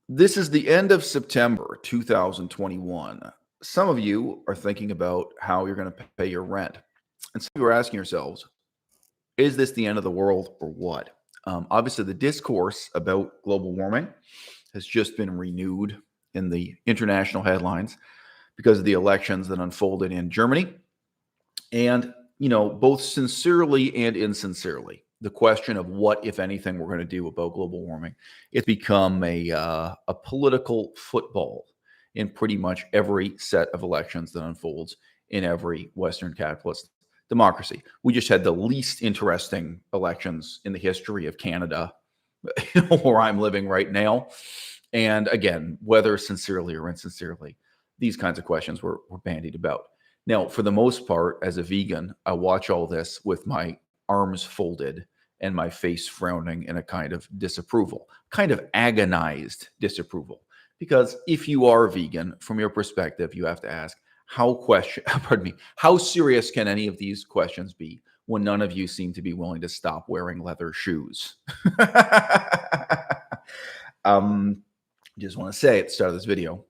This is the end of September 2021. Some of you are thinking about how you're going to pay your rent. And some of you are asking yourselves, is this the end of the world or what? Obviously, the discourse about global warming has just been renewed in the international headlines because of the elections that unfolded in Germany. And, both sincerely and insincerely, the question of what, if anything, we're going to do about global warming, it's become a political football in pretty much every set of elections that unfolds in every Western capitalist democracy. We just had the least interesting elections in the history of Canada, where I'm living right now. And again, whether sincerely or insincerely, these kinds of questions were bandied about. Now, for the most part, as a vegan, I watch all this with my arms folded and my face frowning in a kind of disapproval, kind of agonized disapproval. Because if you are vegan, from your perspective, you have to ask, how serious can any of these questions be when none of you seem to be willing to stop wearing leather shoes? Just want to say at the start of this video,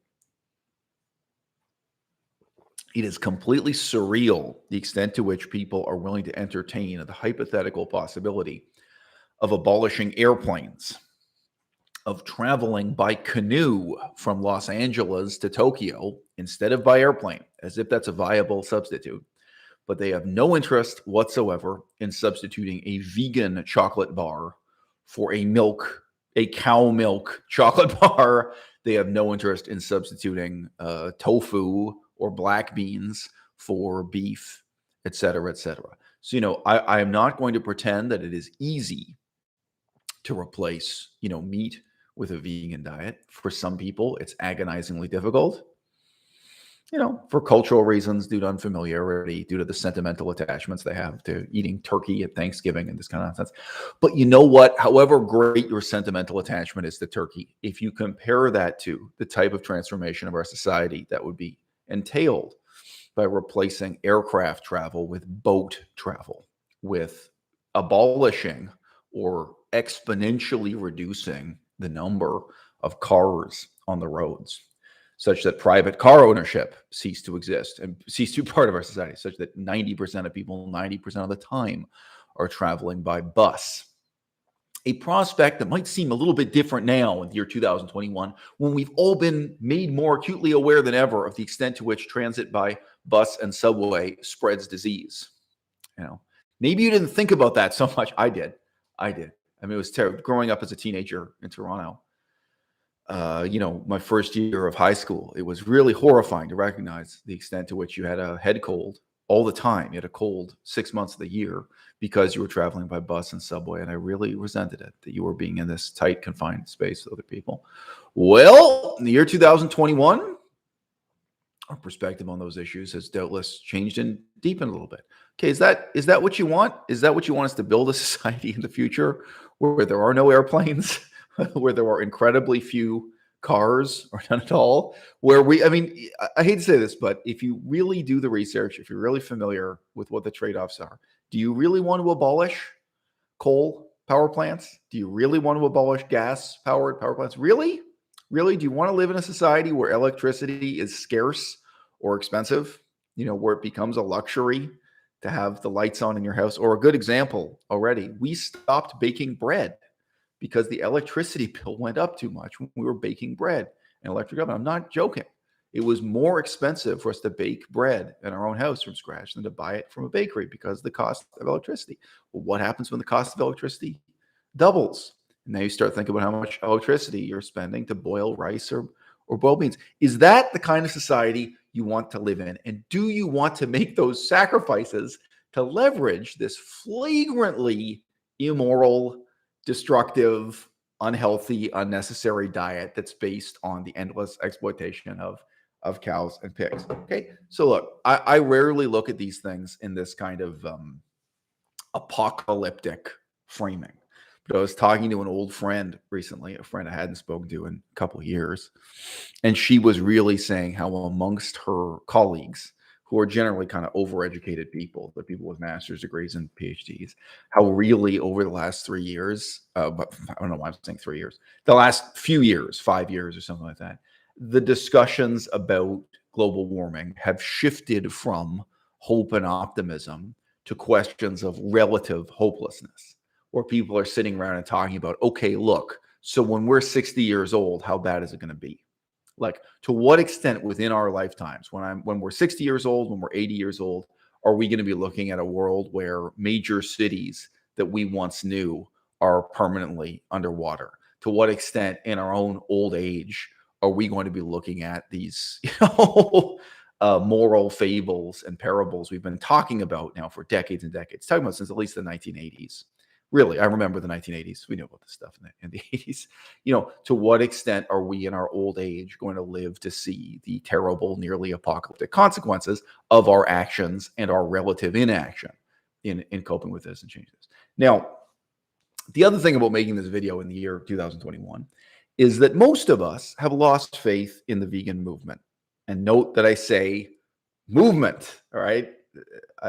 it is completely surreal the extent to which people are willing to entertain the hypothetical possibility of abolishing airplanes, of traveling by canoe from Los Angeles to Tokyo instead of by airplane, as if that's a viable substitute. But they have no interest whatsoever in substituting a vegan chocolate bar for a cow milk chocolate bar. They have no interest in substituting tofu or black beans for beef, et cetera, et cetera. So, I am not going to pretend that it is easy to replace, meat with a vegan diet. For some people, it's agonizingly difficult, for cultural reasons, due to unfamiliarity, due to the sentimental attachments they have to eating turkey at Thanksgiving and this kind of nonsense. But you know what? However great your sentimental attachment is to turkey, if you compare that to the type of transformation of our society that would be entailed by replacing aircraft travel with boat travel, with abolishing or exponentially reducing the number of cars on the roads, such that private car ownership cease to exist and cease to be part of our society, such that 90% of people, 90% of the time, are traveling by bus. A prospect that might seem a little bit different now in the year 2021, when we've all been made more acutely aware than ever of the extent to which transit by bus and subway spreads disease. Maybe you didn't think about that so much. I did. I mean, it was terrible. Growing up as a teenager in Toronto, my first year of high school, it was really horrifying to recognize the extent to which you had a head cold all the time. You had a cold 6 months of the year because you were traveling by bus and subway. And I really resented it, that you were being in this tight, confined space with other people. Well, in the year 2021, our perspective on those issues has doubtless changed and deepened a little bit. Okay, is that what you want? Is that what you want us to build a society in the future where there are no airplanes, where there are incredibly few cars or none at all? I hate to say this, but if you really do the research, if you're really familiar with what the trade-offs are, do you really want to abolish coal power plants? Do you really want to abolish gas-powered power plants? Really? Really? Do you want to live in a society where electricity is scarce or expensive? Where it becomes a luxury to have the lights on in your house? Or a good example already, we stopped baking bread because the electricity bill went up too much when we were baking bread in electric oven. I'm not joking. It was more expensive for us to bake bread in our own house from scratch than to buy it from a bakery because of the cost of electricity. Well, what happens when the cost of electricity doubles? And now you start thinking about how much electricity you're spending to boil rice or boil beans. Is that the kind of society you want to live in? And do you want to make those sacrifices to leverage this flagrantly immoral, destructive, unhealthy, unnecessary diet that's based on the endless exploitation of cows and pigs? Okay, so look, I rarely look at these things in this kind of apocalyptic framing. But I was talking to an old friend recently, a friend I hadn't spoken to in a couple of years, and she was really saying how amongst her colleagues, who are generally kind of overeducated people, the people with master's degrees and PhDs, how really over the last 3 years, but I don't know why I'm saying 3 years, the last few years, 5 years or something like that, the discussions about global warming have shifted from hope and optimism to questions of relative hopelessness, where people are sitting around and talking about, okay, look, so when we're 60 years old, how bad is it going to be? Like, to what extent within our lifetimes, when we're 60 years old, when we're 80 years old, are we going to be looking at a world where major cities that we once knew are permanently underwater? To what extent in our own old age are we going to be looking at these, moral fables and parables we've been talking about now for decades and decades, talking about since at least the 1980s? Really, I remember the 1980s. We knew about this stuff in the 80s. To what extent are we in our old age going to live to see the terrible, nearly apocalyptic consequences of our actions and our relative inaction in coping with this and changing this? Now, the other thing about making this video in the year 2021 is that most of us have lost faith in the vegan movement. And note that I say movement, all right?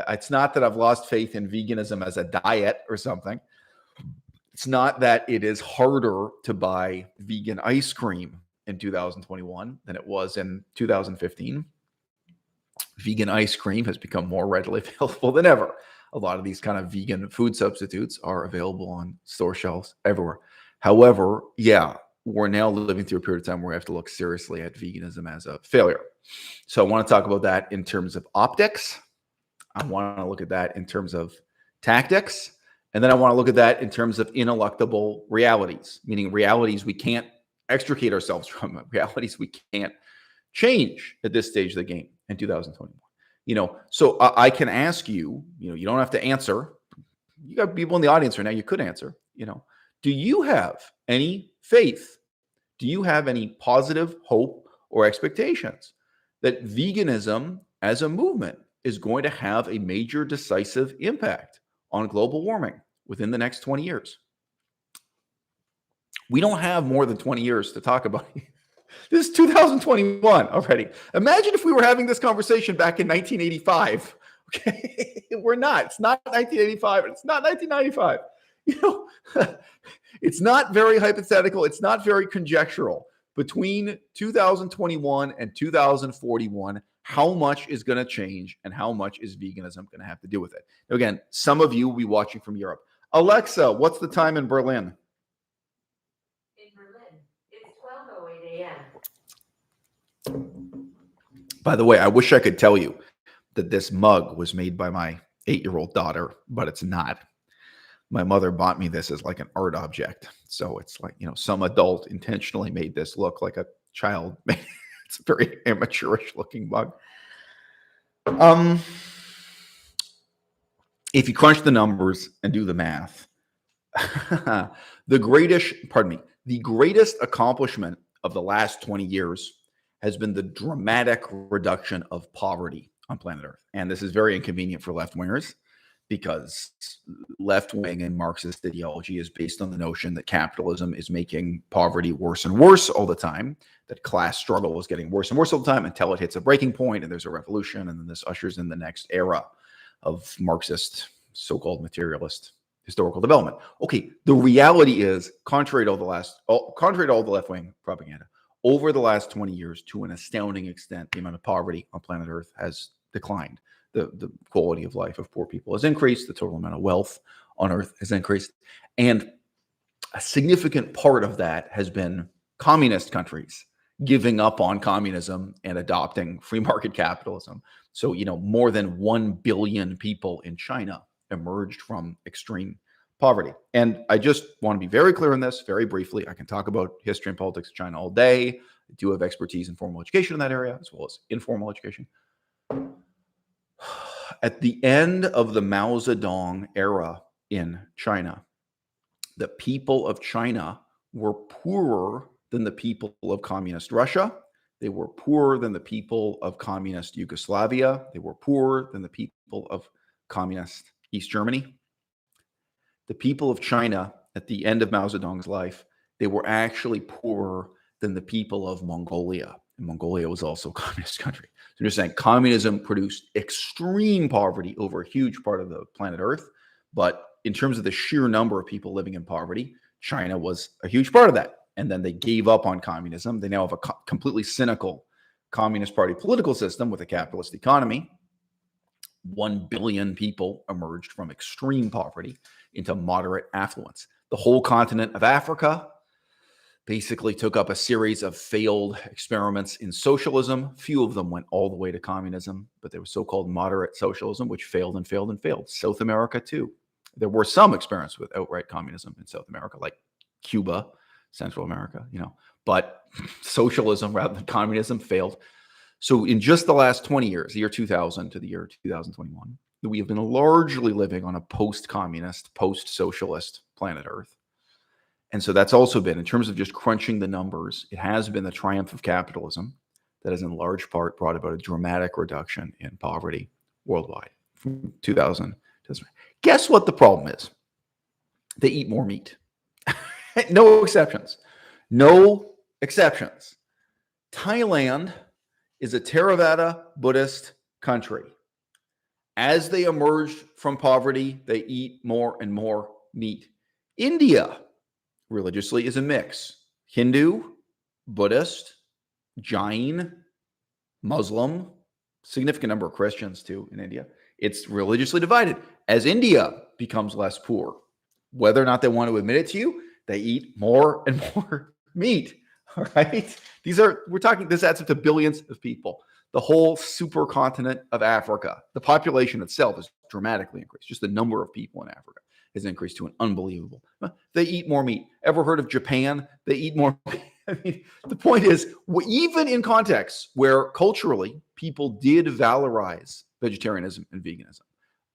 It's not that I've lost faith in veganism as a diet or something. It's not that it is harder to buy vegan ice cream in 2021 than it was in 2015. Vegan ice cream has become more readily available than ever. A lot of these kind of vegan food substitutes are available on store shelves everywhere. However, we're now living through a period of time where we have to look seriously at veganism as a failure. So I want to talk about that in terms of optics. I want to look at that in terms of tactics. And then I want to look at that in terms of ineluctable realities, meaning realities we can't extricate ourselves from, realities we can't change at this stage of the game in 2021. So I can ask you, you don't have to answer. You got people in the audience right now, you could answer, do you have any faith? Do you have any positive hope or expectations that veganism as a movement is going to have a major decisive impact on global warming within the next 20 years? We don't have more than 20 years to talk about. This is 2021 already. Imagine if we were having this conversation back in 1985. Okay, we're not. It's not 1985. It's not 1995. It's not very hypothetical. It's not very conjectural. Between 2021 and 2041, how much is going to change and how much is veganism going to have to do with it? Now, again, some of you will be watching from Europe. Alexa, what's the time in Berlin? In Berlin, it's 12:08 a.m. By the way, I wish I could tell you that this mug was made by my 8-year-old daughter, but it's not. My mother bought me this as like an art object. So it's like, some adult intentionally made this look like a child. It's a very amateurish looking mug. If you crunch the numbers and do the math, the greatest accomplishment of the last 20 years has been the dramatic reduction of poverty on planet Earth. And this is very inconvenient for left-wingers, because left-wing and Marxist ideology is based on the notion that capitalism is making poverty worse and worse all the time, that class struggle is getting worse and worse all the time until it hits a breaking point and there's a revolution, and then this ushers in the next era of Marxist, so-called materialist historical development. Okay, the reality is, contrary to all the left-wing propaganda, over the last 20 years, to an astounding extent, the amount of poverty on planet Earth has declined. The quality of life of poor people has increased. The total amount of wealth on Earth has increased. And a significant part of that has been communist countries giving up on communism and adopting free market capitalism. So, more than 1 billion people in China emerged from extreme poverty. And I just want to be very clear on this very briefly. I can talk about history and politics of China all day. I do have expertise in formal education in that area, as well as informal education. At the end of the Mao Zedong era in China, the people of China were poorer than the people of communist Russia. They were poorer than the people of communist Yugoslavia. They were poorer than the people of communist East Germany. The people of China at the end of Mao Zedong's life, they were actually poorer than the people of Mongolia And Mongolia was also a communist country. So they're saying communism produced extreme poverty over a huge part of the planet Earth. But in terms of the sheer number of people living in poverty, China was a huge part of that. And then they gave up on communism. They now have a completely cynical Communist Party political system with a capitalist economy. 1 billion people emerged from extreme poverty into moderate affluence. The whole continent of Africa basically took up a series of failed experiments in socialism. Few of them went all the way to communism, but there was so-called moderate socialism, which failed and failed and failed. South America, too. There were some experiments with outright communism in South America, like Cuba, Central America, but socialism rather than communism failed. So in just the last 20 years, the year 2000 to the year 2021, we have been largely living on a post-communist, post-socialist planet Earth. And so that's also been, in terms of just crunching the numbers, it has been the triumph of capitalism that has in large part brought about a dramatic reduction in poverty worldwide from 2000 to Guess what the problem is? They eat more meat. No exceptions. No exceptions. Thailand is a Theravada Buddhist country. As they emerge from poverty, they eat more and more meat. India, religiously, is a mix. Hindu, Buddhist, Jain, Muslim, significant number of Christians too in India. It's religiously divided. As India becomes less poor, whether or not they want to admit it to you, they eat more and more meat. All right. This adds up to billions of people. The whole supercontinent of Africa, the population itself has dramatically increased. Just the number of people in Africa has increased to an unbelievable. They eat more meat. Ever heard of Japan? They eat more meat. I mean, the point is, even in contexts where culturally people did valorize vegetarianism and veganism,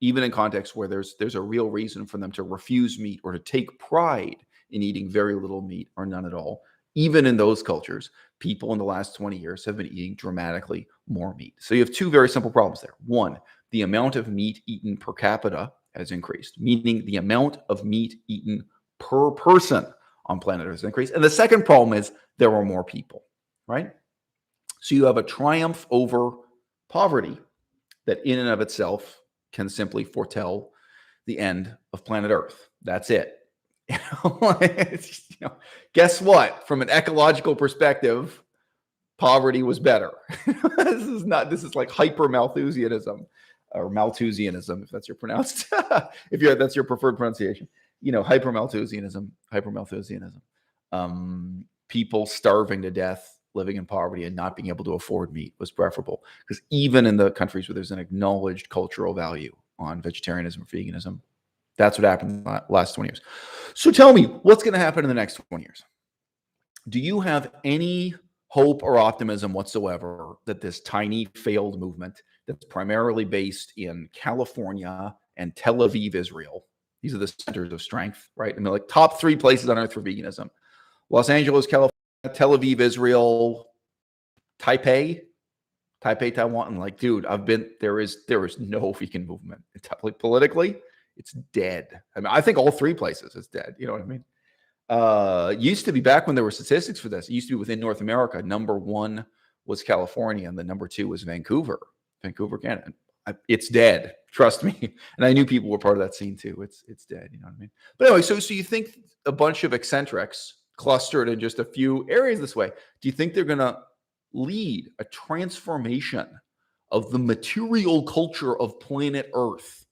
even in contexts where there's a real reason for them to refuse meat or to take pride in eating very little meat or none at all, even in those cultures, people in the last 20 years have been eating dramatically more meat. So you have two very simple problems there. One, the amount of meat eaten per capita has increased, meaning the amount of meat eaten per person on planet Earth has increased. And the second problem is there are more people, right? So you have a triumph over poverty that in and of itself can simply foretell the end of planet Earth. That's it. Guess what? From an ecological perspective, poverty was better. This is like hyper Malthusianism or Malthusianism, if that's your pronounced, that's your preferred pronunciation. Hyper Malthusianism. People starving to death, living in poverty, and not being able to afford meat was preferable. Because even in the countries where there's an acknowledged cultural value on vegetarianism or veganism, that's what happened in the last 20 years. So tell me, what's going to happen in the next 20 years? Do you have any hope or optimism whatsoever that this tiny failed movement that's primarily based in California and Tel Aviv, Israel, these are the centers of strength, right? I mean, like top 3 places on earth for veganism: Los Angeles, California, Tel Aviv, Israel, Taipei, Taiwan. And like, dude, there is no vegan movement. Like, politically, it's dead. I mean, I think all 3 places is dead. You know what I mean? Used to be, back when there were statistics for this, it used to be within North America, number 1 was California, and the number 2 was Vancouver, Canada. It's dead. Trust me. And I knew people were part of that scene too. It's dead. You know what I mean? But anyway, so you think a bunch of eccentrics clustered in just a few areas this way, do you think they're going to lead a transformation of the material culture of planet Earth?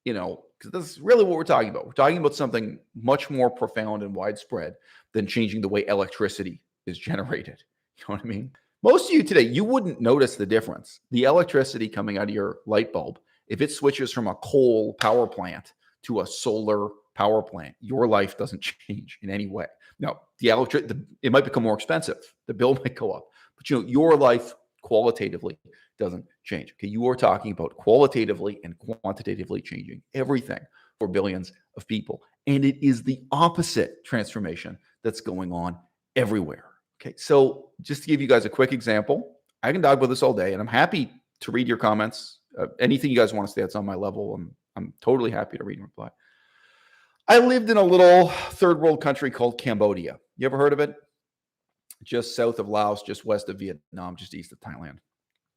Because this is really what we're talking about. We're talking about something much more profound and widespread than changing the way electricity is generated. You know what I mean? Most of you today, you wouldn't notice the difference. The electricity coming out of your light bulb, if it switches from a coal power plant to a solar power plant, your life doesn't change in any way. Now, it might become more expensive. The bill might go up, but your life qualitatively doesn't change. Okay, you are talking about qualitatively and quantitatively changing everything for billions of people, and it is the opposite transformation that's going on everywhere. Okay, so just to give you guys a quick example, I can talk about this all day, and I'm happy to read your comments. Anything you guys want to say that's on my level, I'm totally happy to read and reply. I lived in a little third world country called Cambodia. You ever heard of it? just south of Laos, just west of Vietnam, just east of Thailand.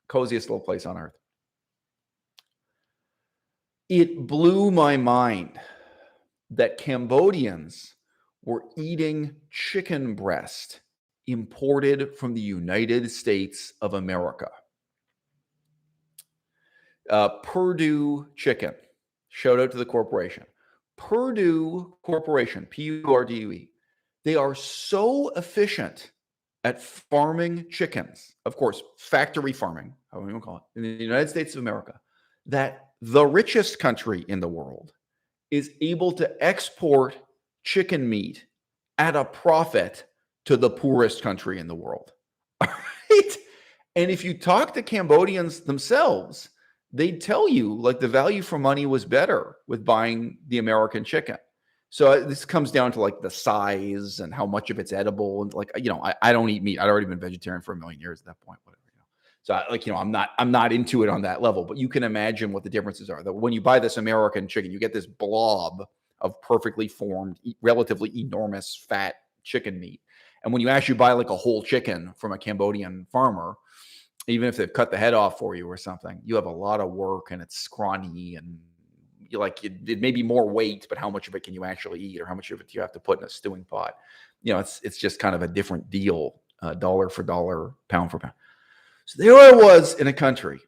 Coziest little place on earth. It blew my mind that Cambodians were eating chicken breast imported from the United States of America. Purdue Chicken, shout out to the corporation. Purdue Corporation, Purdue, they are so efficient at farming chickens, of course, factory farming, however you want to call it, in the United States of America, that the richest country in the world is able to export chicken meat at a profit to the poorest country in the world. All right? And if you talk to Cambodians themselves, they'd tell you like the value for money was better with buying the American chicken. So this comes down to like the size and how much of it's edible. And like, I don't eat meat. I'd already been vegetarian for a million years at that point, whatever. So I'm not into it on that level, but you can imagine what the differences are. That when you buy this American chicken, you get this blob of perfectly formed, relatively enormous fat chicken meat. And when you actually buy like a whole chicken from a Cambodian farmer, even if they've cut the head off for you or something, you have a lot of work and it's scrawny and it may be more weight, but how much of it can you actually eat or how much of it do you have to put in a stewing pot? It's just kind of a different deal, dollar for dollar, pound for pound. So there I was in a country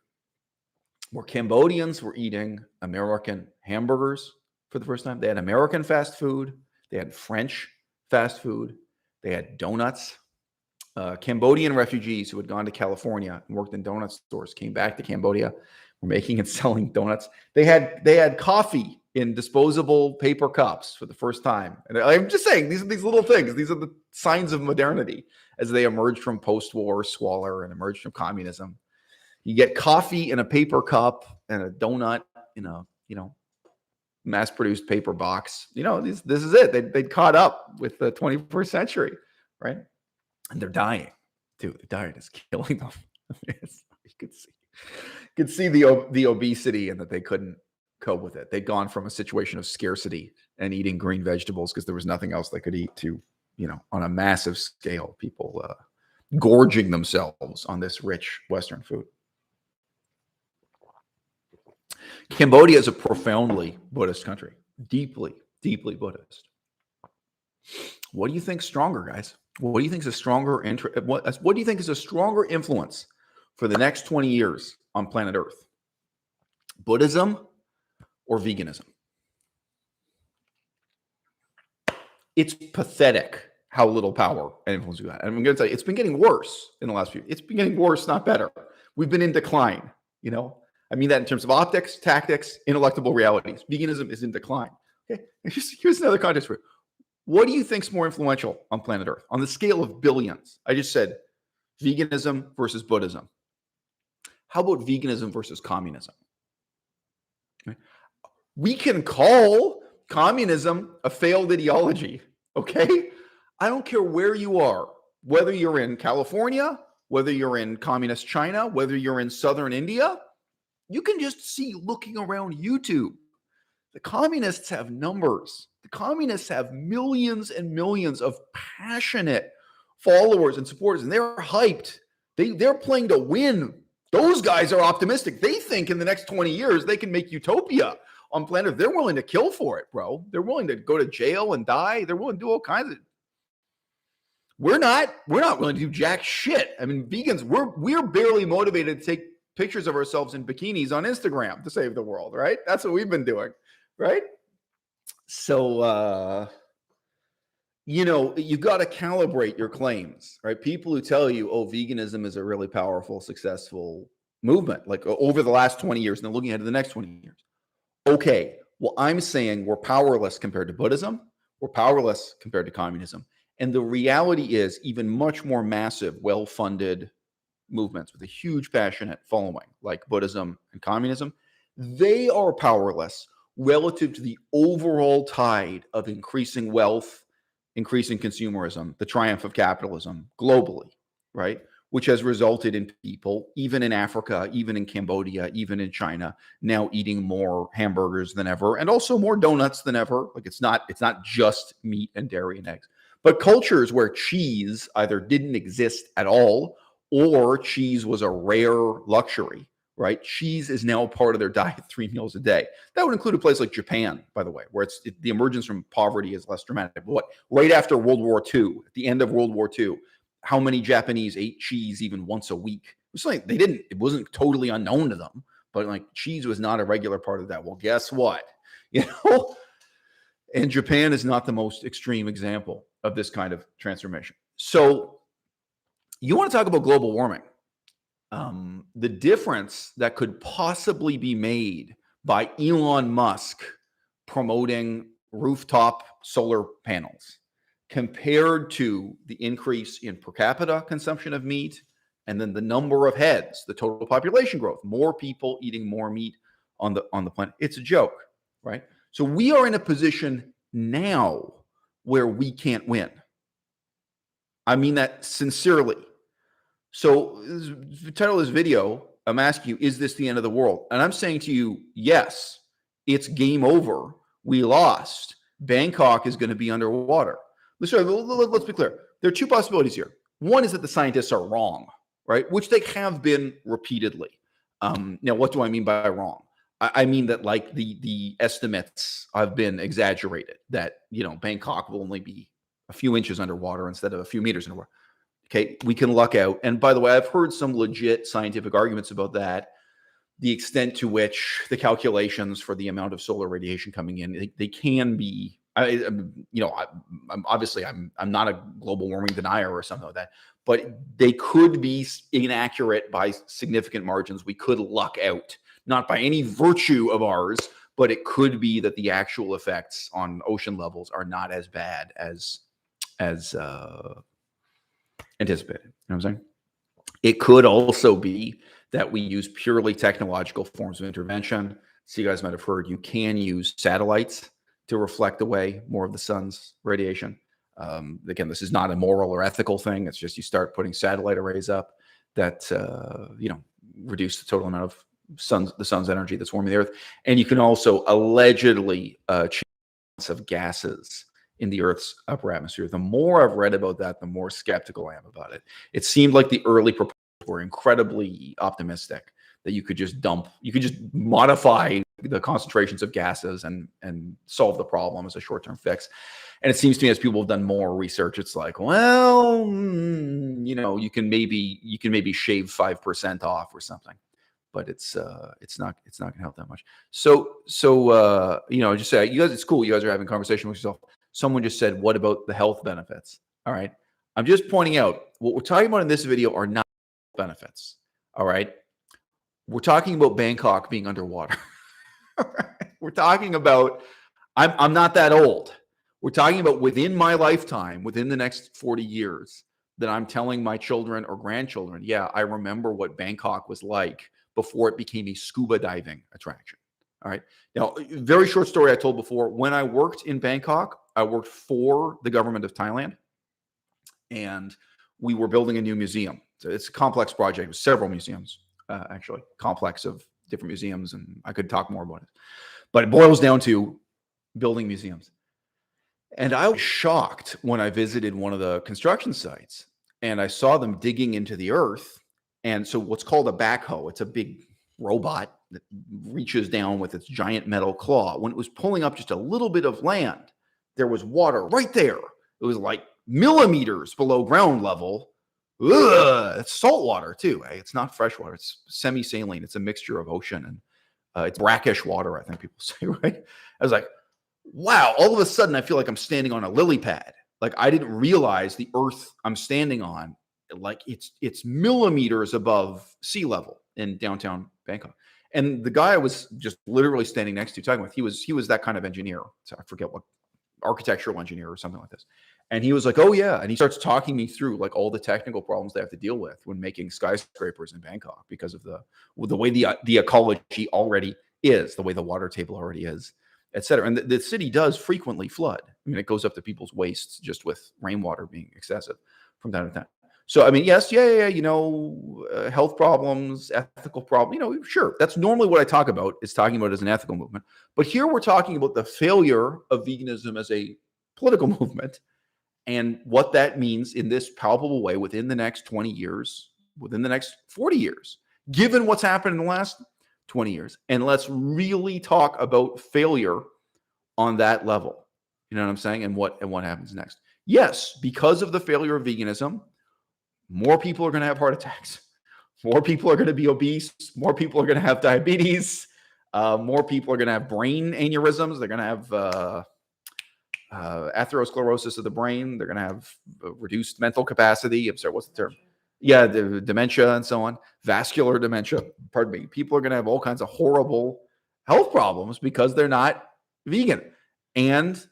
where Cambodians were eating American hamburgers for the first time. They had American fast food. They had French fast food. They had donuts. Cambodian refugees who had gone to California and worked in donut stores came back to Cambodia, were making and selling donuts. They had coffee in disposable paper cups for the first time. And I'm just saying, these are these little things. These are the signs of modernity as they emerged from post-war squalor and emerged from communism. You get coffee in a paper cup and a donut in a, mass-produced paper box. This is it. They'd caught up with the 21st century, right? And they're dying, too. The diet is killing them. You could see the obesity and that they couldn't cope with it. They'd gone from a situation of scarcity and eating green vegetables because there was nothing else they could eat to, on a massive scale, people gorging themselves on this rich Western food. Cambodia is a profoundly Buddhist country, deeply, deeply Buddhist. What do you think's stronger, guys? What do you think is a stronger what do you think is a stronger influence for the next 20 years on planet Earth? Buddhism or veganism? It's pathetic how little power and influence we got. And I'm going to tell you, it's been getting worse in the last few. It's been getting worse, not better. We've been in decline. I mean that in terms of optics, tactics, ineluctable realities. Veganism is in decline. Okay, here's another context for you. What do you think is more influential on planet Earth on the scale of billions? I just said veganism versus Buddhism. How about veganism versus communism? Okay. We can call communism a failed ideology, okay? I don't care where you are, whether you're in California, whether you're in communist China, whether you're in southern India, you can just see looking around YouTube. The communists have numbers. The communists have millions and millions of passionate followers and supporters, and they're hyped. They're playing to win. Those guys are optimistic. They think in the next 20 years they can make utopia on planet Earth. They're willing to kill for it, bro. They're willing to go to jail and die. They're willing to do all kinds of. We're not willing to do jack shit. I mean, vegans, we're barely motivated to take pictures of ourselves in bikinis on Instagram to save the world, right? That's what we've been doing, right? So, you've got to calibrate your claims, right? People who tell you, veganism is a really powerful, successful movement, like over the last 20 years, and then looking ahead to the next 20 years. Okay, well, I'm saying we're powerless compared to Buddhism. We're powerless compared to communism. And the reality is even much more massive, well-funded movements with a huge passionate following like Buddhism and communism, they are powerless relative to the overall tide of increasing wealth, increasing consumerism, the triumph of capitalism globally, right? Which has resulted in people, even in Africa, even in Cambodia, even in China, now eating more hamburgers than ever, and also more donuts than ever. Like it's not just meat and dairy and eggs, But cultures where cheese either didn't exist at all or cheese was a rare luxury, right? Cheese is now part of their diet 3 meals a day. That would include a place like Japan, by the way, where the emergence from poverty is less dramatic. What, right after World War II, at the end of World War II, how many Japanese ate cheese even once a week? It was like it wasn't totally unknown to them, but like cheese was not a regular part of that. Well, guess what? And Japan is not the most extreme example of this kind of transformation. So you want to talk about global warming. The difference that could possibly be made by Elon Musk promoting rooftop solar panels compared to the increase in per capita consumption of meat and then the number of heads, the total population growth, more people eating more meat on the planet. It's a joke, right? So we are in a position now where we can't win. I mean that sincerely. So the title of this video, I'm asking you, is this the end of the world? And I'm saying to you, yes, it's game over. We lost. Bangkok is going to be underwater. Let's be clear. There are two possibilities here. One is that the scientists are wrong, right? Which they have been repeatedly. Now, what do I mean by wrong? I mean that like the estimates have been exaggerated, that, Bangkok will only be a few inches underwater instead of a few meters underwater. Okay, we can luck out. And by the way, I've heard some legit scientific arguments about that. The extent to which the calculations for the amount of solar radiation coming in, they can be, I'm obviously I'm not a global warming denier or something like that, but they could be inaccurate by significant margins. We could luck out, not by any virtue of ours, but it could be that the actual effects on ocean levels are not as bad as anticipated. You know what I'm saying? It could also be that we use purely technological forms of intervention. So you guys might have heard you can use satellites to reflect away more of the sun's radiation. Again, this is not a moral or ethical thing. It's just you start putting satellite arrays up that reduce the total amount of the sun's energy that's warming the earth. And you can also allegedly change of gases in the Earth's upper atmosphere. The more I've read about that, the more skeptical I am about it. It seemed like the early proposals were incredibly optimistic that you could just modify the concentrations of gases and solve the problem as a short-term fix. And it seems to me, as people have done more research, it's like, well, you can maybe shave 5% off or something, but it's not going to help that much. So just say, you guys, it's cool. You guys are having a conversation with yourself. Someone just said, what about the health benefits? All right. I'm just pointing out what we're talking about in this video are not benefits. All right. We're talking about Bangkok being underwater. We're talking about, I'm not that old. We're talking about within my lifetime, within the next 40 years, that I'm telling my children or grandchildren, yeah, I remember what Bangkok was like before it became a scuba diving attraction. All right. Now, very short story I told before. When I worked in Bangkok, I worked for the government of Thailand, and we were building a new museum. So it's a complex project with several museums, actually, complex of different museums, and I could talk more about it. But it boils down to building museums. And I was shocked when I visited one of the construction sites, and I saw them digging into the earth. And so what's called a backhoe, it's a big robot that reaches down with its giant metal claw. When it was pulling up just a little bit of land, there was water right there. It was like millimeters below ground level. Ugh, it's salt water too. It's not fresh water. It's semi-saline. It's a mixture of ocean and it's brackish water, I think people say, right? I was like, wow, all of a sudden I feel like I'm standing on a lily pad. Like I didn't realize the earth I'm standing on, like it's millimeters above sea level in downtown Bangkok. And the guy I was just literally standing next to talking with, he was that kind of engineer. So I forget what, architectural engineer or something like this. And he was like, oh yeah. And he starts talking me through like all the technical problems they have to deal with when making skyscrapers in Bangkok because of the way the ecology already is, the way the water table already is, et cetera. And the city does frequently flood. I mean, it goes up to people's waists just with rainwater being excessive from time to time. So, I mean, yes, yeah, health problems, ethical problems, sure. That's normally what I talk about, is talking about as an ethical movement. But here we're talking about the failure of veganism as a political movement And what that means in this palpable way within the next 20 years, within the next 40 years, given what's happened in the last 20 years. And let's really talk about failure on that level. You know what I'm saying? And what happens next. Yes, because of the failure of veganism, more people are going to have heart attacks. More people are going to be obese. More people are going to have diabetes. More people are going to have brain aneurysms. They're going to have atherosclerosis of the brain. They're going to have reduced mental capacity. I'm sorry, what's the term? Yeah, the dementia and so on. Vascular dementia. Pardon me. People are going to have all kinds of horrible health problems because they're not vegan. And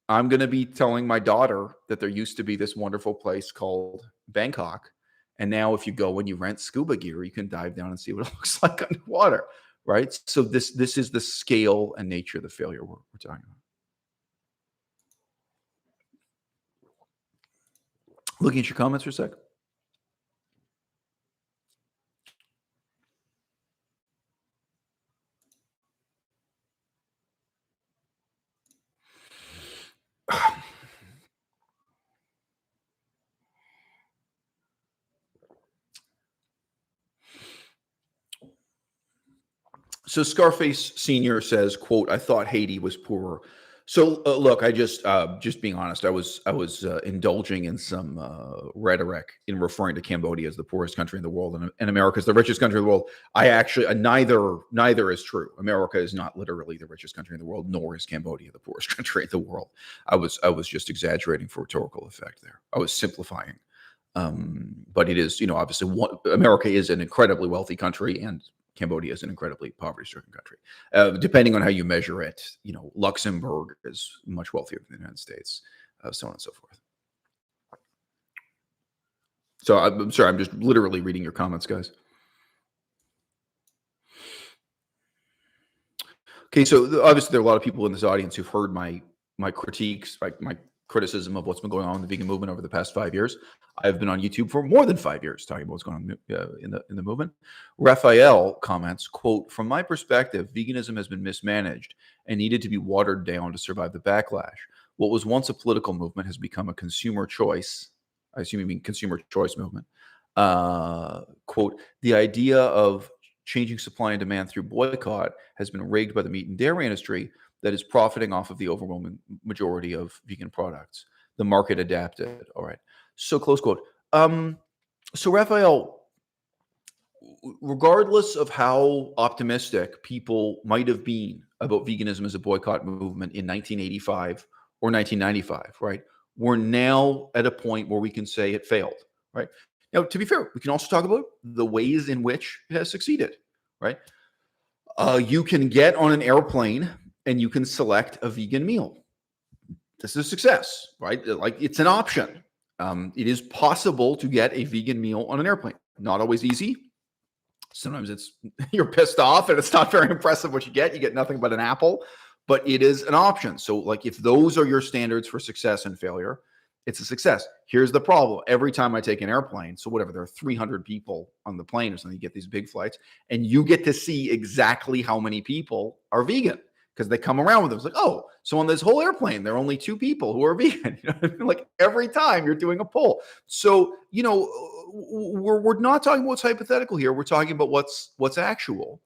I'm going to be telling my daughter that there used to be this wonderful place called Bangkok. And now if you go and you rent scuba gear, you can dive down and see what it looks like underwater, right? So this is the scale and nature of the failure we're talking about. Looking at your comments for a sec. So Scarface Senior says, "quote I thought Haiti was poorer." So look, I just being honest, I was indulging in some rhetoric in referring to Cambodia as the poorest country in the world and America is the richest country in the world. I actually neither is true. America is not literally the richest country in the world, nor is Cambodia the poorest country in the world. I was just exaggerating for rhetorical effect there. I was simplifying, but it is obviously America is an incredibly wealthy country and Cambodia is an incredibly poverty-stricken country. Depending on how you measure it, Luxembourg is much wealthier than the United States, so on and so forth. So I'm sorry, I'm just literally reading your comments, guys. Okay, so obviously there are a lot of people in this audience who've heard my critiques, my criticism of what's been going on in the vegan movement over the past 5 years. I've been on YouTube for more than 5 years talking about what's going on in the movement. Raphael comments, quote, "From my perspective, veganism has been mismanaged and needed to be watered down to survive the backlash. What was once a political movement has become a consumer choice." I assume you mean consumer choice movement. Quote, "The idea of changing supply and demand through boycott has been rigged by the meat and dairy industry that is profiting off of the overwhelming majority of vegan products. The market adapted." All right. So close quote. So Raphael, regardless of how optimistic people might have been about veganism as a boycott movement in 1985 or 1995, right? We're now at a point where we can say it failed, right? Now, to be fair, we can also talk about the ways in which it has succeeded, right? You can get on an airplane and you can select a vegan meal. This is a success, right? Like it's an option. It is possible to get a vegan meal on an airplane. Not always easy. Sometimes you're pissed off and it's not very impressive what you get. You get nothing but an apple, but it is an option. So like if those are your standards for success and failure, it's a success. Here's the problem. Every time I take an airplane, so whatever, there are 300 people on the plane or something, you get these big flights and you get to see exactly how many people are vegan because they come around with them. It's like, oh, so on this whole airplane, there are only 2 people who are vegan. Like every time you're doing a poll. So, we're not talking about what's hypothetical here. We're talking about what's actual.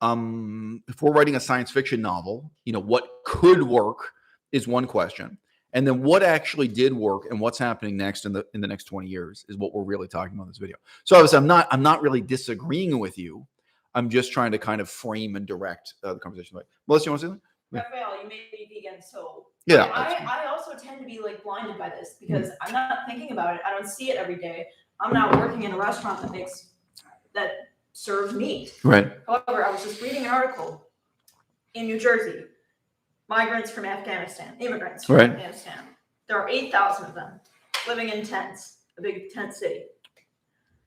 If we're writing a science fiction novel, what could work is one question. And then what actually did work and what's happening next in the next 20 years is what we're really talking about in this video. So obviously I'm not really disagreeing with you. I'm just trying to kind of frame and direct the conversation. Like, Melissa, you want to say something? Raphael, you made me vegan, so yeah. I also tend to be like blinded by this because I'm not thinking about it. I don't see it every day. I'm not working in a restaurant that serves meat. Right. However, I was just reading an article in New Jersey. Migrants from Afghanistan, immigrants from Afghanistan. There are 8,000 of them living in tents, a big tent city.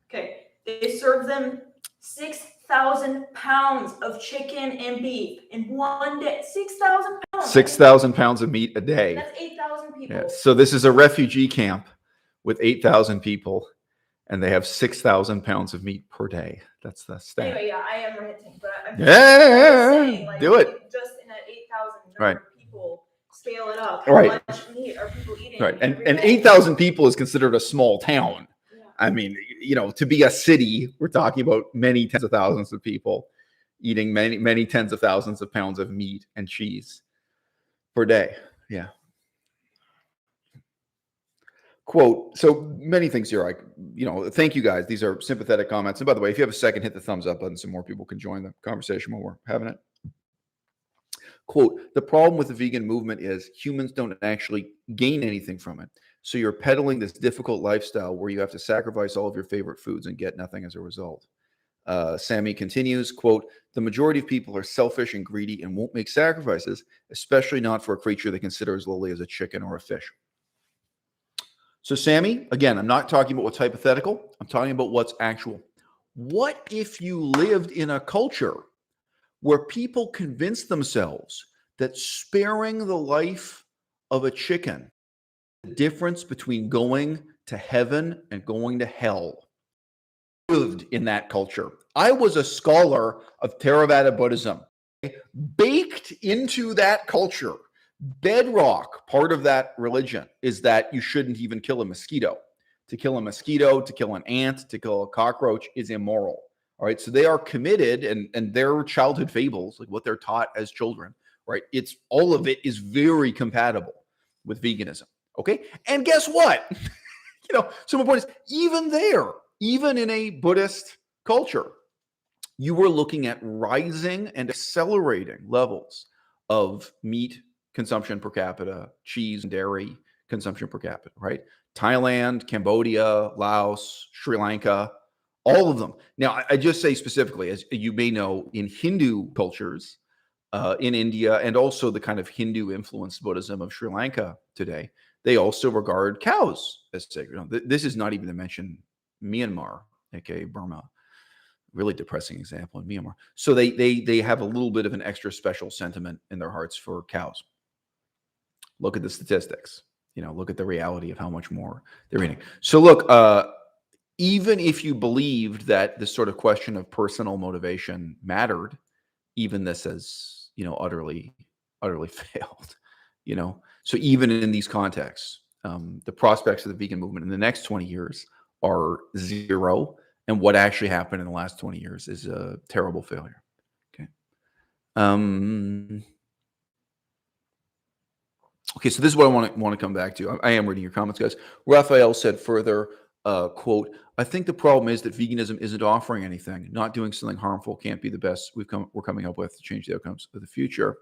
Okay, they serve them 6,000 pounds of chicken and beef in one day. 6,000 pounds. 6,000 pounds of meat a day. That's 8,000 people. Yeah. So this is a refugee camp with 8,000 people, and they have 6,000 pounds of meat per day. That's the stat. Anyway, yeah, I am ranting, but I'm just saying, like, do it. Just in that 8,000 right. People, scale it up. Right. How much meat are people eating? Right. And every day? 8,000 people is considered a small town. Yeah. I mean, to be a city, we're talking about many tens of thousands of people eating many, many tens of thousands of pounds of meat and cheese per day. Yeah. Quote, so many things here. Thank you guys. These are sympathetic comments. And by the way, if you have a second, hit the thumbs up button so more people can join the conversation while we're having it. Quote, the problem with the vegan movement is humans don't actually gain anything from it. So you're peddling this difficult lifestyle where you have to sacrifice all of your favorite foods and get nothing as a result. Sammy continues, quote, the majority of people are selfish and greedy and won't make sacrifices, especially not for a creature they consider as lowly as a chicken or a fish. So Sammy, again, I'm not talking about what's hypothetical. I'm talking about what's actual. What if you lived in a culture where people convince themselves that sparing the life of a chicken, the difference between going to heaven and going to hell? Lived in that culture. I was a scholar of Theravada Buddhism, baked into that culture. Bedrock part of that religion is that you shouldn't even kill a mosquito. To kill a mosquito, to kill an ant, to kill a cockroach is immoral. All right. So they are committed, and their childhood fables, like what they're taught as children, right? It's all of it is very compatible with veganism. Okay. And guess what? So my point is, even in a Buddhist culture, you were looking at rising and accelerating levels of meat consumption per capita, cheese and dairy consumption per capita, right? Thailand, Cambodia, Laos, Sri Lanka, all of them. Now, I just say specifically, as you may know, in Hindu cultures, in India, and also the kind of Hindu-influenced Buddhism of Sri Lanka today, they also regard cows as sacred. This is not even to mention Myanmar, aka Burma. Really depressing example in Myanmar. So they have a little bit of an extra special sentiment in their hearts for cows. Look at the statistics. Look at the reality of how much more they're eating. So look, even if you believed that this sort of question of personal motivation mattered, even this has, utterly failed, So even in these contexts, the prospects of the vegan movement in the next 20 years are zero. And what actually happened in the last 20 years is a terrible failure. Okay. Okay, so this is what I want to come back to. I am reading your comments, guys. Raphael said further, quote, I think the problem is that veganism isn't offering anything. Not doing something harmful can't be the best we're coming up with to change the outcomes of the future.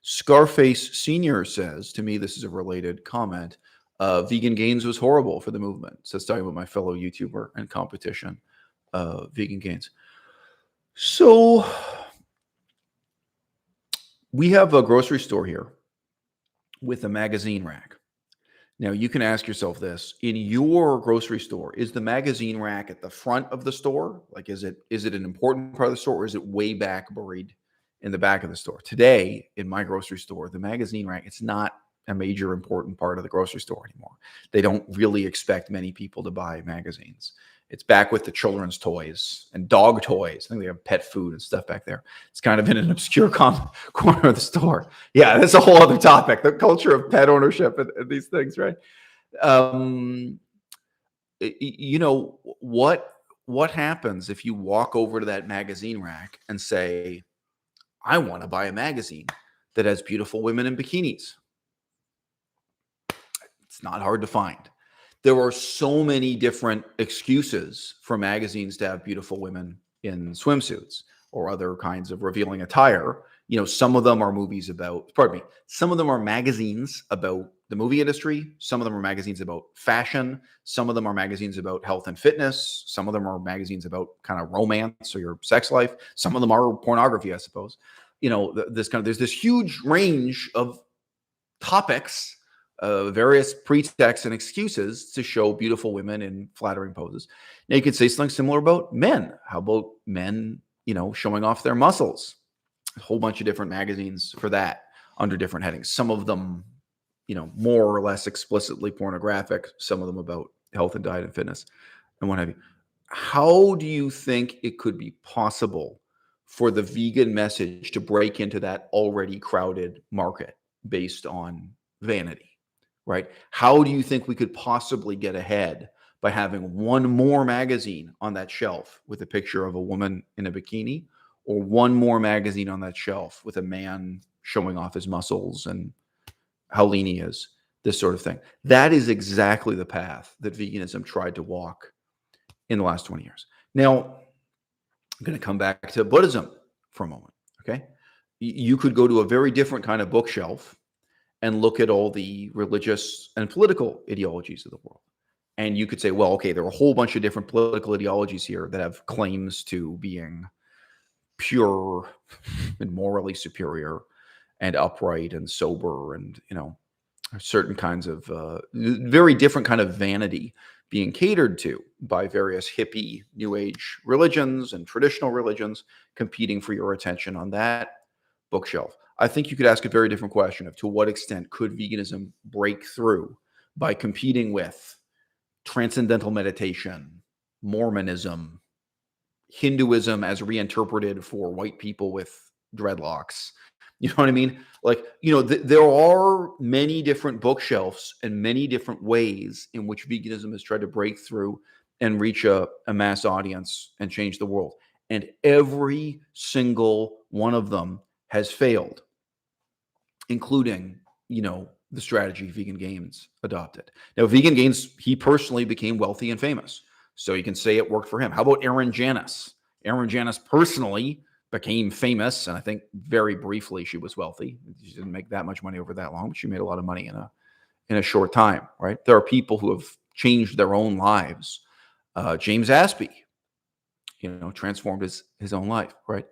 Scarface Senior says, to me, this is a related comment. Vegan Gains was horrible for the movement. So it's talking about my fellow YouTuber and competition, Vegan Gains. So we have a grocery store here with a magazine rack. Now you can ask yourself this: in your grocery store, is the magazine rack at the front of the store? Like, is it an important part of the store, or is it way back buried in the back of the store? Today, in my grocery store, the magazine rack, it's not a major important part of the grocery store anymore. They don't really expect many people to buy magazines. It's back with the children's toys and dog toys. I think they have pet food and stuff back there. It's kind of in an obscure corner of the store. Yeah, that's a whole other topic, the culture of pet ownership and these things, right? What happens if you walk over to that magazine rack and say, I want to buy a magazine that has beautiful women in bikinis? It's not hard to find. There are so many different excuses for magazines to have beautiful women in swimsuits or other kinds of revealing attire. Some of them are some of them are magazines about the movie industry. Some of them are magazines about fashion. Some of them are magazines about health and fitness. Some of them are magazines about kind of romance or your sex life. Some of them are pornography, I suppose. There's this huge range of topics, various pretexts and excuses to show beautiful women in flattering poses. Now you could say something similar about men. How about men, showing off their muscles? A whole bunch of different magazines for that under different headings. Some of them, more or less explicitly pornographic. Some of them about health and diet and fitness and what have you. How do you think it could be possible for the vegan message to break into that already crowded market based on vanity, right? How do you think we could possibly get ahead by having one more magazine on that shelf with a picture of a woman in a bikini, or one more magazine on that shelf with a man showing off his muscles and how lean he is, this sort of thing? That is exactly the path that veganism tried to walk in the last 20 years. Now, I'm going to come back to Buddhism for a moment, okay? You could go to a very different kind of bookshelf and look at all the religious and political ideologies of the world. And you could say, well, okay, there are a whole bunch of different political ideologies here that have claims to being pure and morally superior and upright and sober, and, you know, certain kinds of very different kind of vanity being catered to by various hippie new age religions and traditional religions competing for your attention on that bookshelf. I think you could ask a very different question of to what extent could veganism break through by competing with transcendental meditation, Mormonism, Hinduism as reinterpreted for white people with dreadlocks. You know what I mean? Like, you know, there are many different bookshelves and many different ways in which veganism has tried to break through and reach a mass audience and change the world. And every single one of them has failed, including, you know, the strategy Vegan Gains adopted. Now, Vegan Gains, he personally became wealthy and famous, so you can say it worked for him. How about Aaron Janis? Aaron Janis personally became famous, and I think very briefly she was wealthy. She didn't make that much money over that long, but she made a lot of money in a short time, right? There are people who have changed their own lives. James Aspey, you know, transformed his own life, right?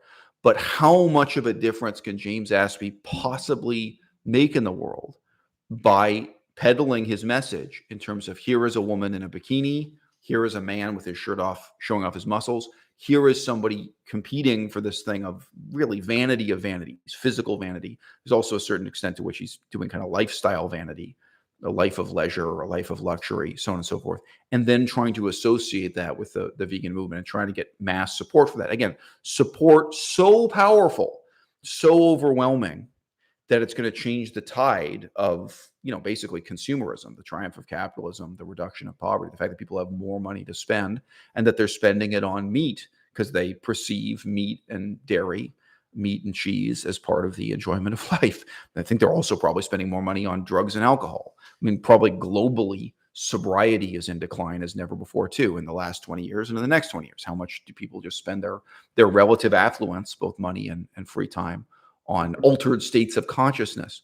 But how much of a difference can James Aspey possibly make in the world by peddling his message in terms of here is a woman in a bikini, here is a man with his shirt off, showing off his muscles, here is somebody competing for this thing of really vanity of vanities, physical vanity. There's also a certain extent to which he's doing kind of lifestyle vanity, a life of leisure or a life of luxury, so on and so forth. And then trying to associate that with the vegan movement and trying to get mass support for that. Again, support so powerful, so overwhelming that it's going to change the tide of, you know, basically consumerism, the triumph of capitalism, the reduction of poverty, the fact that people have more money to spend and that they're spending it on meat because they perceive meat and dairy, meat and cheese as part of the enjoyment of life. I think they're also probably spending more money on drugs and alcohol. I mean, probably globally, sobriety is in decline as never before too in the last 20 years and in the next 20 years. How much do people just spend their relative affluence, both money and free time, on altered states of consciousness,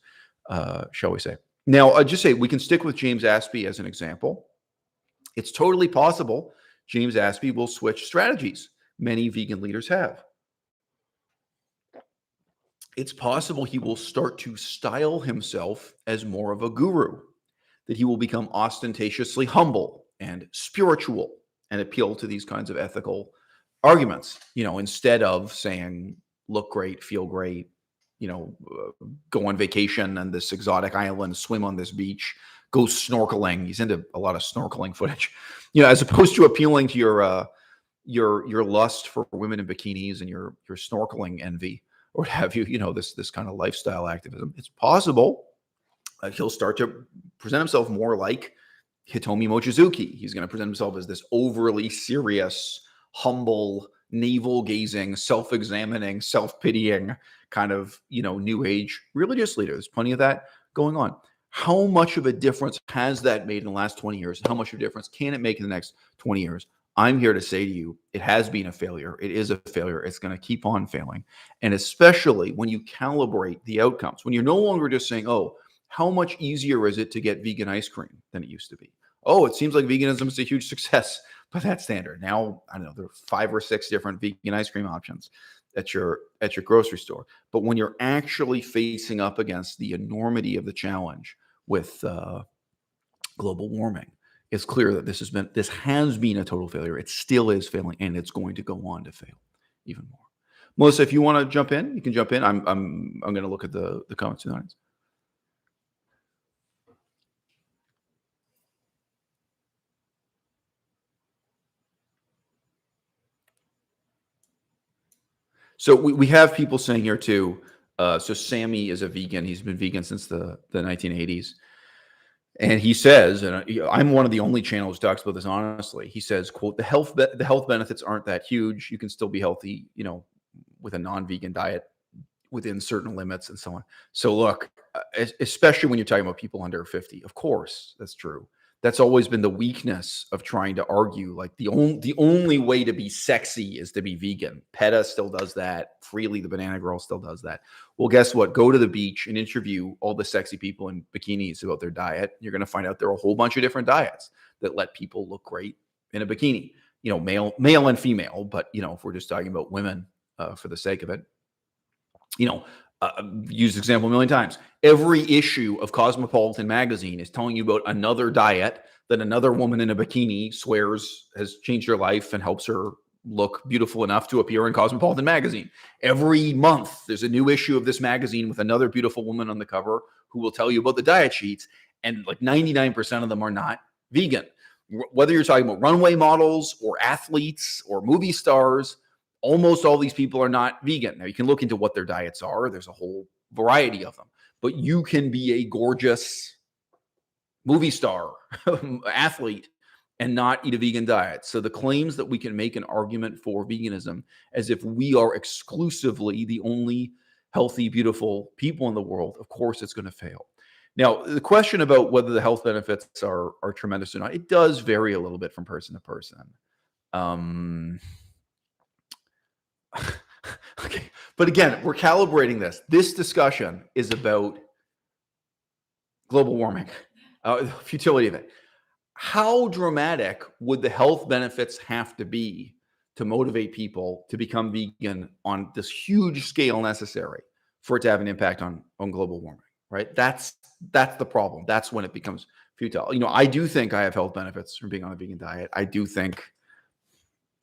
shall we say. Now, I just say we can stick with James Aspey as an example. It's totally possible James Aspey will switch strategies. Many vegan leaders have. It's possible he will start to style himself as more of a guru, that he will become ostentatiously humble and spiritual and appeal to these kinds of ethical arguments, you know, instead of saying, look great, feel great, you know, go on vacation on this exotic island, swim on this beach, go snorkeling. He's into a lot of snorkeling footage, you know, as opposed to appealing to your lust for women in bikinis and your snorkeling envy or what have you, you know, this kind of lifestyle activism. It's possible he'll start to present himself more like Hitomi Mochizuki. He's going to present himself as this overly serious, humble, navel-gazing, self-examining, self-pitying kind of, you know, new age religious leader. There's plenty of that going on. How much of a difference has that made in the last 20 years? How much of a difference can it make in the next 20 years? I'm here to say to you, it has been a failure. It is a failure. It's going to keep on failing. And especially when you calibrate the outcomes, when you're no longer just saying, oh, how much easier is it to get vegan ice cream than it used to be? Oh, it seems like veganism is a huge success by that standard. Now, I don't know, there are 5 or 6 different vegan ice cream options at your grocery store. But when you're actually facing up against the enormity of the challenge with global warming, it's clear that this has been a total failure. It still is failing, and it's going to go on to fail even more. Melissa, if you want to jump in, you can jump in. I'm going to look at the comments in the audience. So we have people saying here too. So Sammy is a vegan. He's been vegan since the 1980s. And he says, and I'm one of the only channels who talks about this honestly. He says, "quote the health benefits aren't that huge. You can still be healthy, with a non-vegan diet within certain limits and so on." So look, especially when you're talking about people under 50, of course that's true. That's always been the weakness of trying to argue like the only way to be sexy is to be vegan. PETA still does that. Freely, the Banana Girl, still does that. Well, guess what? Go to the beach and interview all the sexy people in bikinis about their diet. You're going to find out there are a whole bunch of different diets that let people look great in a bikini. Male and female, but if we're just talking about women for the sake of it, used example a million times. Every issue of Cosmopolitan magazine is telling you about another diet that another woman in a bikini swears has changed her life and helps her look beautiful enough to appear in Cosmopolitan magazine. Every month, there's a new issue of this magazine with another beautiful woman on the cover who will tell you about the diet sheets, and like 99% of them are not vegan. Whether you're talking about runway models or athletes or movie stars, almost all these people are not vegan. Now, you can look into what their diets are. There's a whole variety of them. But you can be a gorgeous movie star, athlete, and not eat a vegan diet. So the claims that we can make an argument for veganism as if we are exclusively the only healthy, beautiful people in the world, of course it's going to fail. Now, the question about whether the health benefits are tremendous or not, it does vary a little bit from person to person. Okay. But again, we're calibrating this. This discussion is about global warming, futility of it. How dramatic would the health benefits have to be to motivate people to become vegan on this huge scale necessary for it to have an impact on global warming, right? That's the problem. That's when it becomes futile. I do think I have health benefits from being on a vegan diet. I do think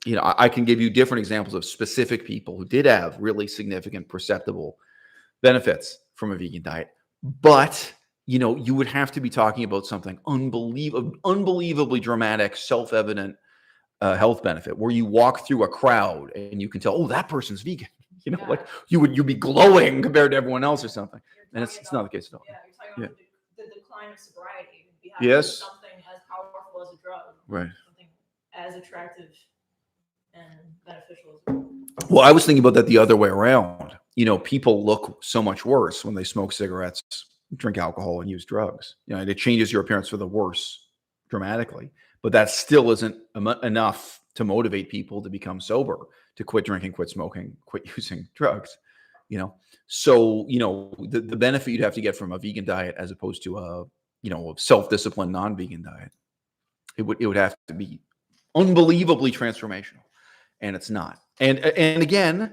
I can give you different examples of specific people who did have really significant, perceptible benefits from a vegan diet. But, you would have to be talking about something unbelievably dramatic, self-evident health benefit where you walk through a crowd and you can tell, oh, that person's vegan. Like you'd be glowing compared to everyone else or something. And it's not the case at all. Yeah, you're talking about the decline of sobriety. Yes. Something as powerful as a drug. Right. Something as attractive and beneficial. Well, I was thinking about that the other way around. People look so much worse when they smoke cigarettes, drink alcohol, and use drugs. It changes your appearance for the worse dramatically. But that still isn't enough to motivate people to become sober, to quit drinking, quit smoking, quit using drugs. So the benefit you'd have to get from a vegan diet as opposed to a self-disciplined non-vegan diet, it would have to be unbelievably transformational. And it's not. And again,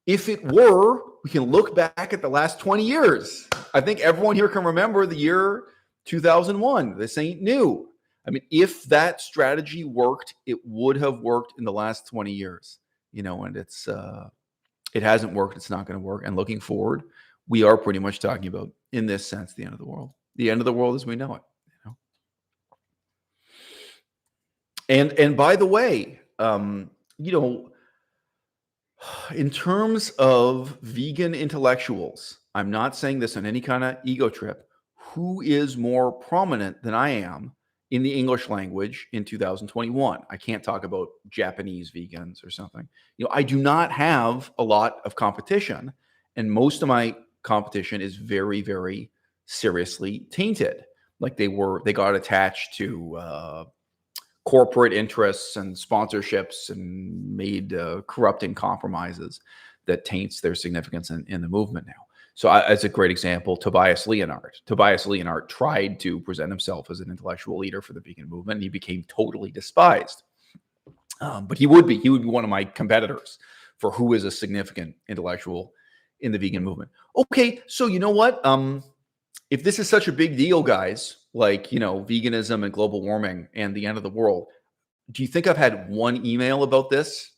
if it were, we can look back at the last 20 years. I think everyone here can remember the year 2001. This ain't new. I mean, if that strategy worked, it would have worked in the last 20 years. And it hasn't worked. It's not going to work. And looking forward, we are pretty much talking about, in this sense, the end of the world. The end of the world as we know it. And by the way, in terms of vegan intellectuals, I'm not saying this on any kind of ego trip, who is more prominent than I am in the English language in 2021? I can't talk about Japanese vegans or something. I do not have a lot of competition, and most of my competition is very, very seriously tainted. Like they got attached to corporate interests and sponsorships and made corrupting compromises that taints their significance in the movement now. So as a great example, Tobias Leenaert. Tobias Leenaert tried to present himself as an intellectual leader for the vegan movement, and he became totally despised. But he would be one of my competitors for who is a significant intellectual in the vegan movement. Okay, so you know what? If this is such a big deal, guys, like, veganism and global warming and the end of the world, do you think I've had one email about this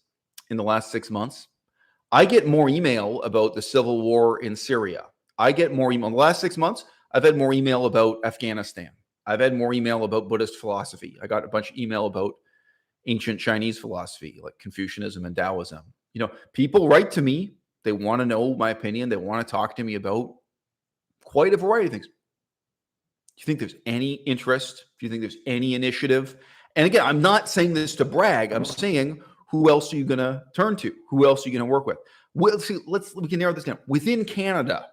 in the last 6 months? I get more email about the civil war in Syria. I get more email in the last 6 months. I've had more email about Afghanistan. I've had more email about Buddhist philosophy. I got a bunch of email about ancient Chinese philosophy, like Confucianism and Taoism. People write to me. They want to know my opinion. They want to talk to me about quite a variety of things. Do you think there's any interest? Do you think there's any initiative? And again, I'm not saying this to brag. I'm saying, who else are you going to turn to? Who else are you going to work with? Well, see, we can narrow this down. Within Canada,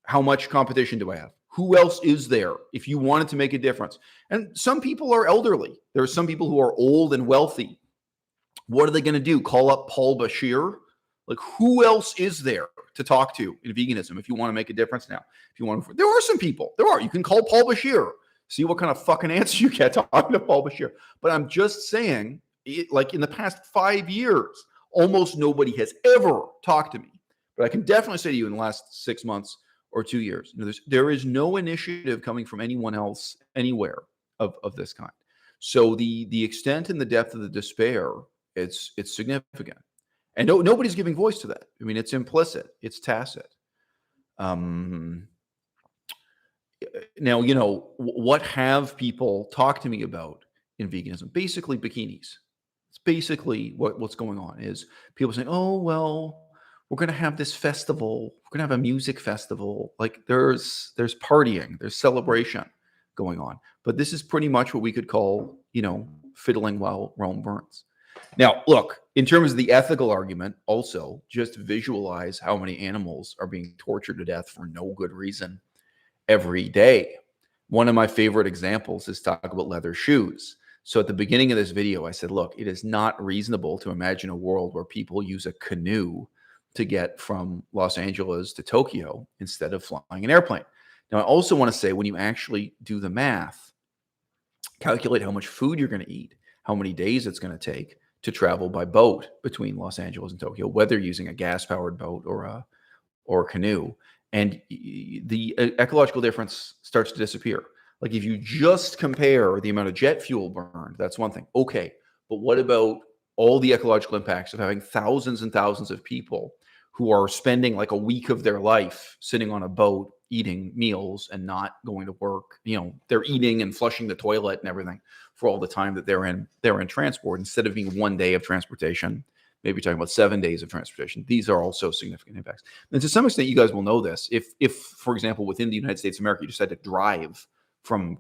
how much competition do I have? Who else is there if you wanted to make a difference? And some people are elderly. There are some people who are old and wealthy. What are they going to do? Call up Paul Bashir? Like, who else is there to talk to in veganism if you want to make a difference now? If you want to, there are some people. There are. You can call Paul Bashir. See what kind of fucking answer you get talking to Paul Bashir. But I'm just saying, like in the past 5 years, almost nobody has ever talked to me. But I can definitely say to you in the last 6 months or 2 years, there is no initiative coming from anyone else anywhere of this kind. So the extent and the depth of the despair, it's significant. And nobody's giving voice to that. I mean, it's implicit. It's tacit. Now, what have people talked to me about in veganism? Basically, bikinis. It's basically what's going on is people saying, oh, well, we're going to have this festival. We're going to have a music festival. Like there's partying, there's celebration going on. But this is pretty much what we could call, fiddling while Rome burns. Now, look, in terms of the ethical argument, also just visualize how many animals are being tortured to death for no good reason every day. One of my favorite examples is talk about leather shoes. So at the beginning of this video, I said, look, it is not reasonable to imagine a world where people use a canoe to get from Los Angeles to Tokyo instead of flying an airplane. Now, I also want to say when you actually do the math, calculate how much food you're going to eat, how many days it's going to take to travel by boat between Los Angeles and Tokyo, whether using a gas-powered boat or a canoe. And the ecological difference starts to disappear. Like if you just compare the amount of jet fuel burned, that's one thing. Okay, but what about all the ecological impacts of having thousands and thousands of people who are spending like a week of their life sitting on a boat, eating meals and not going to work? They're eating and flushing the toilet and everything for all the time that they're in transport, instead of being 1 day of transportation, maybe talking about 7 days of transportation. These are also significant impacts. And to some extent, you guys will know this. If for example, within the United States of America, you just had to drive from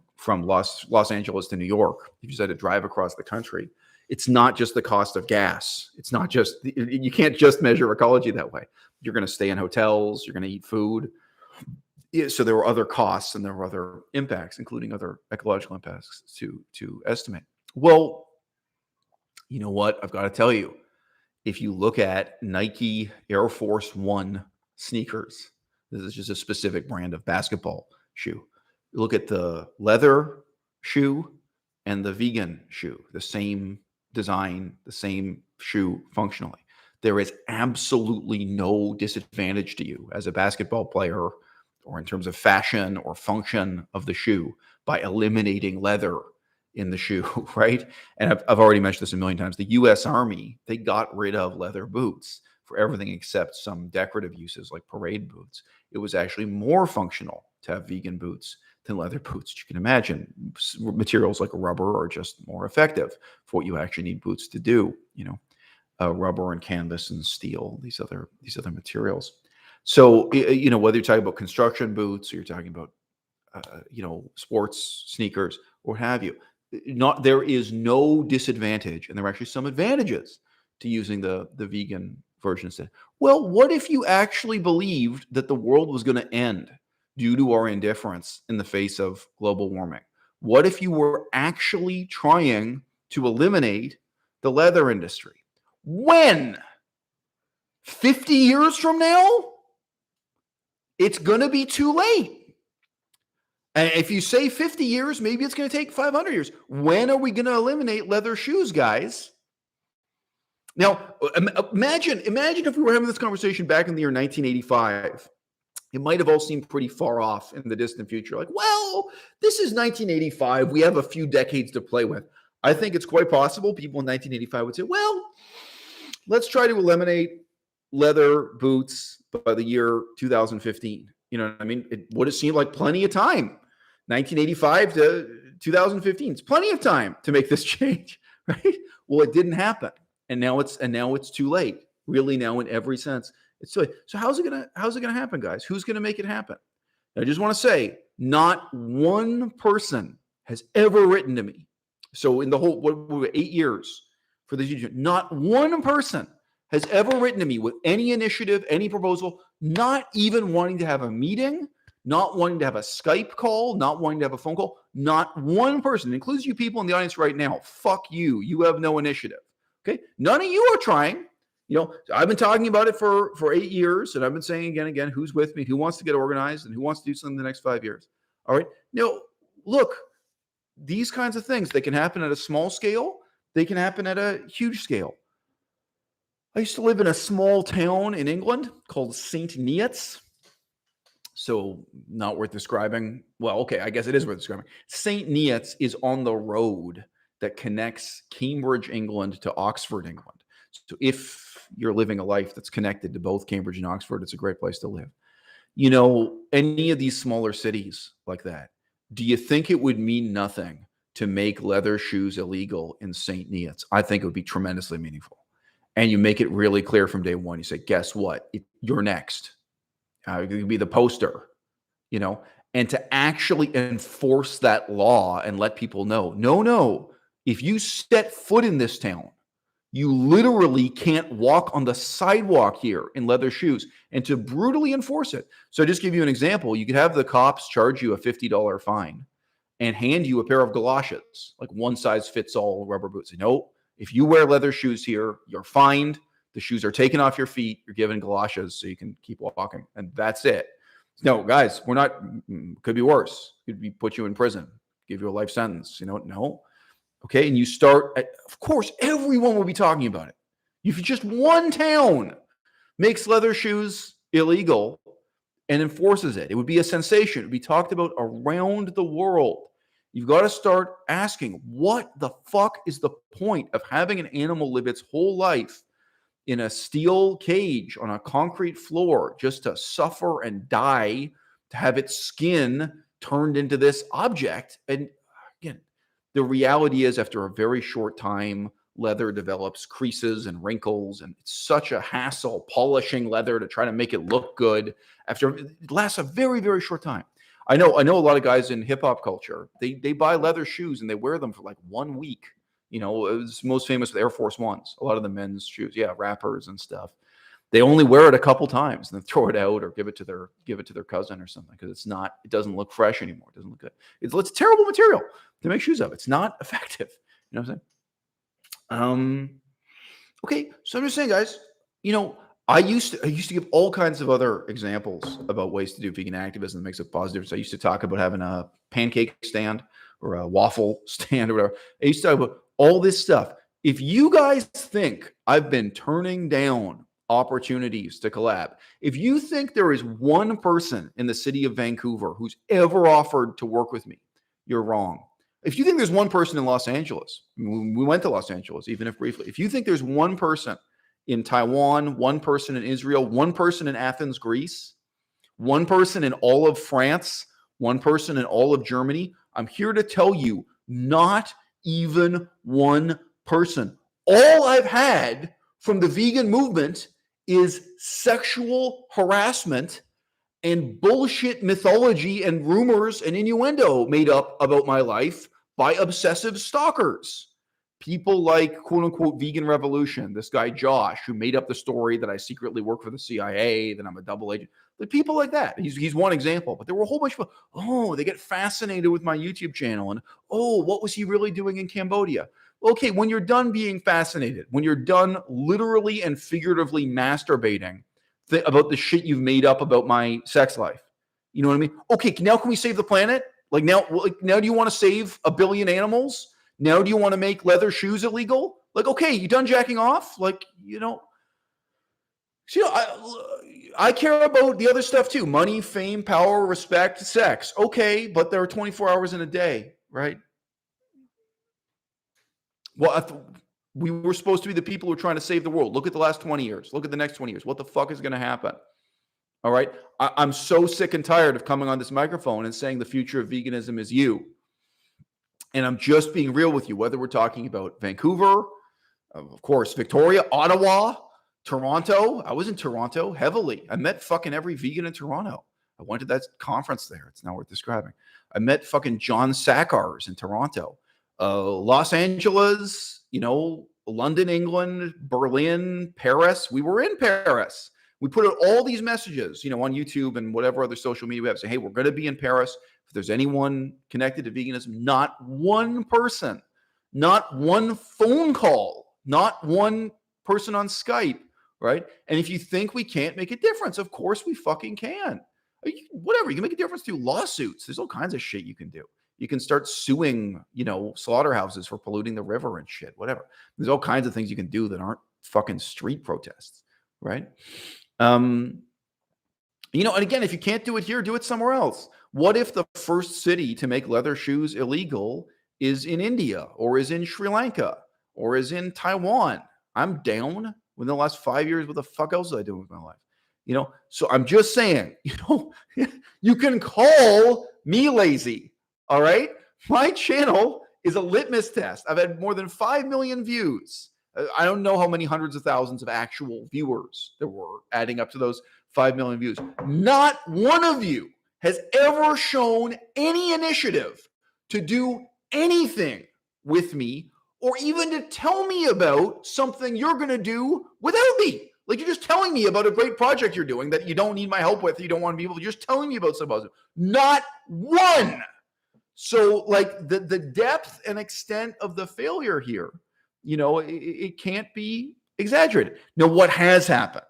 Los Angeles to New York, if you just had to drive across the country, it's not just the cost of gas. It's not just, you can't just measure ecology that way. You're going to stay in hotels, you're going to eat food. So there were other costs and there were other impacts, including other ecological impacts to estimate. Well, you know what? I've got to tell you, if you look at Nike Air Force One sneakers, this is just a specific brand of basketball shoe. Look at the leather shoe and the vegan shoe, the same design, the same shoe functionally. There is absolutely no disadvantage to you as a basketball player or in terms of fashion or function of the shoe by eliminating leather in the shoe, right? And I've already mentioned this a million times. The U.S. Army, they got rid of leather boots for everything except some decorative uses like parade boots. It was actually more functional to have vegan boots than leather boots. You can imagine materials like rubber are just more effective for what you actually need boots to do. Rubber and canvas and steel, these other materials. So, whether you're talking about construction boots or you're talking about, sports sneakers or what have you, there is no disadvantage, and there are actually some advantages to using the vegan version instead. Well, what if you actually believed that the world was going to end due to our indifference in the face of global warming? What if you were actually trying to eliminate the leather industry? When? 50 years from now? It's going to be too late. And if you say 50 years, maybe it's going to take 500 years. When are we going to eliminate leather shoes, guys? Now, imagine if we were having this conversation back in the year 1985. It might have all seemed pretty far off in the distant future. Like, well, this is 1985. We have a few decades to play with. I think it's quite possible people in 1985 would say, well, let's try to eliminate leather boots by the year 2015. You know what I mean? It would have seemed like plenty of time. 1985 to 2015. It's plenty of time to make this change, right? Well, it didn't happen. And now it's too late. Really, now in every sense, it's too late. So how's it gonna happen, guys? Who's gonna make it happen? I just want to say, not one person has ever written to me. So in the whole 8 years for this YouTube, not one person has ever written to me with any initiative, any proposal, not even wanting to have a meeting, not wanting to have a Skype call, not wanting to have a phone call. Not one person, includes you people in the audience right now. Fuck you. You have no initiative. Okay? None of you are trying. I've been talking about it for 8 years, and I've been saying again and again, who's with me, who wants to get organized, and who wants to do something in the next 5 years. All right? Look, these kinds of things, they can happen at a small scale. They can happen at a huge scale. I used to live in a small town in England called St. Neots. So not worth describing. Well, okay, I guess it is worth describing. St. Neots is on the road that connects Cambridge, England to Oxford, England. So if you're living a life that's connected to both Cambridge and Oxford, it's a great place to live. Any of these smaller cities like that, do you think it would mean nothing to make leather shoes illegal in St. Neots? I think it would be tremendously meaningful. And you make it really clear from day one. You say, guess what? You're next. You could be the poster, and to actually enforce that law and let people know, no, if you set foot in this town, you literally can't walk on the sidewalk here in leather shoes, and to brutally enforce it. So just give you an example. You could have the cops charge you a $50 fine and hand you a pair of galoshes, like one size fits all rubber boots. No, if you wear leather shoes here, you're fined. The shoes are taken off your feet. You're given galoshes so you can keep walking. And that's it. No, guys, could be worse. Could be put you in prison, give you a life sentence. No. Okay. And you start, of course, everyone will be talking about it. If just one town makes leather shoes illegal and enforces it, it would be a sensation. It would be talked about around the world. You've got to start asking, what the fuck is the point of having an animal live its whole life in a steel cage on a concrete floor just to suffer and die, to have its skin turned into this object? And again, the reality is, after a very short time, leather develops creases and wrinkles, and it's such a hassle polishing leather to try to make it look good. It lasts a very, very short time. I know a lot of guys in hip hop culture, they buy leather shoes and they wear them for like 1 week. It was most famous with Air Force Ones. A lot of the men's shoes, rappers and stuff. They only wear it a couple times and then throw it out or give it to their cousin or something, because it doesn't look fresh anymore. It doesn't look good. It's terrible material to make shoes of. It's not effective. You know what I'm saying? Okay, so I'm just saying, guys. I used to give all kinds of other examples about ways to do vegan activism that makes a positive difference. I used to talk about having a pancake stand or a waffle stand or whatever. I used to talk about all this stuff. If you guys think I've been turning down opportunities to collab, if you think there is one person in the city of Vancouver who's ever offered to work with me, you're wrong. If you think there's one person in Los Angeles, we went to Los Angeles, even if briefly. If you think there's one person in Taiwan, one person in Israel, one person in Athens, Greece, one person in all of France, one person in all of Germany, I'm here to tell you, not even one person. All I've had from the vegan movement is sexual harassment and bullshit mythology and rumors and innuendo made up about my life by obsessive stalkers. People like quote unquote vegan revolution, this guy Josh, who made up the story that I secretly work for the CIA, that I'm a double agent. But people like that. He's one example, but there were a whole bunch of people. They get fascinated with my YouTube channel, and what was he really doing in Cambodia? Okay, when you're done being fascinated, when you're done literally and figuratively masturbating about the shit you've made up about my sex life, you know what I mean? Okay, now can we save the planet? Now do you want to save 1 billion animals? Now do you want to make leather shoes illegal? Okay, you done jacking off? I care about the other stuff too. Money, fame, power, respect, sex. Okay, but there are 24 hours in a day, right? Well, we were supposed to be the people who are trying to save the world. Look at the last 20 years. Look at the next 20 years. What the fuck is going to happen? All right? I'm so sick and tired of coming on this microphone and saying the future of veganism is you. And I'm just being real with you, whether we're talking about Vancouver, Of course, Victoria, Ottawa, Toronto. I was in Toronto heavily. I met fucking every vegan in Toronto. I went to that conference there. It's not worth describing. I met fucking John Sakars in Toronto. Los Angeles, London, England, Berlin, Paris. We were in Paris. We put out all these messages, on YouTube and whatever other social media we have. Say, hey, we're going to be in Paris. If there's anyone connected to veganism, not one person, not one phone call, not one person on Skype, right? And if you think we can't make a difference, of course we fucking can. Whatever, you can make a difference through lawsuits. There's all kinds of shit you can do. You can start suing, slaughterhouses for polluting the river and shit, whatever. There's all kinds of things you can do that aren't fucking street protests, right? And again, if you can't do it here, do it somewhere else. What if the first city to make leather shoes illegal is in India or is in Sri Lanka or is in Taiwan? I'm down. Within the last 5 years, what the fuck else did I do with my life? So I'm just saying, you can call me lazy. All right. My channel is a litmus test. I've had more than 5 million views. I don't know how many hundreds of thousands of actual viewers there were adding up to those 5 million views. Not one of you has ever shown any initiative to do anything with me or even to tell me about something you're going to do without me. Like, you're just telling me about a great project you're doing that you don't need my help with. You don't want to be able to just telling me about something else. Not one. So, like, the depth and extent of the failure here, it can't be exaggerated. Now, what has happened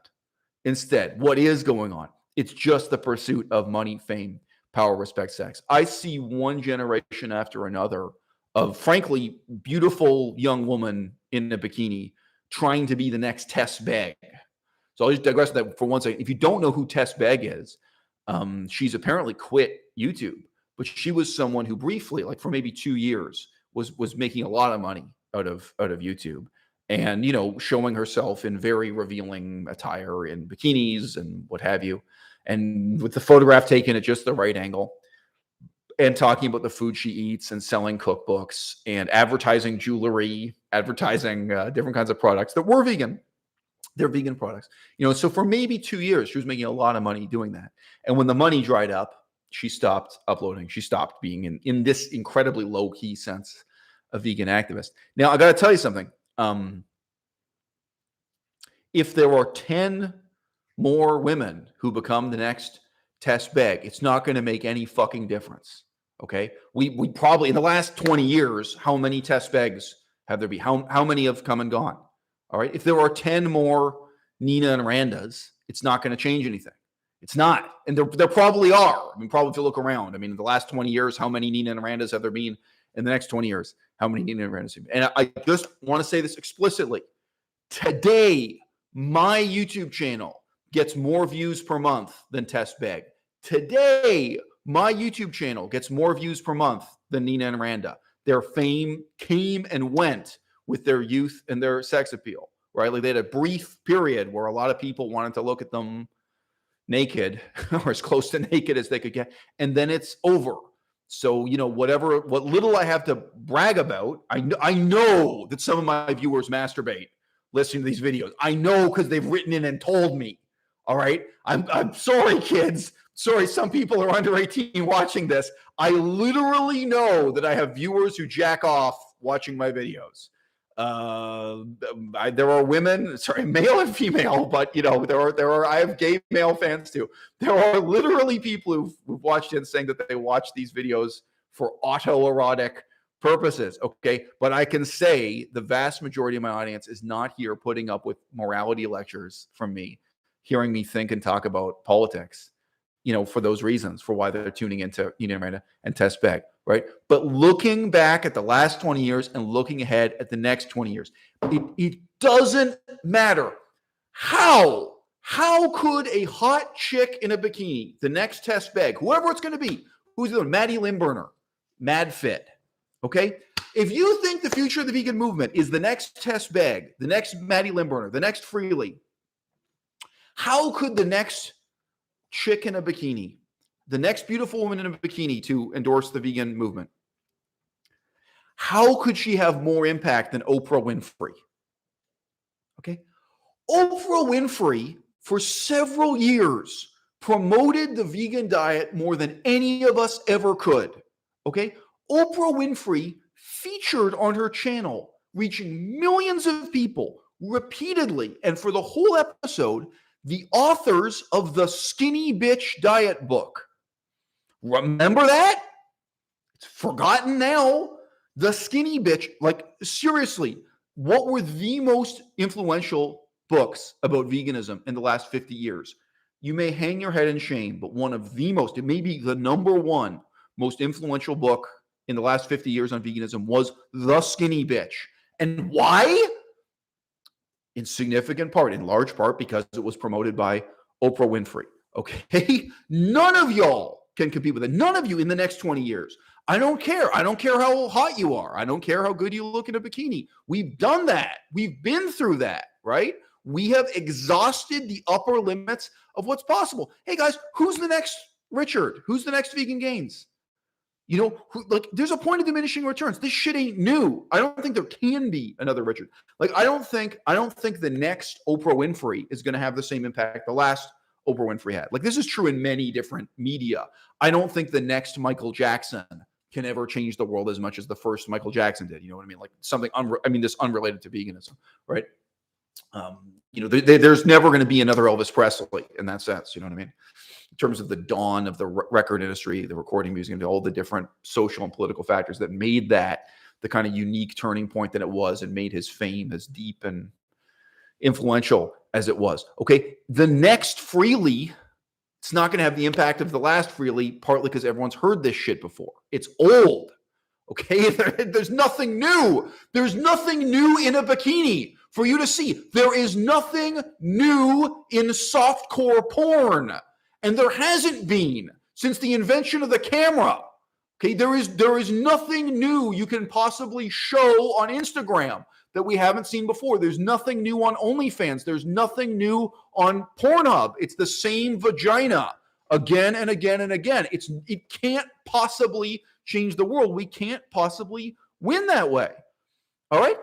instead? What is going on? It's just the pursuit of money, fame, power, respect, sex. I see one generation after another of, frankly, beautiful young woman in a bikini trying to be the next Tess Begg. So I'll just digress that for one second. If you don't know who Tess Begg is, she's apparently quit YouTube, but she was someone who briefly, like for maybe 2 years, was making a lot of money out of YouTube, and showing herself in very revealing attire in bikinis and what have you, and with the photograph taken at just the right angle, and talking about the food she eats and selling cookbooks and advertising jewelry, advertising different kinds of products that were vegan. They're vegan products. So for maybe 2 years, she was making a lot of money doing that. And when the money dried up, she stopped uploading. She stopped being in this incredibly low-key sense a vegan activist. Now, I got to tell you something. If there are 10 more women who become the next Tess Begg, it's not going to make any fucking difference. Okay? We probably, in the last 20 years, how many Tess Beggs have there been? How many have come and gone? All right. If there are 10 more Nina and Randas, it's not going to change anything. It's not. And there probably are. Probably if you look around. In the last 20 years, how many Nina and Randas have there been? In the next 20 years, how many Nina and Randas have there been? And I just want to say this explicitly. Today, my YouTube channel gets more views per month than Tess Begg. Today, my YouTube channel gets more views per month than Nina and Randa. Their fame came and went with their youth and their sex appeal, right? Like, they had a brief period where a lot of people wanted to look at them naked or as close to naked as they could get. And then it's over. So, what little I have to brag about, I know that some of my viewers masturbate listening to these videos. I know because they've written in and told me. All right. I'm sorry, kids. Sorry, some people are under 18 watching this. I literally know that I have viewers who jack off watching my videos. There are women, male and female, but there are. I have gay male fans too. There are literally people who've watched it saying that they watch these videos for autoerotic purposes. Okay, but I can say the vast majority of my audience is not here putting up with morality lectures from me, hearing me think and talk about politics. For those reasons, for why they're tuning into Nina Randa and Tess Begg, right? But looking back at the last 20 years and looking ahead at the next 20 years, it doesn't matter. How could a hot chick in a bikini, the next Tess Begg, whoever it's going to be, who's the Maddie Limburner, Mad Fit, okay? If you think the future of the vegan movement is the next Tess Begg, the next Maddie Limburner, the next Freely, how could the next chick in a bikini, the next beautiful woman in a bikini to endorse the vegan movement, how could she have more impact than Oprah Winfrey? Okay. Oprah Winfrey, for several years, promoted the vegan diet more than any of us ever could. Okay. Oprah Winfrey featured on her channel, reaching millions of people repeatedly. And for the whole episode, the authors of the Skinny Bitch Diet book. Remember that? It's forgotten now. The Skinny Bitch, like seriously, what were the most influential books about veganism in the last 50 years? You may hang your head in shame, but one of the most, it may be the number one most influential book in the last 50 years on veganism was The Skinny Bitch. And why? In significant part, in large part, because it was promoted by Oprah Winfrey. Okay? None of y'all can compete with it. None of you in the next 20 years. I don't care. I don't care how hot you are. I don't care how good you look in a bikini. We've done that. We've been through that, right? We have exhausted the upper limits of what's possible. Hey guys, who's the next Richard? Who's the next Vegan Gains? You know, like there's a point of diminishing returns. This shit ain't new. I don't think there can be another Richard. Like I don't think the next Oprah Winfrey is going to have the same impact the last Oprah Winfrey had. Like this is true in many different media. I don't think the next Michael Jackson can ever change the world as much as the first Michael Jackson did. You know what I mean? Like something, this unrelated to veganism, right? You know, there's never going to be another Elvis Presley in that sense. You know what I mean? In terms of the dawn of the record industry, the recording music, and all the different social and political factors that made that the kind of unique turning point that it was and made his fame as deep and influential as it was. Okay, the next Freely, it's not going to have the impact of the last Freely, partly because everyone's heard this shit before. It's old. Okay, there's nothing new. There's nothing new in a bikini for you to see. There is nothing new in softcore porn. And there hasn't been since the invention of the camera. Okay, there is nothing new you can possibly show on Instagram that we haven't seen before. There's nothing new on OnlyFans. There's nothing new on Pornhub. It's the same vagina again and again and again. It can't possibly change the world. We can't possibly win that way. All right?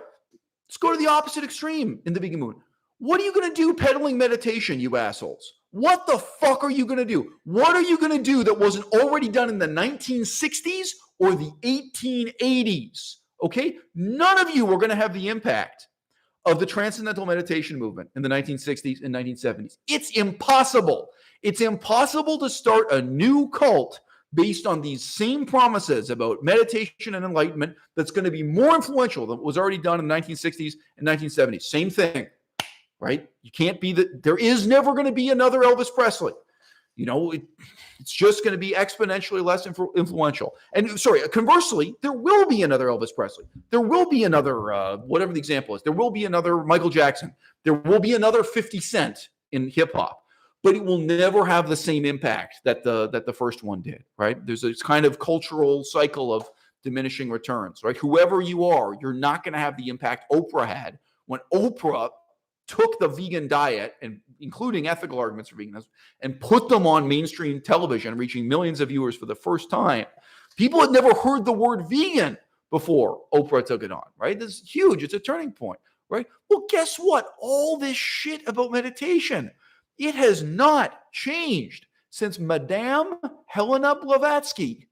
Let's go to the opposite extreme in the vegan movement. What are you going to do peddling meditation, you assholes? What the fuck are you going to do? What are you going to do that wasn't already done in the 1960s or the 1880s? Okay? None of you are going to have the impact of the transcendental meditation movement in the 1960s and 1970s. It's impossible. It's impossible to start a new cult based on these same promises about meditation and enlightenment that's going to be more influential than what was already done in the 1960s and 1970s. Same thing. Right? You can't be there is never going to be another Elvis Presley. You know, it's just going to be exponentially less influential. And conversely, there will be another Elvis Presley. There will be another, whatever the example is. There will be another Michael Jackson. There will be another 50 Cent in hip hop, but it will never have the same impact that the first one did, right? There's this kind of cultural cycle of diminishing returns, right? Whoever you are, you're not going to have the impact Oprah had when Oprah took the vegan diet, and including ethical arguments for veganism, and put them on mainstream television, reaching millions of viewers for the first time. People had never heard the word vegan before Oprah took it on, right? This is huge. It's a turning point, right? Well, guess what? All this shit about meditation, it has not changed since Madame Helena Blavatsky,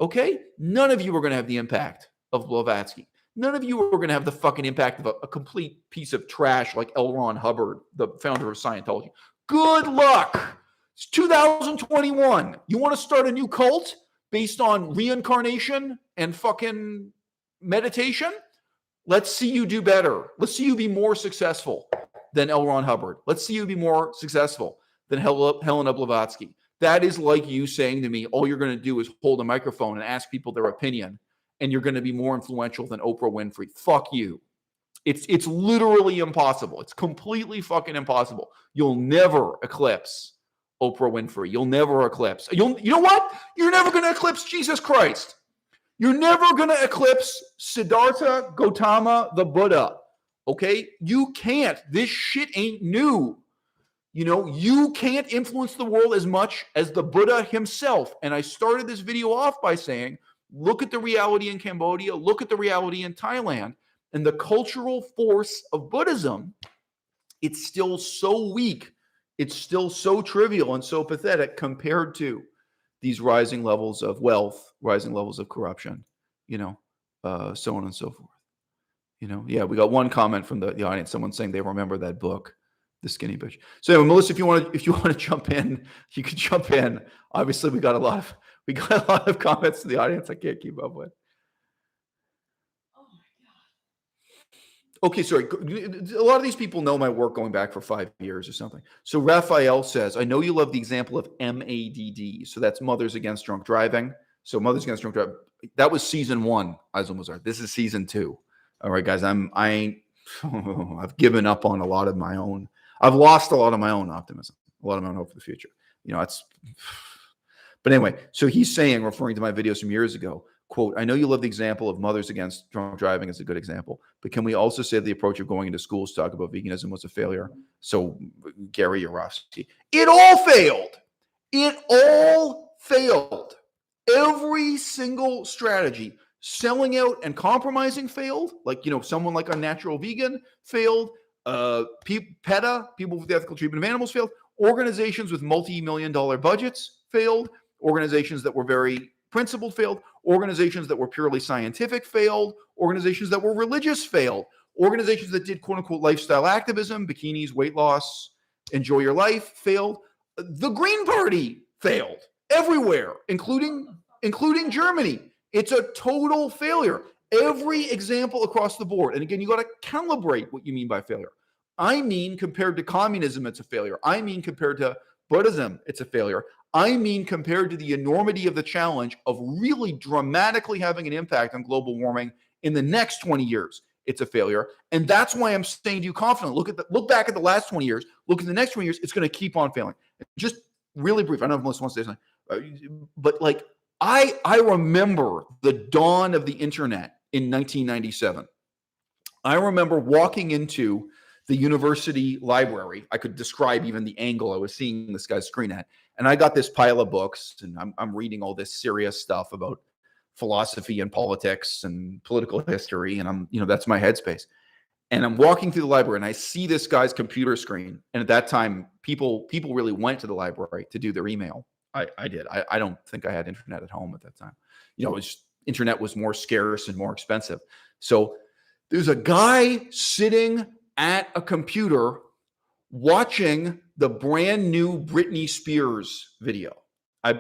okay? None of you are going to have the impact of Blavatsky. None of you are going to have the fucking impact of a complete piece of trash like L. Ron Hubbard, the founder of Scientology. Good luck. It's 2021. You want to start a new cult based on reincarnation and fucking meditation? Let's see you do better. Let's see you be more successful than L. Ron Hubbard. Let's see you be more successful than Helena Blavatsky. That is like you saying to me, all you're going to do is hold a microphone and ask people their opinion, and you're going to be more influential than Oprah Winfrey. Fuck you. It's literally impossible. It's completely fucking impossible. You'll never eclipse Oprah Winfrey. You'll never eclipse. You know what? You're never going to eclipse Jesus Christ. You're never going to eclipse Siddhartha Gautama, the Buddha. Okay? You can't. This shit ain't new. You know, you can't influence the world as much as the Buddha himself. And I started this video off by saying, look at the reality in Cambodia, look at the reality in Thailand, and the cultural force of Buddhism it's still so weak. It's still so trivial and so pathetic compared to these rising levels of wealth, rising levels of corruption, so on and so forth. Yeah, we got one comment from the audience. Someone saying they remember that book, The Skinny Bitch. So anyway, Melissa, if you want to jump in, you can jump in. Obviously, we got a lot of comments in the audience I can't keep up with. Oh my God. Okay, sorry. A lot of these people know my work going back for 5 years or something. So Raphael says, I know you love the example of MADD. So that's Mothers Against Drunk Driving. So Mothers Against Drunk Driving. That was season 1, Eisel Mozart. This is season 2. All right, guys, I've given up on a lot of my own. I've lost a lot of my own optimism, a lot of my own hope for the future. But anyway, so he's saying, referring to my videos from years ago, quote, I know you love the example of Mothers Against Drunk Driving as a good example, but can we also say the approach of going into schools to talk about veganism was a failure? So Gary Yourofsky, it all failed. It all failed. Every single strategy, selling out and compromising failed. Like, someone like Unnatural Vegan failed. PETA, people with the ethical treatment of animals, failed. Organizations with multi-million-dollar budgets failed. Organizations that were very principled failed. Organizations that were purely scientific failed. Organizations that were religious failed. Organizations that did quote-unquote lifestyle activism, bikinis, weight loss, enjoy your life, failed. The Green Party failed everywhere, including Germany. It's a total failure. Every example across the board. And again, you got to calibrate what you mean by failure. I mean, compared to communism, it's a failure. I mean, compared to Buddhism, it's a failure. I mean, compared to the enormity of the challenge of really dramatically having an impact on global warming in the next 20 years, it's a failure. And that's why I'm saying to you confidently, look back at the last 20 years, look at the next 20 years, it's going to keep on failing. Just really brief. I don't know if Melissa wants to say something, but I remember the dawn of the internet in 1997. I remember walking into the university library. I could describe even the angle I was seeing this guy's screen at. And I got this pile of books, and I'm reading all this serious stuff about philosophy and politics and political history. And that's my headspace. And I'm walking through the library, and I see this guy's computer screen. And at that time, people really went to the library to do their email. I did. I don't think I had internet at home at that time. Internet was more scarce and more expensive. So there's a guy sitting at a computer watching the brand new Britney Spears video.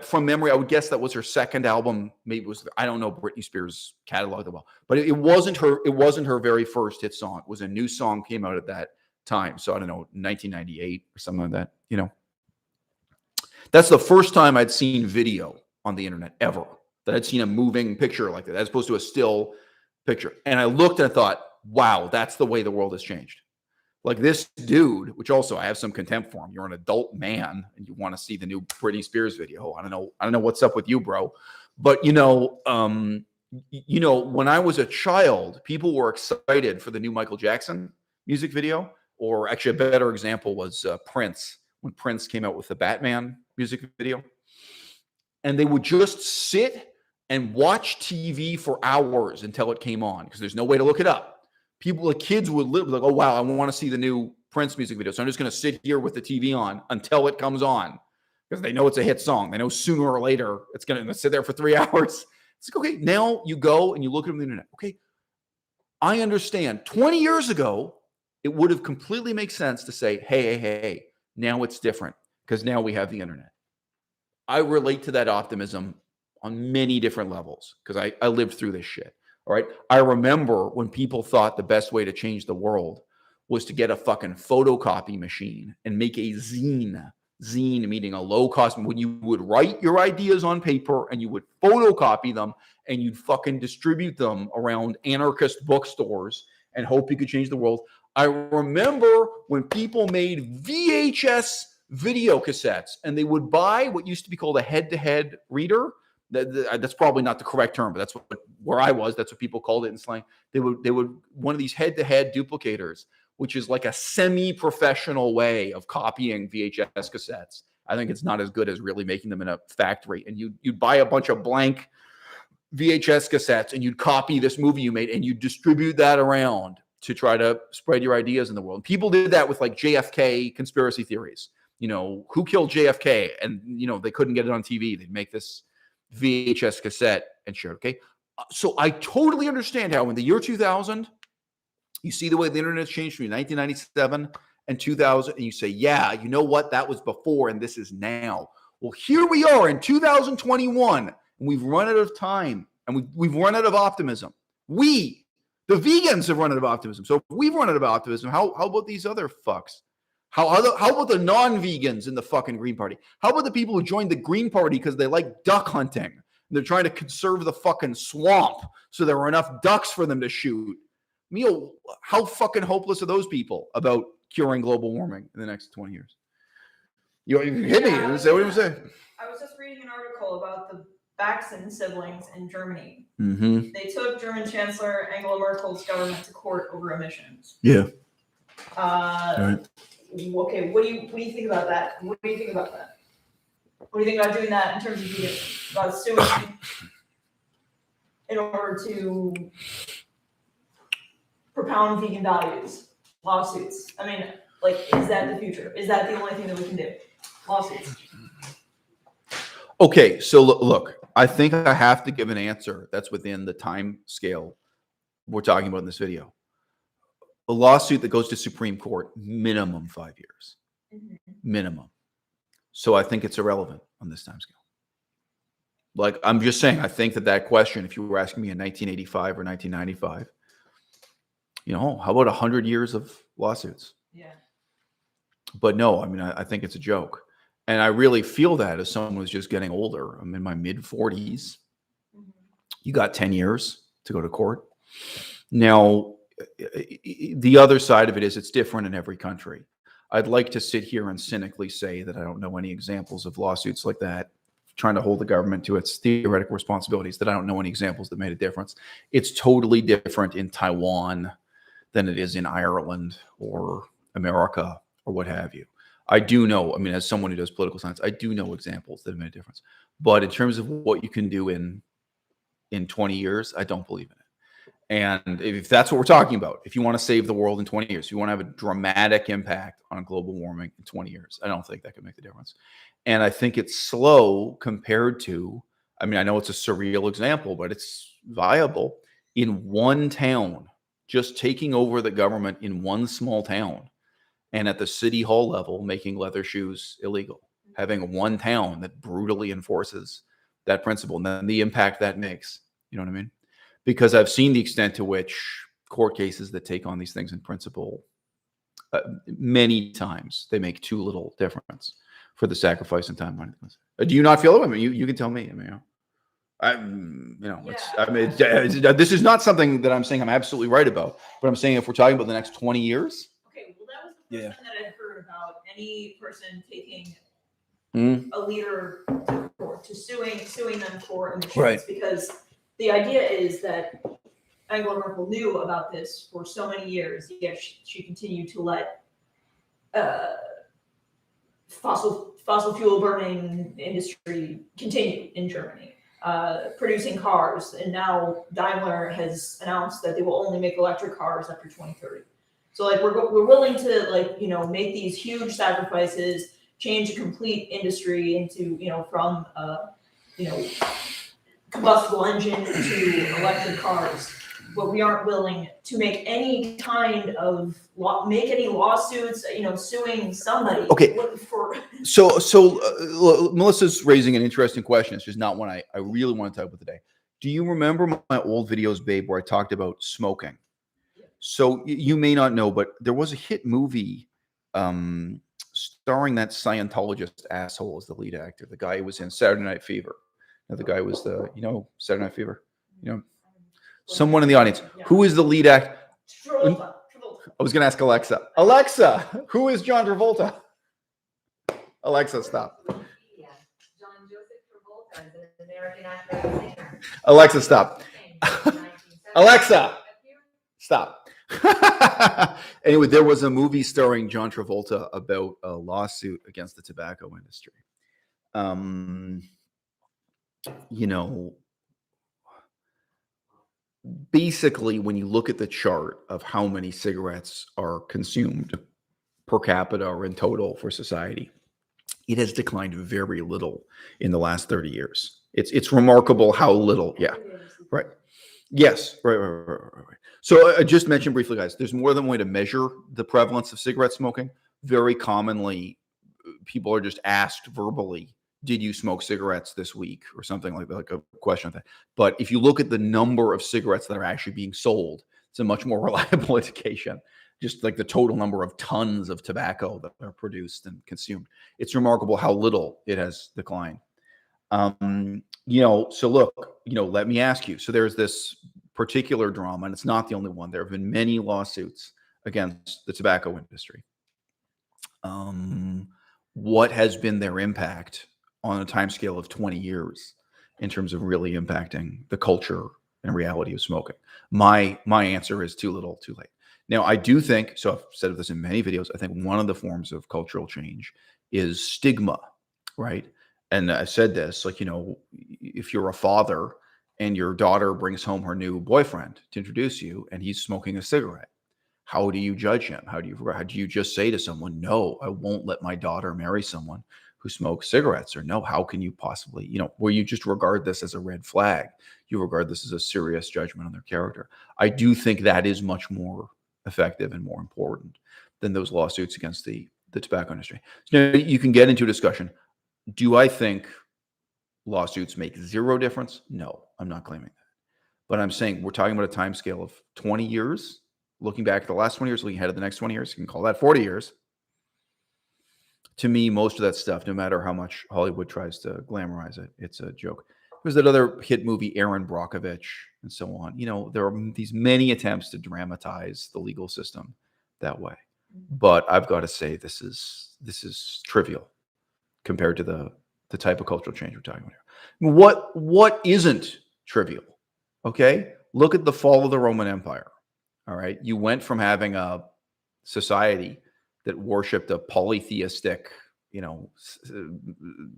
From memory, I would guess that was her second album. Maybe it was, I don't know Britney Spears' catalog that well, but it wasn't her very first hit song. It was a new song came out at that time. So I don't know, 1998 or something like that. That's the first time I'd seen video on the internet ever, that I'd seen a moving picture like that, as opposed to a still picture. And I looked and I thought, wow, that's the way the world has changed. Like this dude, which also I have some contempt for him. You're an adult man and you want to see the new Britney Spears video. I don't know what's up with you, bro. But when I was a child, people were excited for the new Michael Jackson music video. Or actually, a better example was Prince, when Prince came out with the Batman music video. And they would just sit and watch TV for hours until it came on, because there's no way to look it up. Kids would live like, oh, wow, I want to see the new Prince music video. So I'm just going to sit here with the TV on until it comes on, because they know it's a hit song. They know sooner or later it's going to sit there for 3 hours. It's like, okay, now you go and you look at it on the internet. Okay, I understand. 20 years ago, it would have completely made sense to say, hey, now it's different because now we have the internet. I relate to that optimism on many different levels because I lived through this shit. All right. I remember when people thought the best way to change the world was to get a fucking photocopy machine and make a zine meaning a low cost, when you would write your ideas on paper and you would photocopy them and you'd fucking distribute them around anarchist bookstores and hope you could change the world. I remember when people made VHS video cassettes and they would buy what used to be called a head-to-head reader. That's probably not the correct term, but that's where I was. That's what people called it in slang. They would one of these head-to-head duplicators, which is like a semi-professional way of copying VHS cassettes. I think it's not as good as really making them in a factory. And you'd buy a bunch of blank VHS cassettes and you'd copy this movie you made and you'd distribute that around to try to spread your ideas in the world. People did that with like JFK conspiracy theories. You know, who killed JFK? And, you know, they couldn't get it on TV. They'd make this VHS cassette and share it, okay? So I totally understand how in the year 2000, you see the way the internet's changed from 1997 and 2000, and you say, yeah, you know what? That was before and this is now. Well, here we are in 2021, and we've run out of time, and we've run out of optimism. We, the vegans, have run out of optimism. So if we've run out of optimism, how about these other fucks? How about the non-vegans in the fucking Green Party? How about the people who joined the Green Party because they like duck hunting? And they're trying to conserve the fucking swamp so there are enough ducks for them to shoot. Neil, how fucking hopeless are those people about curing global warming in the next 20 years? You hit me. Is that what you were saying? I was just reading an article about the Baxen siblings in Germany. Mm-hmm. They took German Chancellor Angela Merkel's government to court over emissions. Yeah. Right. Okay, what do you think about that? What do you think about that? What do you think about doing that in terms of veganism? About suing in order to propound vegan values? Lawsuits. I mean, like, is that the future? Is that the only thing that we can do? Lawsuits. Okay, so look, I think I have to give an answer that's within the time scale we're talking about in this video. A lawsuit that goes to Supreme Court, minimum 5 years. Mm-hmm. Minimum. So I think it's irrelevant on this time scale. Like, I'm just saying, I think that question, if you were asking me in 1985 or 1995, you know, how about 100 years of lawsuits? Yeah. But no, I mean, I think it's a joke. And I really feel that as someone who's just getting older. I'm in my mid-40s. Mm-hmm. You got 10 years to go to court. Now, the other side of it is it's different in every country. I'd like to sit here and cynically say that I don't know any examples of lawsuits like that, trying to hold the government to its theoretical responsibilities, that I don't know any examples that made a difference. It's totally different in Taiwan than it is in Ireland or America or what have you. I do know, I mean, as someone who does political science, I do know examples that have made a difference. But in terms of what you can do in 20 years, I don't believe in it. And if that's what we're talking about, if you want to save the world in 20 years, if you want to have a dramatic impact on global warming in 20 years, I don't think that could make the difference. And I think it's slow compared to, I mean, I know it's a surreal example, but it's viable. In one town, just taking over the government in one small town, and at the city hall level, making leather shoes illegal, having one town that brutally enforces that principle, and then the impact that makes, you know what I mean? Because I've seen the extent to which court cases that take on these things in principle, many times they make too little difference for the sacrifice and time. Do you not feel it? I mean, you can tell me. I mean, this is not something that I'm saying I'm absolutely right about, but I'm saying if we're talking about the next 20 years. Okay, well, that was the first time that I'd heard about any person taking a leader to court, to suing them for emissions, right? Because the idea is that Angela Merkel knew about this for so many years, yet she continued to let fossil fuel burning industry continue in Germany, producing cars. And now Daimler has announced that they will only make electric cars after 2030. So like we're willing to, like, you know, make these huge sacrifices, change a complete industry into, you know, from combustible engine to electric cars, but we aren't willing to make any kind of any lawsuits, you know, suing somebody. Okay. So Melissa's raising an interesting question. It's just not one I really want to talk about today. Do you remember my old videos, babe, where I talked about smoking? Yeah. So you may not know, but there was a hit movie starring that Scientologist asshole as the lead actor. The guy who was in Saturday Night Fever. Now, the guy was Saturday Night Fever. You know, someone in the audience. Yeah. Who is the lead actor? Travolta. I was going to ask Alexa. Alexa, who is John Travolta? Alexa, stop. Yeah. John Joseph Travolta is an American actor and singer. Alexa, stop. Alexa, stop. Anyway, there was a movie starring John Travolta about a lawsuit against the tobacco industry. You know, basically, when you look at the chart of how many cigarettes are consumed per capita or in total for society, it has declined very little in the last 30 years. It's remarkable how little. Yeah, right. Yes, right. So I just mentioned briefly, guys, there's more than one way to measure the prevalence of cigarette smoking. Very commonly, people are just asked verbally, did you smoke cigarettes this week or something like that, like a question like that. But if you look at the number of cigarettes that are actually being sold, it's a much more reliable indication. Just like the total number of tons of tobacco that are produced and consumed. It's remarkable how little it has declined. So look, let me ask you. So there's this particular drama, and it's not the only one. There have been many lawsuits against the tobacco industry. What has been their impact on a timescale of 20 years in terms of really impacting the culture and reality of smoking? My answer is too little, too late. Now, I do think, so I've said this in many videos, I think one of the forms of cultural change is stigma, right? And I said this, like, if you're a father and your daughter brings home her new boyfriend to introduce you and he's smoking a cigarette, how do you judge him? How do you just say to someone, no, I won't let my daughter marry someone who smokes cigarettes? Or no, how can you possibly, where you just regard this as a red flag? You regard this as a serious judgment on their character. I do think that is much more effective and more important than those lawsuits against the tobacco industry. So now you can get into a discussion. Do I think lawsuits make zero difference? No, I'm not claiming that. But I'm saying we're talking about a time scale of 20 years, looking back at the last 20 years, looking ahead at the next 20 years. You can call that 40 years. To me, most of that stuff, no matter how much Hollywood tries to glamorize it, it's a joke. There's that other hit movie, Aaron Brockovich, and so on. There are these many attempts to dramatize the legal system that way. But I've got to say, this is trivial compared to the type of cultural change we're talking about here. What isn't trivial? Okay, look at the fall of the Roman Empire. All right, you went from having a society that worshipped a polytheistic,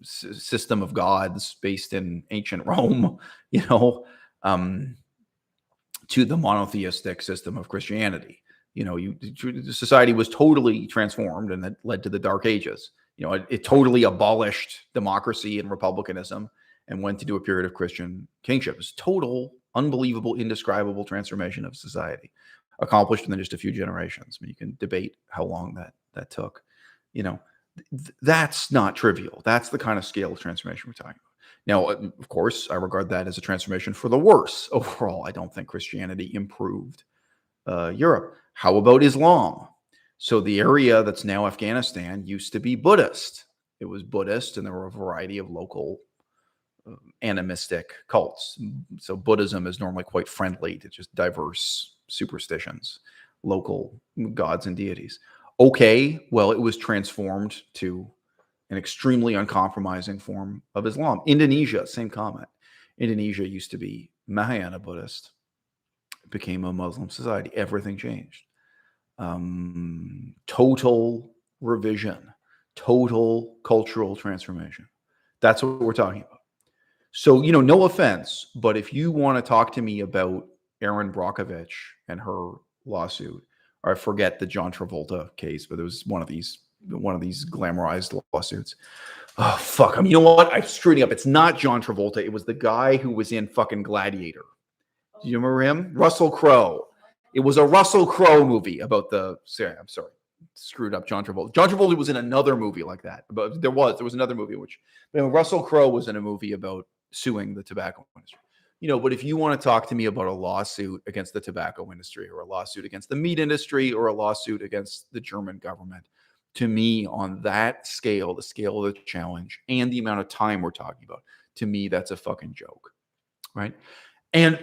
system of gods based in ancient Rome, to the monotheistic system of Christianity. Society was totally transformed, and that led to the Dark Ages. It totally abolished democracy and republicanism and went to do a period of Christian kingship. It's total, unbelievable, indescribable transformation of society, accomplished in just a few generations. I mean, you can debate how long that took. That's not trivial. That's the kind of scale of transformation we're talking about. Now, of course, I regard that as a transformation for the worse overall. I don't think Christianity improved Europe. How about Islam? So the area that's now Afghanistan used to be Buddhist. It was Buddhist, and there were a variety of local animistic cults. So Buddhism is normally quite friendly to just diverse superstitions, local gods and deities. Okay, well, it was transformed to an extremely uncompromising form of Islam. Indonesia, same comment. Indonesia used to be Mahayana Buddhist. It became a Muslim society. Everything changed. Total revision, total cultural transformation. That's what we're talking about. So, no offense, but if you want to talk to me about Erin Brockovich and her lawsuit, or I forget the John Travolta case, but it was one of these glamorized lawsuits. Oh, fuck. You know what? I screwed it up. It's not John Travolta. It was the guy who was in fucking Gladiator. Do you remember him? Russell Crowe. It was a Russell Crowe movie about I'm sorry. Screwed up John Travolta. John Travolta was in another movie like that. But there was another movie Russell Crowe was in a movie about suing the tobacco industry. But if you want to talk to me about a lawsuit against the tobacco industry, or a lawsuit against the meat industry, or a lawsuit against the German government, to me, on that scale, the scale of the challenge and the amount of time we're talking about, to me, that's a fucking joke, right? And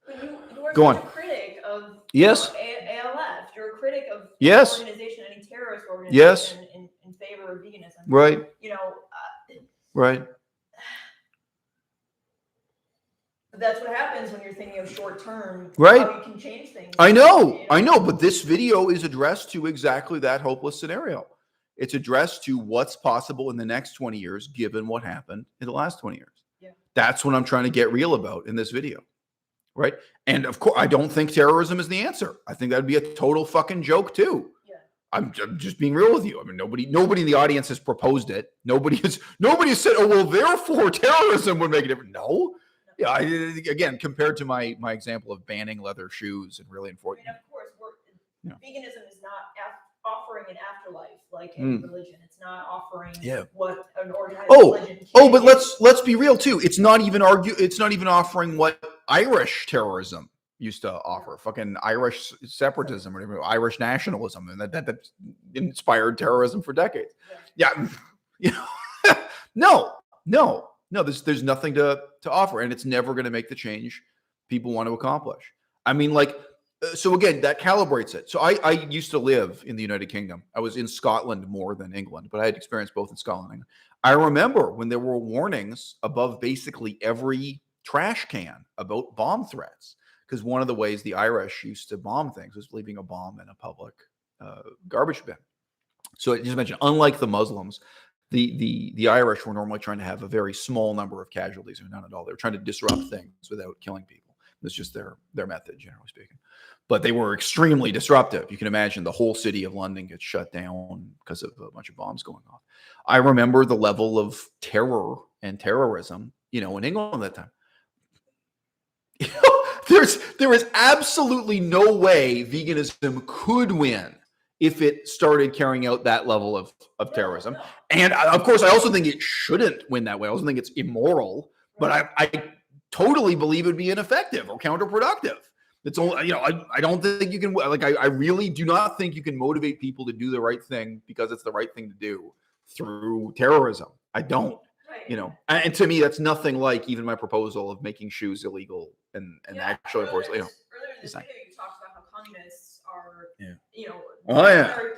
you're go such on. a critic of Yes. ALF. You're a critic of Yes. organization, any terrorist Yes. organization in favor of veganism. Right. Right. That's what happens when you're thinking of short term. Right. How you can change things. I know. But this video is addressed to exactly that hopeless scenario. It's addressed to what's possible in the next 20 years, given what happened in the last 20 years. Yeah. That's what I'm trying to get real about in this video. right? And of course, I don't think terrorism is the answer. I think that'd be a total fucking joke too. Yeah. I'm just being real with you. I mean, nobody in the audience has proposed it. Nobody has said, oh, well, therefore terrorism would make a difference. No. Yeah. Again, compared to my example of banning leather shoes and really enforcing. I mean, of course, veganism is not offering an afterlife like any religion. It's not offering what an organized religion can. Oh, but let's be real too. It's not even offering what Irish terrorism used to offer. Fucking Irish separatism or whatever, Irish nationalism, and that inspired terrorism for decades. Yeah. You know, no. There's nothing to offer, and it's never going to make the change people want to accomplish. I mean, like, so again, that calibrates it. So I used to live in the United Kingdom. I was in Scotland more than England, but I had experience both in Scotland and England. I remember when there were warnings above basically every trash can about bomb threats, because one of the ways the Irish used to bomb things was leaving a bomb in a public garbage bin. So I just mentioned, unlike the Muslims, the Irish were normally trying to have a very small number of casualties, or none at all. They were trying to disrupt things without killing people. That's just their method, generally speaking. But they were extremely disruptive. You can imagine the whole city of London gets shut down because of a bunch of bombs going off. I remember the level of terror and terrorism, in England at that time. There is absolutely no way veganism could win if it started carrying out that level of terrorism. And of course, I also think it shouldn't win that way. I also think it's immoral, but I totally believe it would be ineffective or counterproductive. It's only, I don't think you can, I really do not think you can motivate people to do the right thing because it's the right thing to do through terrorism. I don't, and to me, that's nothing like even my proposal of making shoes illegal and actually, of course, earlier in this video, you talked about how communists are, there are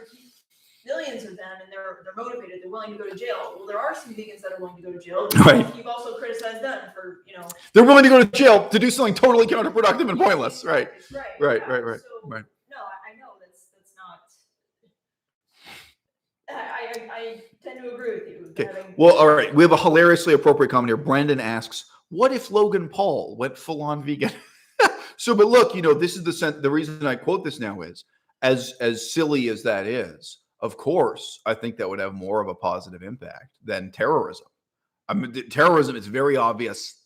millions of them, and they're motivated. They're willing to go to jail. Well, there are some vegans that are willing to go to jail. Right. You've also criticized them for, they're willing to go to jail to do something totally counterproductive and pointless. Right. So, right. No, I know that's not. I tend to agree with you. Okay. Well, all right. We have a hilariously appropriate comment here. Brendan asks, "What if Logan Paul went full on vegan?" So, but look, this is the reason I quote this now is as silly as that is. Of course, I think that would have more of a positive impact than terrorism. I mean, terrorism, it's very obvious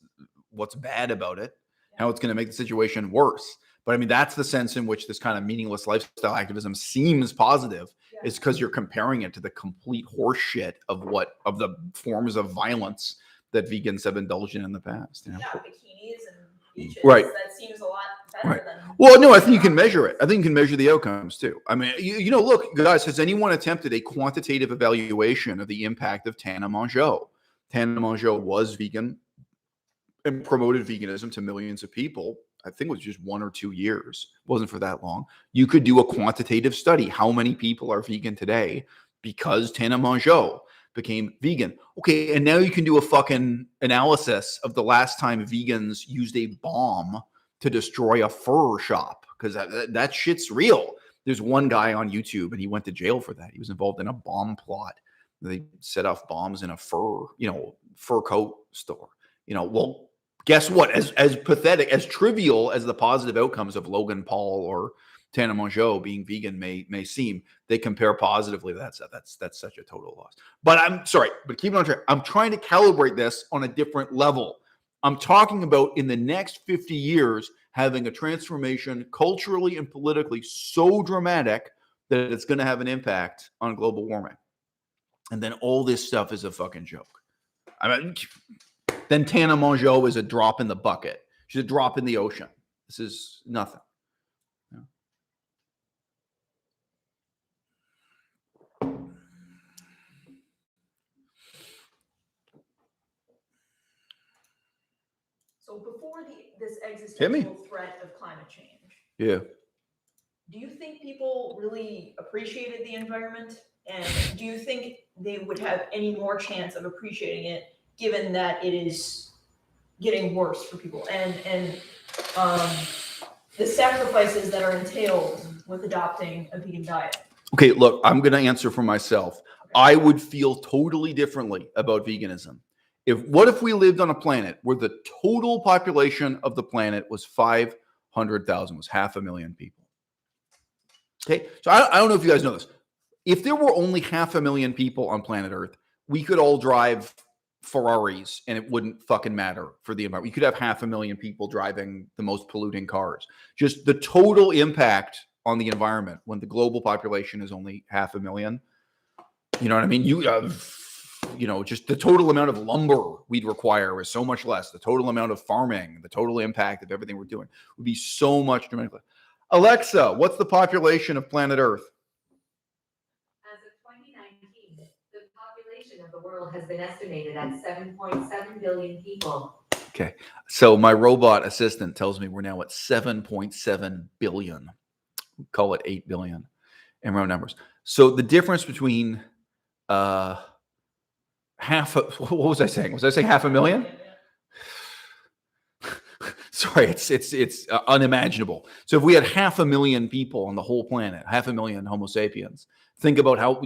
what's bad about it, how it's going to make the situation worse. But I mean, that's the sense in which this kind of meaningless lifestyle activism seems positive, is because you're comparing it to the complete horse shit of the forms of violence that vegans have indulged in the past. Yeah, bikinis and beaches. Right. That seems a lot better than. Well, no, I think you can measure it. I think you can measure the outcomes too. I mean, look, guys, has anyone attempted a quantitative evaluation of the impact of Tana Mongeau? Tana Mongeau was vegan and promoted veganism to millions of people. I think it was just 1 or 2 years. It wasn't for that long. You could do a quantitative study. How many people are vegan today because Tana Mongeau became vegan? Okay, and now you can do a fucking analysis of the last time vegans used a bomb to destroy a fur shop, because that shit's real. There's one guy on YouTube, and he went to jail for that. He was involved in a bomb plot. They set off bombs in a fur coat store. Well, guess what? As pathetic, as trivial as the positive outcomes of Logan Paul or Tana Mongeau being vegan may seem, they compare positively. That's such a total loss. But I'm sorry, but keep it on track. I'm trying to calibrate this on a different level. I'm talking about in the next 50 years having a transformation culturally and politically so dramatic that it's going to have an impact on global warming. And then all this stuff is a fucking joke. I mean, then Tana Mongeau is a drop in the bucket. She's a drop in the ocean. This is nothing. So before this existential threat of climate change, do you think people really appreciated the environment? And do you think they would have any more chance of appreciating it, given that it is getting worse for people and the sacrifices that are entailed with adopting a vegan diet? Okay, look, I'm going to answer for myself. I would feel totally differently about veganism What if we lived on a planet where the total population of the planet was 500,000, was 500,000 people? Okay, so I don't know if you guys know this. If there were only 500,000 people on planet Earth, we could all drive Ferraris and it wouldn't fucking matter for the environment. You could have 500,000 people driving the most polluting cars. Just the total impact on the environment when the global population is only 500,000. You know what I mean? You have, just the total amount of lumber we'd require is so much less. The total amount of farming, the total impact of everything we're doing would be so much dramatically. Alexa, what's the population of planet Earth? As of 2019, the population of the world has been estimated at 7.7 billion people. Okay, so my robot assistant tells me we're now at 7.7 billion. Call it 8 billion in round numbers. So the difference between what was I saying? Was I saying 500,000? Sorry, it's unimaginable. So if we had 500,000 people on the whole planet, 500,000 Homo sapiens, think about how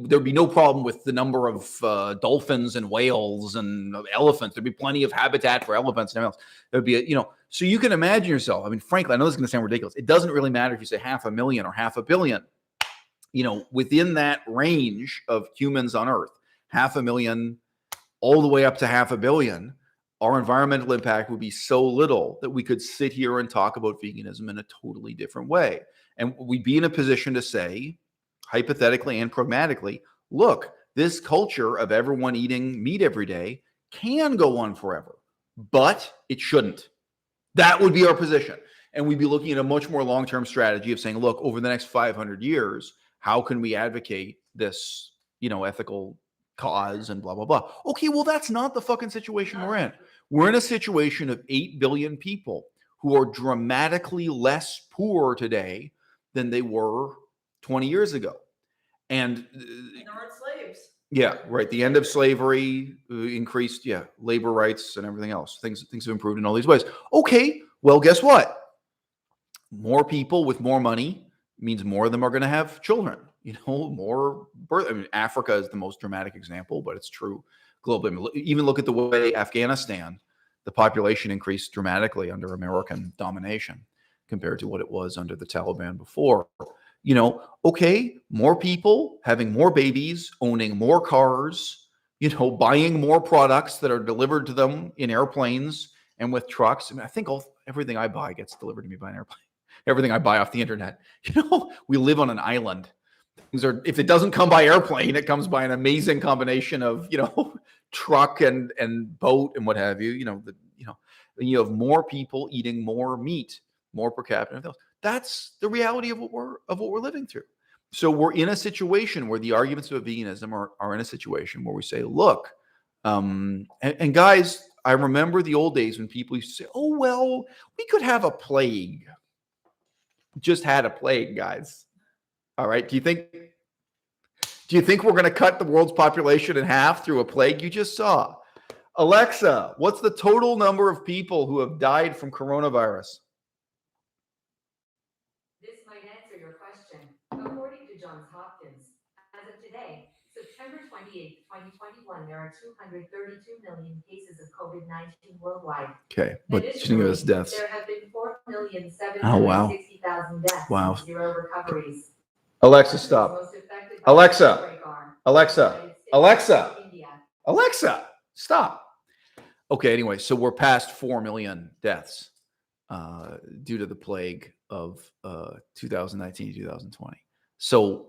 there'd be no problem with the number of dolphins and whales and elephants. There'd be plenty of habitat for elephants and everything else. There'd be so you can imagine yourself. I mean, frankly, I know this is going to sound ridiculous. It doesn't really matter if you say 500,000 or 500 million. Within that range of humans on Earth, 500,000 all the way up to 500 million. Our environmental impact would be so little that we could sit here and talk about veganism in a totally different way. And we'd be in a position to say, hypothetically and pragmatically, look, this culture of everyone eating meat every day can go on forever, but it shouldn't. That would be our position. And we'd be looking at a much more long-term strategy of saying, look, over the next 500 years, how can we advocate this, ethical cause and blah, blah, blah. Okay, well, that's not the fucking situation we're in. We're in a situation of 8 billion people who are dramatically less poor today than they were 20 years ago. And there aren't slaves. Yeah, right. The end of slavery increased, labor rights and everything else. Things have improved in all these ways. Okay, well, guess what? More people with more money means more of them are going to have children. More birth. I mean, Africa is the most dramatic example, but it's true globally. Even look at the way Afghanistan, the population increased dramatically under American domination compared to what it was under the Taliban before. Okay, more people having more babies, owning more cars, buying more products that are delivered to them in airplanes and with trucks. I mean, I think everything I buy gets delivered to me by an airplane. Everything I buy off the internet. We live on an island. If it doesn't come by airplane, it comes by an amazing combination of, truck and boat and what have you. You have more people eating more meat, more per capita. That's the reality of what we're living through. So we're in a situation where the arguments of veganism are in a situation where we say, look, and guys, I remember the old days when people used to say, oh, well, we could have a plague. Just had a plague, guys. All right. Do you think we're going to cut the world's population in half through a plague you just saw? Alexa, what's the total number of people who have died from coronavirus? This might answer your question. According to Johns Hopkins, as of today, September 28, 2021, there are 232 million cases of COVID-19 worldwide. Okay, but shouldn't give us deaths. There have been 4,760,000 deaths. Wow. And 0 recoveries. Alexa, stop. Alexa, stop. Okay, anyway, so we're past 4 million deaths due to the plague of 2019, 2020. So,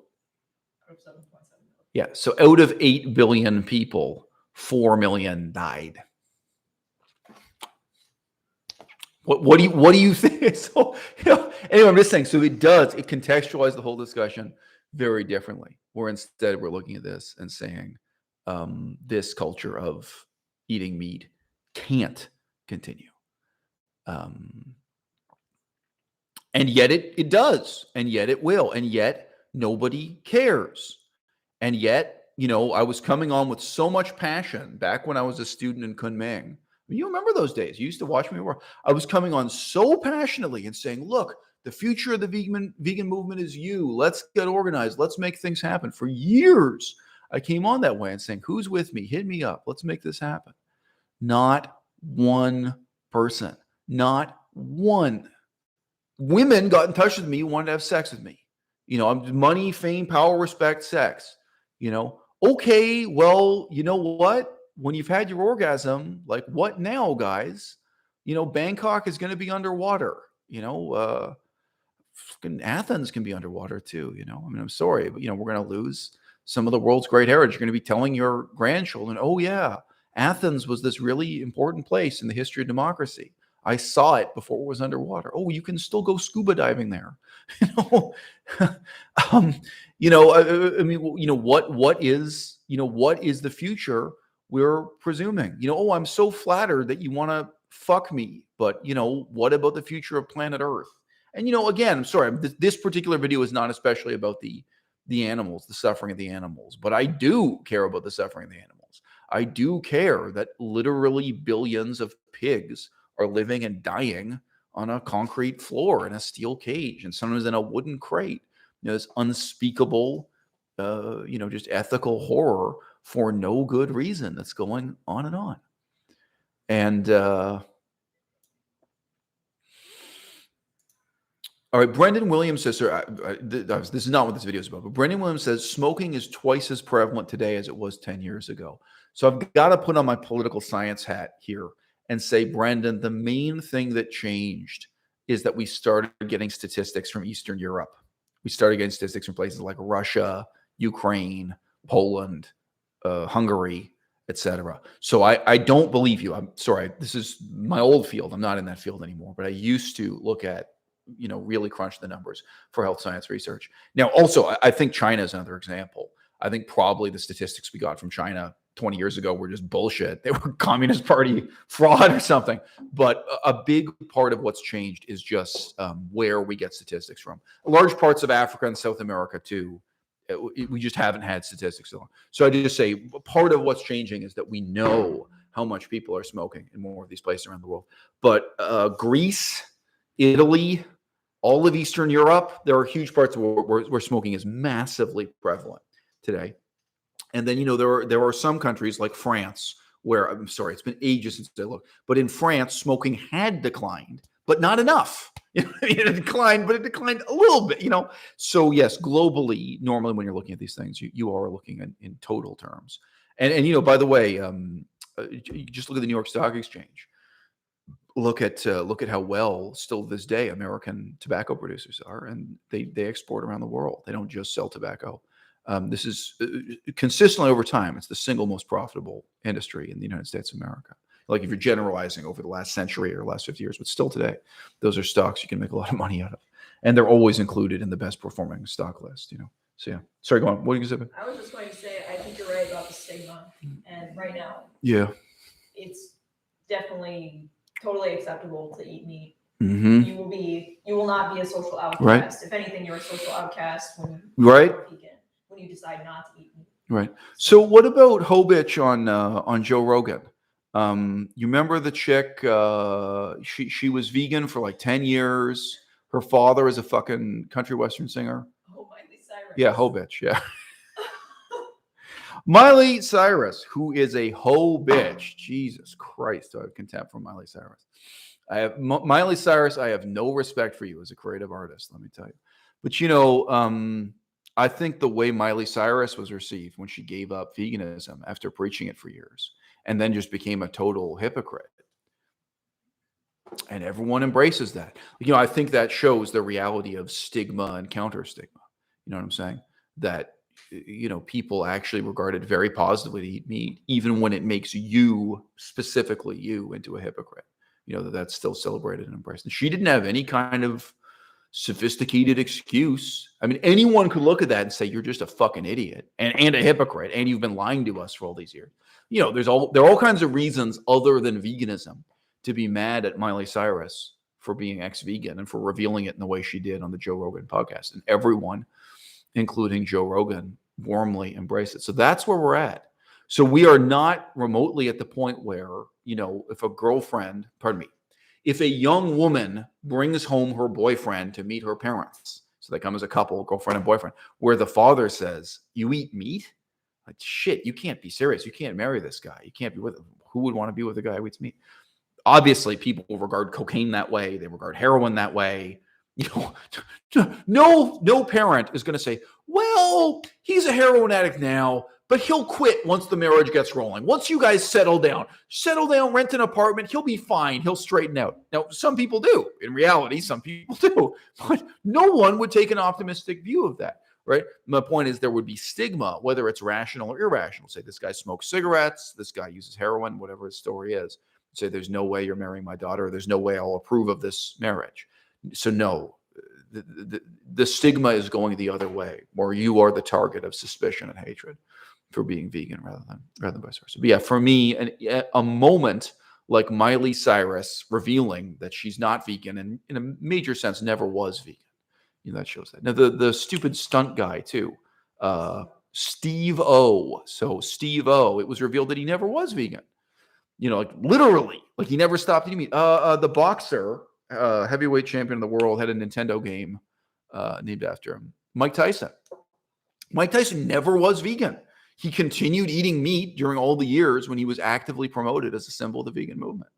so out of 8 billion people, 4 million died. What do you think? So, anyway, I'm just saying, so it contextualizes the whole discussion very differently, where instead we're looking at this and saying this culture of eating meat can't continue. And yet it does, and yet it will, and yet nobody cares. And yet, I was coming on with so much passion back when I was a student in Kunming. You remember those days. You used to watch me work. I was coming on so passionately and saying, look, the future of the vegan movement is you. Let's get organized. Let's make things happen. For years, I came on that way and saying, who's with me? Hit me up. Let's make this happen. Not one person. Not one. Women got in touch with me, wanted to have sex with me. I'm money, fame, power, respect, sex. Okay, well, you know what? When you've had your orgasm, like, what now, guys? Bangkok is going to be underwater. Fucking Athens can be underwater too. I'm sorry, but we're going to lose some of the world's great heritage. You're going to be telling your grandchildren, oh yeah, Athens was this really important place in the history of democracy. I saw it before it was underwater. Oh, you can still go scuba diving there. What is the future we're presuming? Oh, I'm so flattered that you want to fuck me, but what about the future of planet Earth? And again, I'm sorry, this particular video is not especially about the animals, the suffering of the animals, but I do care about the suffering of the animals. I do care that literally billions of pigs are living and dying on a concrete floor in a steel cage, and sometimes in a wooden crate. This unspeakable, just ethical horror for no good reason that's going on and on. And all right, Brendan Williams says, this is not what this video is about, but Brendan Williams says smoking is twice as prevalent today as it was 10 years ago. So I've got to put on my political science hat here and say, Brendan, the main thing that changed is that we started getting statistics from Eastern Europe. We started getting statistics from places like Russia, Ukraine, Poland, Hungary, etc. So I don't believe you. I'm sorry. This is my old field. I'm not in that field anymore, but I used to look at, really crunch the numbers for health science research. Now, also, I think China is another example. I think probably the statistics we got from China 20 years ago were just bullshit. They were Communist Party fraud or something. But a big part of what's changed is just where we get statistics from. Large parts of Africa and South America, too. We just haven't had statistics on. So I just say part of what's changing is that we know how much people are smoking in more of these places around the world. But Greece, Italy, all of Eastern Europe, there are huge parts of where smoking is massively prevalent today. And then, there are some countries like France where, I'm sorry, it's been ages since I looked, but in France, smoking had declined, but not enough. It declined, but it declined a little bit, So yes, globally, normally when you're looking at these things, you are looking in total terms. And by the way, just look at the New York Stock Exchange. Look at how well still this day American tobacco producers are, and they export around the world. They don't just sell tobacco. This is consistently over time. It's the single most profitable industry in the United States of America. Like if you're generalizing over the last century or last 50 years, but still today, those are stocks you can make a lot of money out of, and they're always included in the best performing stock list. So yeah. Sorry, go on. What are you going to say? I was just going to say I think you're right about the stigma, and right now, it's definitely totally acceptable to eat meat. Mm-hmm. You will not be a social outcast. Right. If anything, you're a social outcast when you decide not to eat meat. Right. So what about Hobitch on Joe Rogan? You remember the chick? She was vegan for like 10 years. Her father is a fucking country western singer. Oh, Miley Cyrus. Yeah, Hobitch. Yeah. Miley Cyrus, who is a hoe bitch. Jesus Christ, I have contempt for Miley Cyrus. Miley Cyrus, I have no respect for you as a creative artist, let me tell you. But, I think the way Miley Cyrus was received when she gave up veganism after preaching it for years and then just became a total hypocrite. And everyone embraces that. I think that shows the reality of stigma and counter stigma. You know what I'm saying? That people actually regard it very positively to eat meat, even when it makes you, specifically you, into a hypocrite. That's still celebrated and embraced. And she didn't have any kind of sophisticated excuse. I mean, anyone could look at that and say, you're just a fucking idiot and a hypocrite, and you've been lying to us for all these years. There are all kinds of reasons other than veganism to be mad at Miley Cyrus for being ex-vegan and for revealing it in the way she did on the Joe Rogan podcast. And everyone, including Joe Rogan, warmly embraced it. So that's where we're at. So we are not remotely at the point where, if a young woman brings home her boyfriend to meet her parents, so they come as a couple, girlfriend and boyfriend, where the father says, you eat meat? Like, shit, you can't be serious. You can't marry this guy. You can't be with him. who would want to be with a guy who eats meat? Obviously, people regard cocaine that way. They regard heroin that way. No parent is going to say, well, he's a heroin addict now, but he'll quit once the marriage gets rolling. Once you guys settle down, rent an apartment, he'll be fine. He'll straighten out. Now, some people do. In reality, some people do. But no one would take an optimistic view of that, right? My point is there would be stigma, whether it's rational or irrational. Say this guy smokes cigarettes, this guy uses heroin, whatever his story is. Say there's no way you're marrying my daughter. There's no way I'll approve of this marriage. So no, the stigma is going the other way, where you are the target of suspicion and hatred for being vegan rather than vice versa. But yeah, for me, a moment like Miley Cyrus revealing that she's not vegan and in a major sense never was vegan, that shows that. Now the stupid stunt guy too, Steve O. So Steve O. It was revealed that he never was vegan. Like literally, like he never stopped eating meat. The boxer, heavyweight champion of the world, had a Nintendo game named after him. Mike Tyson. Mike Tyson never was vegan. He continued eating meat during all the years when he was actively promoted as a symbol of the vegan movement.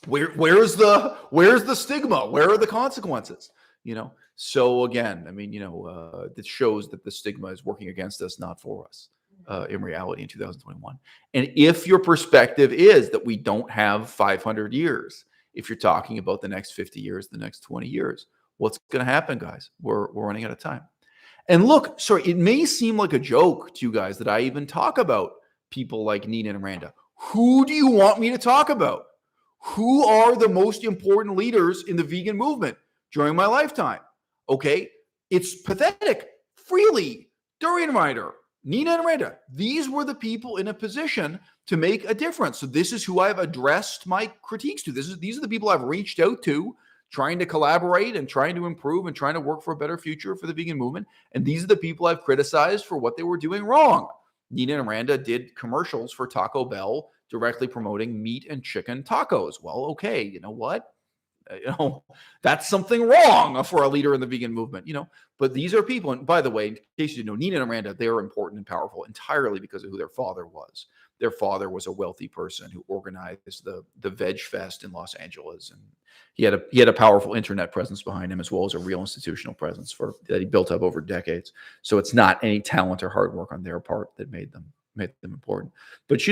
Where's the stigma? Where are the consequences? So again, this shows that the stigma is working against us, not for us. In reality in 2021. And if your perspective is that we don't have 500 years, if you're talking about the next 50 years, the next 20 years, what's going to happen, guys? We're running out of time. And look, sorry, it may seem like a joke to you guys that I even talk about people like Nina Randa. Who do you want me to talk about? Who are the most important leaders in the vegan movement during my lifetime? Okay, it's pathetic. Freely, Durian Rider, Nina Randa, these were the people in a position to make a difference. So this is who I've addressed my critiques to. These are the people I've reached out to, trying to collaborate and trying to improve and trying to work for a better future for the vegan movement. And these are the people I've criticized for what they were doing wrong. Nina Randa did commercials for Taco Bell directly promoting meat and chicken tacos. Well, okay, you know what? That's something wrong for a leader in the vegan movement, but these are people. And by the way, in case you didn't know, Nina and Randa, they're important and powerful entirely because of who their father was. Their father was a wealthy person who organized the Veg Fest in Los Angeles. And he had a powerful internet presence behind him, as well as a real institutional presence that he built up over decades. So it's not any talent or hard work on their part that made them important. But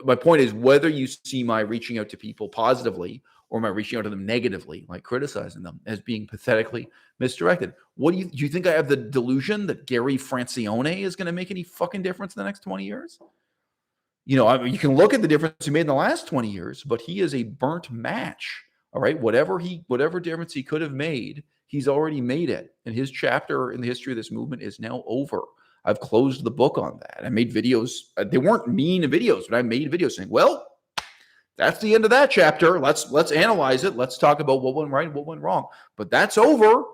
my point is, whether you see my reaching out to people positively or am I reaching out to them negatively, like criticizing them as being pathetically misdirected? Do you think I have the delusion that Gary Francione is going to make any fucking difference in the next 20 years? You can look at the difference he made in the last 20 years, but he is a burnt match. All right. Whatever difference he could have made, he's already made it. And his chapter in the history of this movement is now over. I've closed the book on that. I made videos. They weren't mean videos, but I made videos saying, well, that's the end of that chapter. Let's analyze it. Let's talk about what went right and what went wrong. But that's over.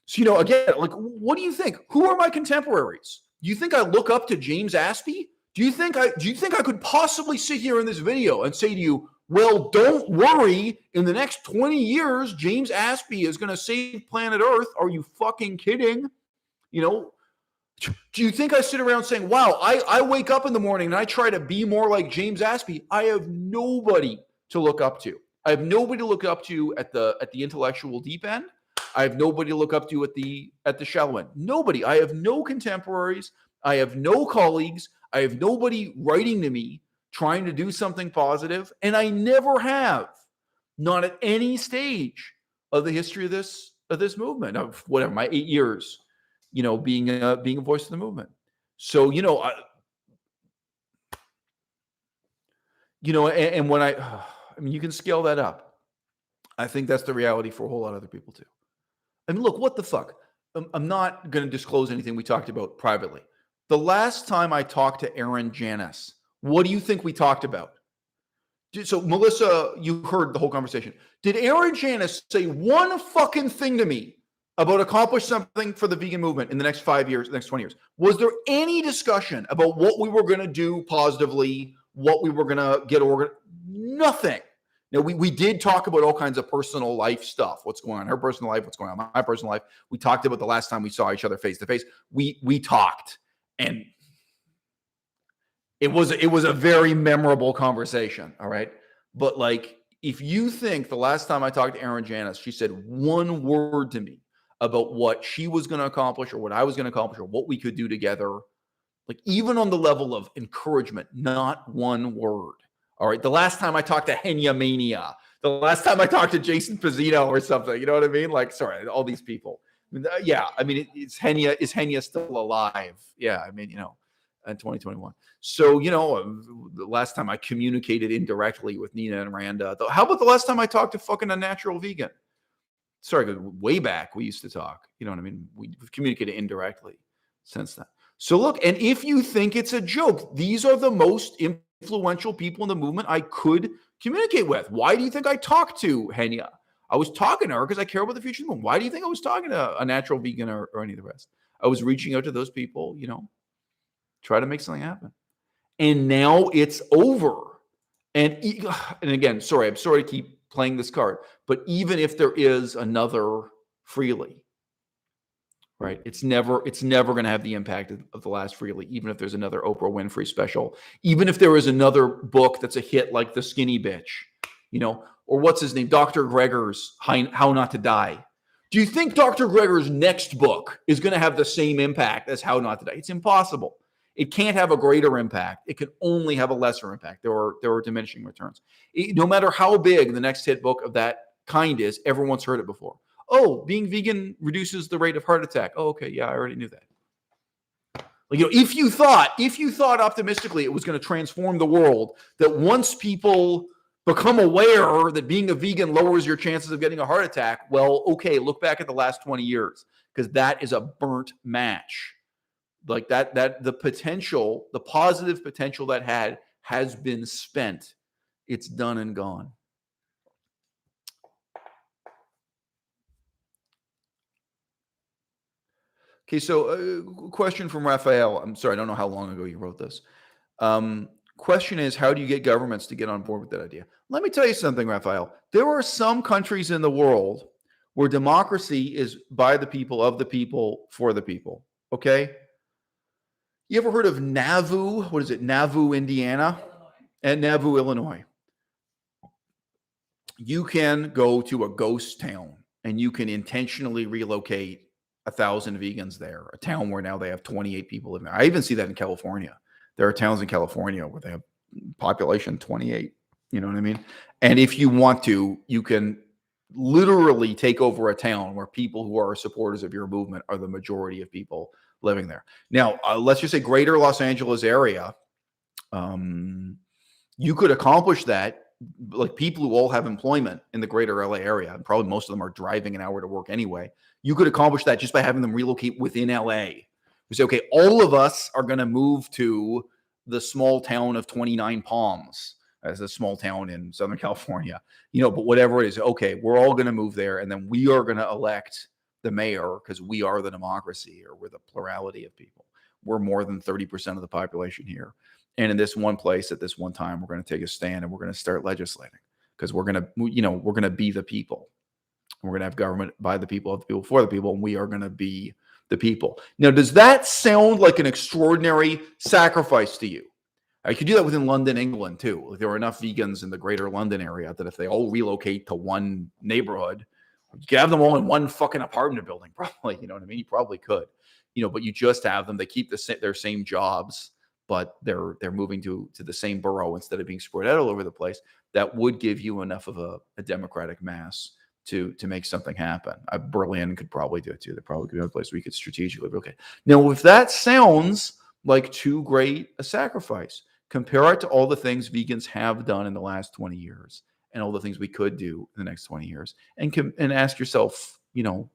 So, again, like, what do you think? Who are my contemporaries? Do you think I look up to James Aspey? Do you think I could possibly sit here in this video and say to you, well, don't worry, in the next 20 years, James Aspey is going to save planet Earth? Are you fucking kidding? Do you think I sit around saying, wow, I wake up in the morning and I try to be more like James Aspey? I have nobody to look up to. I have nobody to look up to at the intellectual deep end. I have nobody to look up to at the shallow end. Nobody. I have no contemporaries. I have no colleagues. I have nobody writing to me trying to do something positive. And I never have, not at any stage of the history of this movement, of whatever, my 8 years, being a voice of the movement. So, and when you can scale that up. I think that's the reality for a whole lot of other people too. Look, what the fuck? I'm not going to disclose anything we talked about privately. The last time I talked to Aaron Janis, what do you think we talked about? So, Melissa, you heard the whole conversation. Did Aaron Janis say one fucking thing to me about accomplish something for the vegan movement in the next 5 years, the next 20 years? Was there any discussion about what we were going to do positively, what we were going to get organized? Nothing. Now, we did talk about all kinds of personal life stuff. What's going on in her personal life? What's going on in my personal life? We talked about the last time we saw each other face to face. We talked. And It was a very memorable conversation. All right. But like, if you think the last time I talked to Aaron Janis, she said one word to me about what she was going to accomplish or what I was going to accomplish or what we could do together, like even on the level of encouragement, not one word. All right. The last time I talked to Henya Mania, the last time I talked to Jason Pizzino or something, you know what I mean? Like, sorry, all these people. Yeah. I mean, is Henya still alive? Yeah. I mean, you know, in 2021. So, you know, the last time I communicated indirectly with Nina Randa, how about the last time I talked to fucking Unnatural Vegan? Sorry, way back we used to talk. You know what I mean? We've communicated indirectly since then. So look, and if you think it's a joke, these are the most influential people in the movement I could communicate with. Why do you think I talked to Henya? I was talking to her because I care about the future of the movement. Why do you think I was talking to Unnatural Vegan or any of the rest? I was reaching out to those people, you know, try to make something happen. And now it's over. And again, sorry, I'm sorry to keep playing this card, but even if there is another Freely, right? It's never going to have the impact of the last Freely, even if there's another Oprah Winfrey special, even if there is another book that's a hit like The Skinny Bitch, you know, or what's his name? Dr. Greger's How Not to Die. Do you think Dr. Greger's next book is going to have the same impact as How Not to Die? It's impossible. It can't have a greater impact. It can only have a lesser impact. There are diminishing returns. No matter how big the next hit book of that kind is, everyone's heard it before. Oh, being vegan reduces the rate of heart attack. Oh, okay, yeah, I already knew that. Like, you know, if you thought optimistically it was going to transform the world, that once people become aware that being a vegan lowers your chances of getting a heart attack, well, okay, look back at the last 20 years, because that is a burnt match. Like that the potential, the positive potential that had has been spent. It's done and gone. Okay, so question from Raphael. I'm sorry, I don't know how long ago you wrote this. Question is, how do you get governments to get on board with that idea? Let me tell you something, Raphael. There are some countries in the world where democracy is by the people, of the people, for the people. Okay? You ever heard of Nauvoo? What is it? Nauvoo, Indiana? Illinois. And Nauvoo, Illinois. You can go to a ghost town and you can intentionally relocate 1,000 vegans there, a town where now they have 28 people living there. I even see that in California. There are towns in California where they have population 28. You know what I mean? And if you want to, you can literally take over a town where people who are supporters of your movement are the majority of people living there. Now, let's just say greater Los Angeles area, you could accomplish that. Like people who all have employment in the greater LA area, and probably most of them are driving an hour to work anyway. You could accomplish that just by having them relocate within LA. We say, okay, all of us are going to move to the small town of 29 Palms, as a small town in Southern California, you know, but whatever it is, okay, we're all going to move there. And then we are going to elect the mayor because we are the democracy, or we're the plurality of people. We're more than 30% of the population here. And in this one place at this one time, we're going to take a stand and we're going to start legislating because we're going to, you know, we're going to be the people. We're going to have government by the people, of the people, for the people, and we are going to be the people. Now, does that sound like an extraordinary sacrifice to you? I could do that within London, England, too. Like, there are enough vegans in the greater London area that if they all relocate to one neighborhood, you could have them all in one fucking apartment building, probably. You know what I mean? You probably could, you know, but you just have them. They keep their same jobs, but they're moving to the same borough instead of being spread out all over the place. That would give you enough of a democratic mass to make something happen. Berlin could probably do it too. There probably could be another place where you could strategically relocate. Now, if that sounds like too great a sacrifice, compare it to all the things vegans have done in the last 20 years and all the things we could do in the next 20 years, and ask yourself, you know,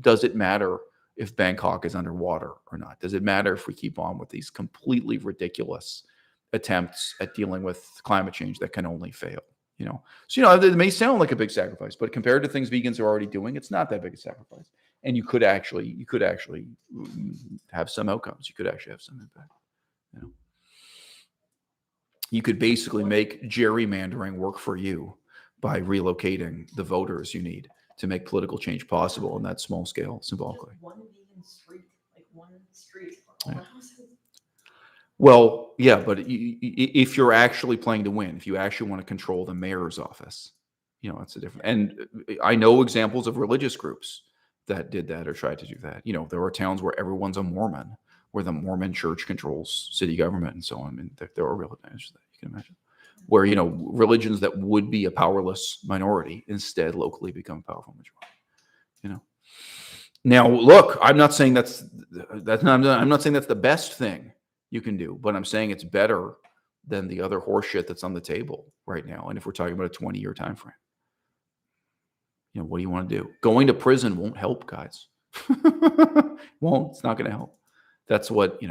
does it matter if Bangkok is underwater or not? Does it matter if we keep on with these completely ridiculous attempts at dealing with climate change that can only fail? You know, so, you know, it may sound like a big sacrifice, but compared to things vegans are already doing, it's not that big a sacrifice. And you could actually have some outcomes. You could actually have some impact. You know, you could basically make gerrymandering work for you by relocating the voters you need to make political change possible on that small scale, symbolically. Just one vegan street, like one street. Yeah. Well, yeah, but if you're actually playing to win, if you actually want to control the mayor's office, that's a different. And I know examples of religious groups that did that or tried to do that. There are towns where everyone's a Mormon, where the Mormon church controls city government and so on. I mean, there are real advantages to that, you can imagine. Where, religions that would be a powerless minority instead locally become a powerful majority. Now, look, I'm not saying I'm not saying that's the best thing you can do, but I'm saying it's better than the other horseshit that's on the table right now. And if we're talking about a 20-year time frame, what do you want to do? Going to prison won't help, guys. Won't. It's not going to help. That's what,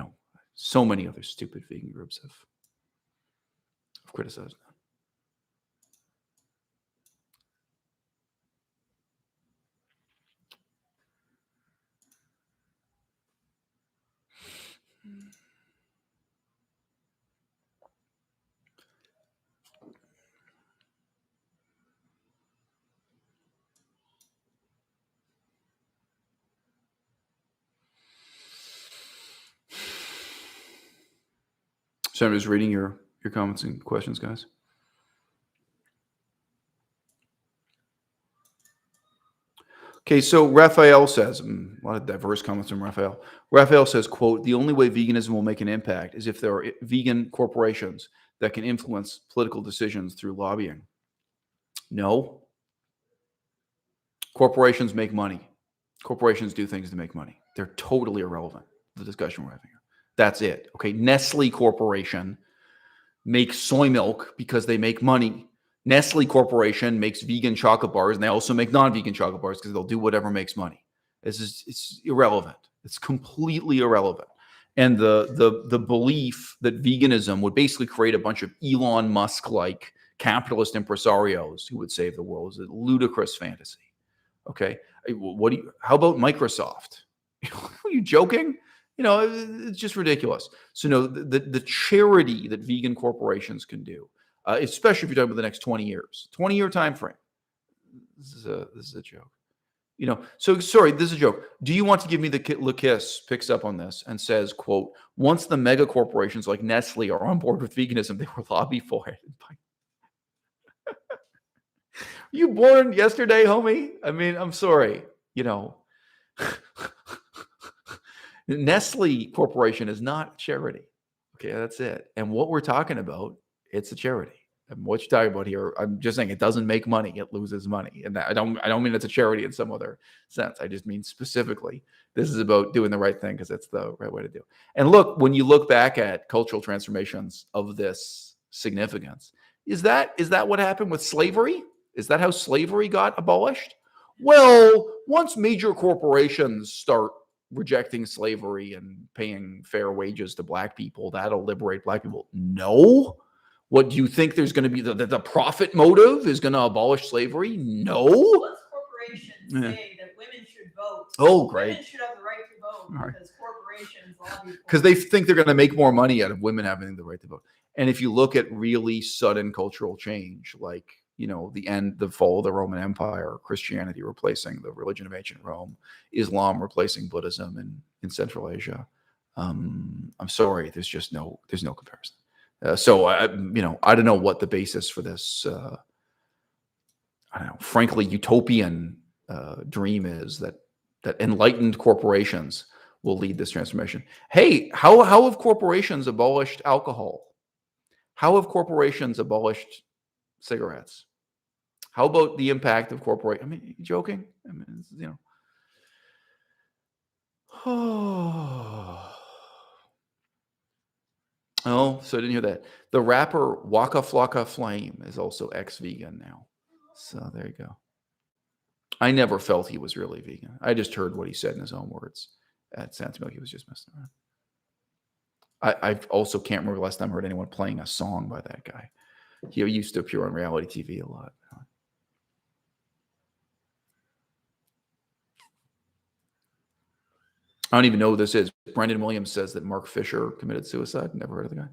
so many other stupid vegan groups have criticized. So I'm just reading your comments and questions, guys. Okay, so Raphael says, a lot of diverse comments from Raphael. Raphael says, quote, the only way veganism will make an impact is if there are vegan corporations that can influence political decisions through lobbying. No. Corporations make money. Corporations do things to make money. They're totally irrelevant to the discussion we're having here. That's it. Okay, Nestle Corporation makes soy milk because they make money. Nestle Corporation makes vegan chocolate bars, and they also make non-vegan chocolate bars because they'll do whatever makes money. It's irrelevant. It's completely irrelevant. And the belief that veganism would basically create a bunch of Elon Musk-like capitalist impresarios who would save the world is a ludicrous fantasy. Okay, how about Microsoft? Are you joking? It's just ridiculous. So no, the charity that vegan corporations can do, especially if you're talking about the next 20 years, 20-year time frame. This is a joke. So sorry, this is a joke. Do you want to give me the Kiss picks up on this and says, quote, once the mega corporations like Nestle are on board with veganism, they will lobby for it. You born yesterday, homie? I mean, I'm sorry. Nestle Corporation is not charity. Okay, that's it. And what we're talking about, it's a charity. And what you're talking about here, I'm just saying it doesn't make money; it loses money. And I don't mean it's a charity in some other sense. I just mean specifically, this is about doing the right thing because that's the right way to do. And look, when you look back at cultural transformations of this significance, is that what happened with slavery? Is that how slavery got abolished? Well, once major corporations start rejecting slavery and paying fair wages to black people, that'll liberate black people. No. What do you think there's going to be the profit motive is going to abolish slavery? No. Once corporations say that women should vote. Oh, great. Women should have the right to vote because corporations lobby. Because they think they're going to make more money out of women having the right to vote. And if you look at really sudden cultural change, like the fall of the Roman Empire, Christianity replacing the religion of ancient Rome, Islam replacing Buddhism in Central Asia. I'm sorry, there's no comparison. So I don't know what the basis for this, frankly, utopian dream is that enlightened corporations will lead this transformation. Hey, how have corporations abolished alcohol? How have corporations abolished cigarettes? How about the impact of corporate? I mean, you joking? I mean, Oh, so I didn't hear that. The rapper Waka Flocka Flame is also ex-vegan now. So there you go. I never felt he was really vegan. I just heard what he said in his own words. It sounded to me like he was just messing around. I also can't remember the last time I heard anyone playing a song by that guy. He used to appear on reality TV a lot. I don't even know who this is. Brendan Williams says that Mark Fisher committed suicide. Never heard of the guy.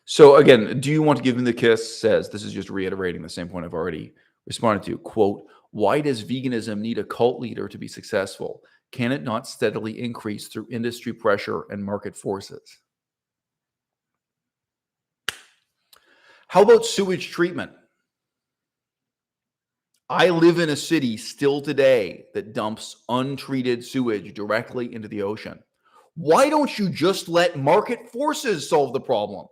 So again, do you want to give me the kiss? Says, this is just reiterating the same point I've already responded to. Quote, why does veganism need a cult leader to be successful? Can it not steadily increase through industry pressure and market forces? How about sewage treatment? I live in a city still today that dumps untreated sewage directly into the ocean. Why don't you just let market forces solve the problem?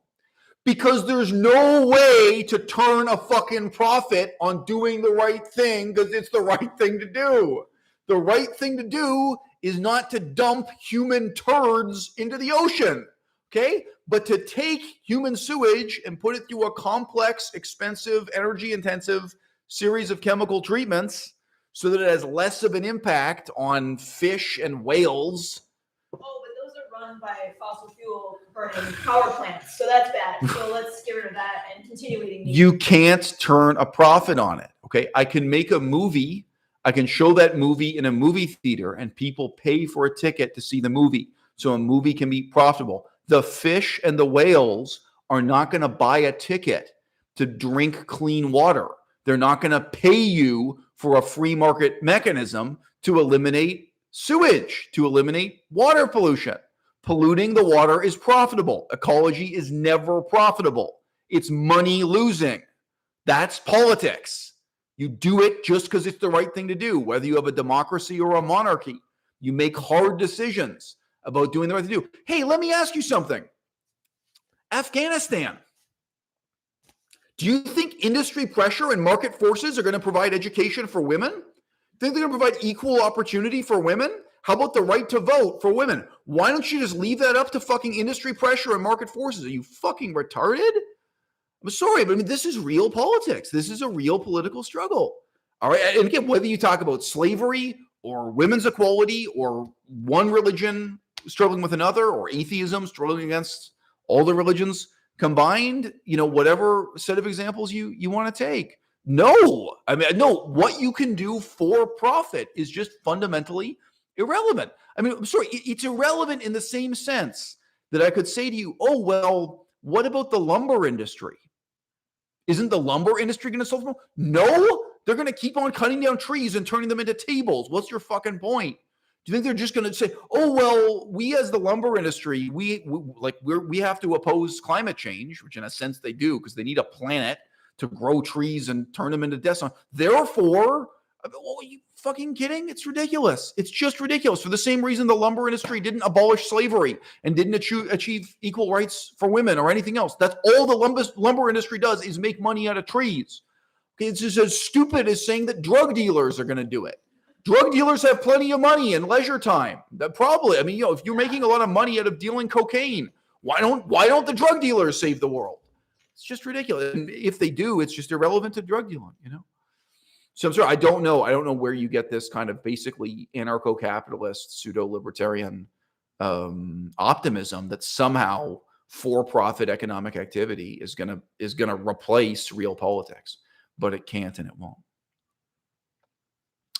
Because there's no way to turn a fucking profit on doing the right thing because it's the right thing to do. The right thing to do is not to dump human turds into the ocean, okay? But to take human sewage and put it through a complex, expensive, energy-intensive series of chemical treatments so that it has less of an impact on fish and whales. Oh, but those are run by fossil fuel burning power plants, so that's bad. So let's get rid of that and continue eating meat. You can't turn a profit on it, okay? I can make a movie. I can show that movie in a movie theater and people pay for a ticket to see the movie. So a movie can be profitable. The fish and the whales are not going to buy a ticket to drink clean water. They're not going to pay you for a free market mechanism to eliminate sewage, to eliminate water pollution. Polluting the water is profitable. Ecology is never profitable. It's money losing. That's politics. You do it just because it's the right thing to do, whether you have a democracy or a monarchy. You make hard decisions about doing the right thing to do. Hey, let me ask you something. Afghanistan. Do you think industry pressure and market forces are going to provide education for women? Think they're going to provide equal opportunity for women? How about the right to vote for women? Why don't you just leave that up to fucking industry pressure and market forces? Are you fucking retarded? I'm sorry, but I mean, this is real politics. This is a real political struggle. All right. And again, whether you talk about slavery or women's equality or one religion struggling with another or atheism struggling against all the religions combined, whatever set of examples you want to take. No, I mean, no, what you can do for profit is just fundamentally irrelevant. I mean, I'm sorry, it's irrelevant in the same sense that I could say to you, oh, well, what about the lumber industry? Isn't the lumber industry going to solve the problem? No, they're going to keep on cutting down trees and turning them into tables. What's your fucking point? Do you think they're just going to say, oh, well, we as the lumber industry, we have to oppose climate change, which in a sense they do because they need a planet to grow trees and turn them into desks. Therefore, are you fucking kidding? It's ridiculous. It's just ridiculous. For the same reason the lumber industry didn't abolish slavery and didn't achieve equal rights for women or anything else. That's all the lumber industry does is make money out of trees. Okay, it's just as stupid as saying that drug dealers are going to do it. Drug dealers have plenty of money and leisure time. Probably, I mean, if you're making a lot of money out of dealing cocaine, why don't the drug dealers save the world? It's just ridiculous. And if they do, it's just irrelevant to drug dealing, So I'm sorry, I don't know where you get this kind of basically anarcho-capitalist, pseudo-libertarian optimism that somehow for-profit economic activity is gonna replace real politics, but it can't and it won't.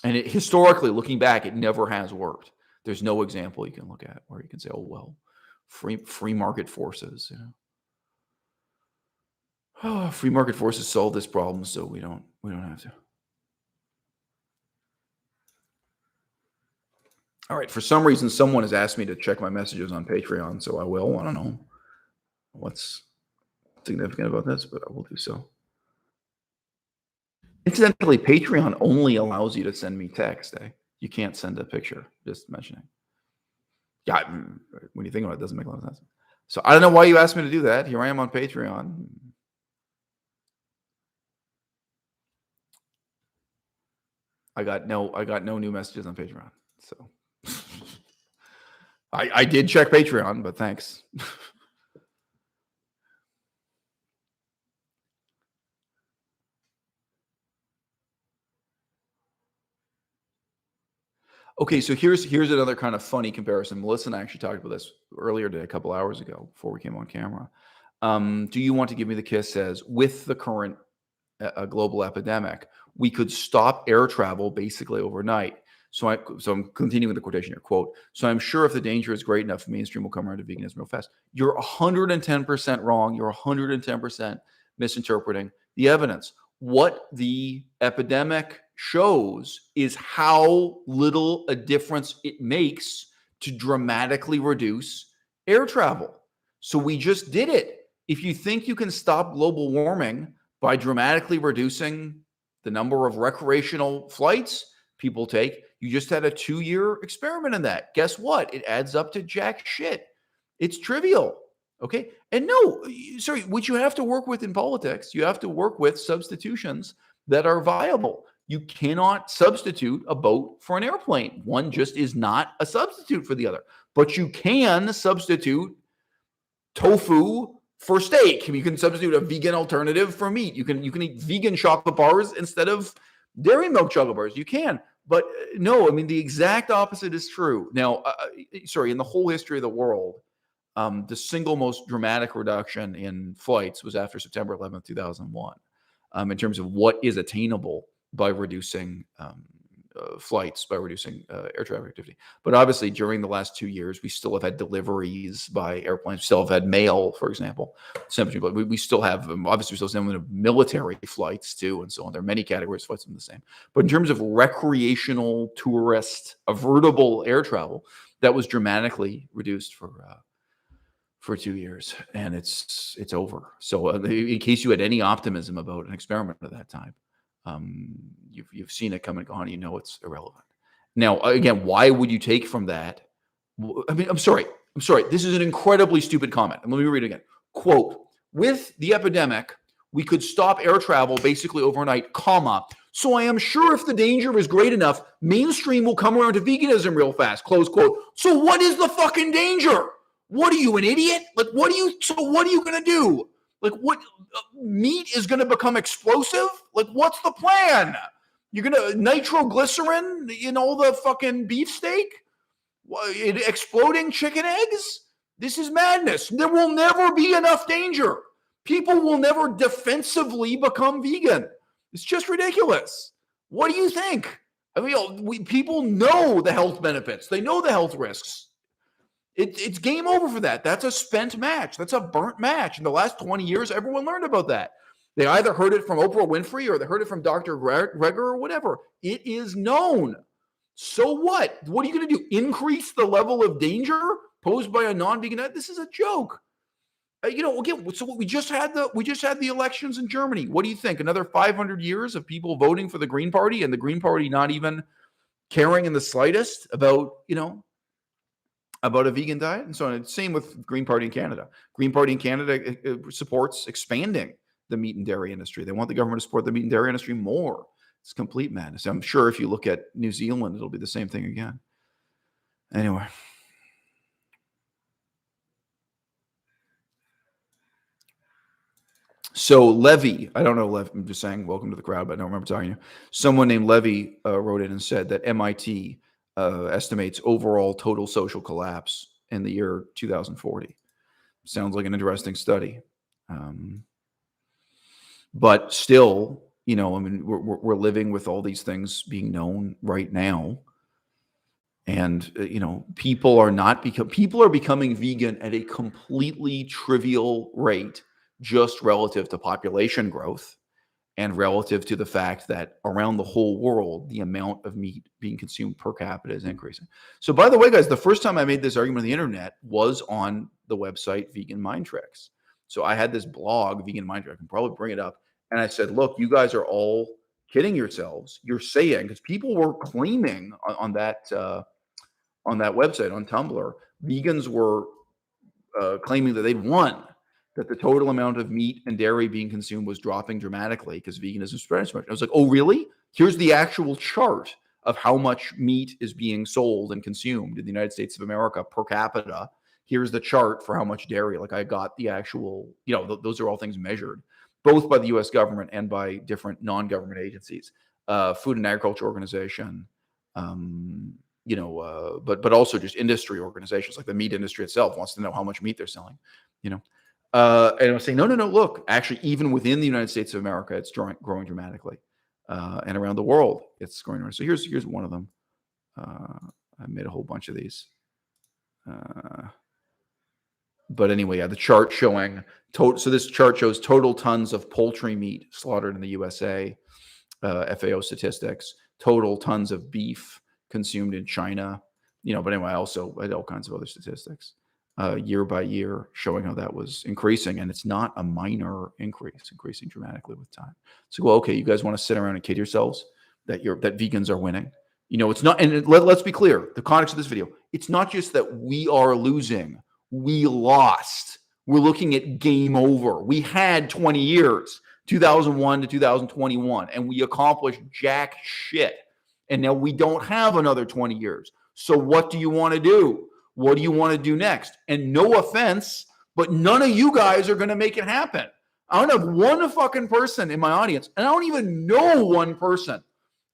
And historically, looking back, it never has worked. There's no example you can look at where you can say, "Oh well, free market forces." Oh, free market forces solve this problem, so we don't have to. All right. For some reason, someone has asked me to check my messages on Patreon, so I will. I don't know what's significant about this, but I will do so. Incidentally, Patreon only allows you to send me text. You can't send a picture, just mentioning. Yeah, when you think about it, it doesn't make a lot of sense. So I don't know why you asked me to do that. Here I am on Patreon. I got no new messages on Patreon. So I did check Patreon, but thanks. Okay, so here's another kind of funny comparison. Melissa and I actually talked about this earlier today, a couple hours ago, before we came on camera. Do you want to give me the kiss? Says, with the current global epidemic, we could stop air travel basically overnight. So I'm continuing the quotation here. Quote, so I'm sure if the danger is great enough, mainstream will come around to veganism real fast. You're 110% wrong. You're 110% misinterpreting the evidence. What the epidemic shows is how little a difference it makes to dramatically reduce air travel. So we just did it. If you think you can stop global warming by dramatically reducing the number of recreational flights people take, you just had a 2-year experiment in that. Guess what? It adds up to jack shit. It's trivial. Okay. And no, sorry, what you have to work with in politics, you have to work with substitutions that are viable. You cannot substitute a boat for an airplane. One just is not a substitute for the other. But you can substitute tofu for steak. You can substitute a vegan alternative for meat. You can eat vegan chocolate bars instead of dairy milk chocolate bars. You can. But no, I mean, the exact opposite is true. Now, in the whole history of the world, the single most dramatic reduction in flights was after September 11th, 2001, in terms of what is attainable by reducing flights, by reducing air traffic activity. But obviously, during the last 2 years, we still have had deliveries by airplanes. We still have had mail, for example. We still have, obviously, we still have military flights too, and so on. There are many categories of flights that are the same. But in terms of recreational, tourist, avertable air travel, that was dramatically reduced for 2 years, and it's over. So in case you had any optimism about an experiment at that time, you've seen it come and gone. You know it's irrelevant. Now, again, why would you take from that? I mean, I'm sorry. This is an incredibly stupid comment. And let me read it again. Quote, with the epidemic, we could stop air travel basically overnight, comma. So I am sure if the danger is great enough, mainstream will come around to veganism real fast, close quote. So what is the fucking danger? What are you, an idiot? Like, what are you going to do? Like, what, meat is going to become explosive? Like, what's the plan? You're going to nitroglycerin in all the fucking beefsteak? Exploding chicken eggs? This is madness. There will never be enough danger. People will never defensively become vegan. It's just ridiculous. What do you think? I mean, people know the health benefits. They know the health risks. It's game over for that. That's a spent match. That's a burnt match. In the last 20 years, everyone learned about that. They either heard it from Oprah Winfrey or they heard it from Dr. Greger or whatever. It is known. So what? What are you going to do? Increase the level of danger posed by a non-vegan? This is a joke. Again, so we just had the elections in Germany. What do you think? Another 500 years of people voting for the Green Party and the Green Party not even caring in the slightest about a vegan diet and so on. Same with Green Party in Canada. Green Party in Canada supports expanding the meat and dairy industry. They want the government to support the meat and dairy industry more. It's complete madness. I'm sure if you look at New Zealand, it'll be the same thing again. Anyway. So Levy, I don't know, Levy, I'm just saying welcome to the crowd, but I don't remember talking to you. Someone named Levy wrote in and said that MIT estimates overall total social collapse in the year 2040. Sounds like an interesting study. But still, I mean, we're living with all these things being known right now. And, people are becoming vegan at a completely trivial rate, just relative to population growth and relative to the fact that around the whole world, the amount of meat being consumed per capita is increasing. So by the way, guys, the first time I made this argument on the internet was on the website Vegan Mind Tricks. So I had this blog, Vegan Mind Tricks, I can probably bring it up. And I said, look, you guys are all kidding yourselves. You're saying, because people were claiming on that website, on Tumblr, vegans were claiming that they'd won, that the total amount of meat and dairy being consumed was dropping dramatically because veganism spread so much. I was like, oh, really? Here's the actual chart of how much meat is being sold and consumed in the United States of America per capita. Here's the chart for how much dairy. Like I got the actual, those are all things measured, both by the U.S. government and by different non-government agencies, Food and Agriculture Organization, but also just industry organizations like the meat industry itself wants to know how much meat they're selling, And I was saying, no, look, actually, even within the United States of America, it's growing dramatically. And around the world, it's growing. So here's one of them. I made a whole bunch of these. But anyway, the chart showing so this chart shows total tons of poultry meat slaughtered in the USA, FAO statistics, total tons of beef consumed in China, but anyway, I also had all kinds of other statistics, year by year, showing how that was increasing. And it's not a minor increase, increasing dramatically with time. So, well, okay, you guys want to sit around and kid yourselves that vegans are winning? It's not, and let's be clear, the context of this video, it's not just that we are losing, we lost. We're looking at game over. We had 20 years, 2001 to 2021, and we accomplished jack shit. And now we don't have another 20 years. So what do you want to do? What do you want to do next? And no offense, but none of you guys are going to make it happen. I don't have one fucking person in my audience, and I don't even know one person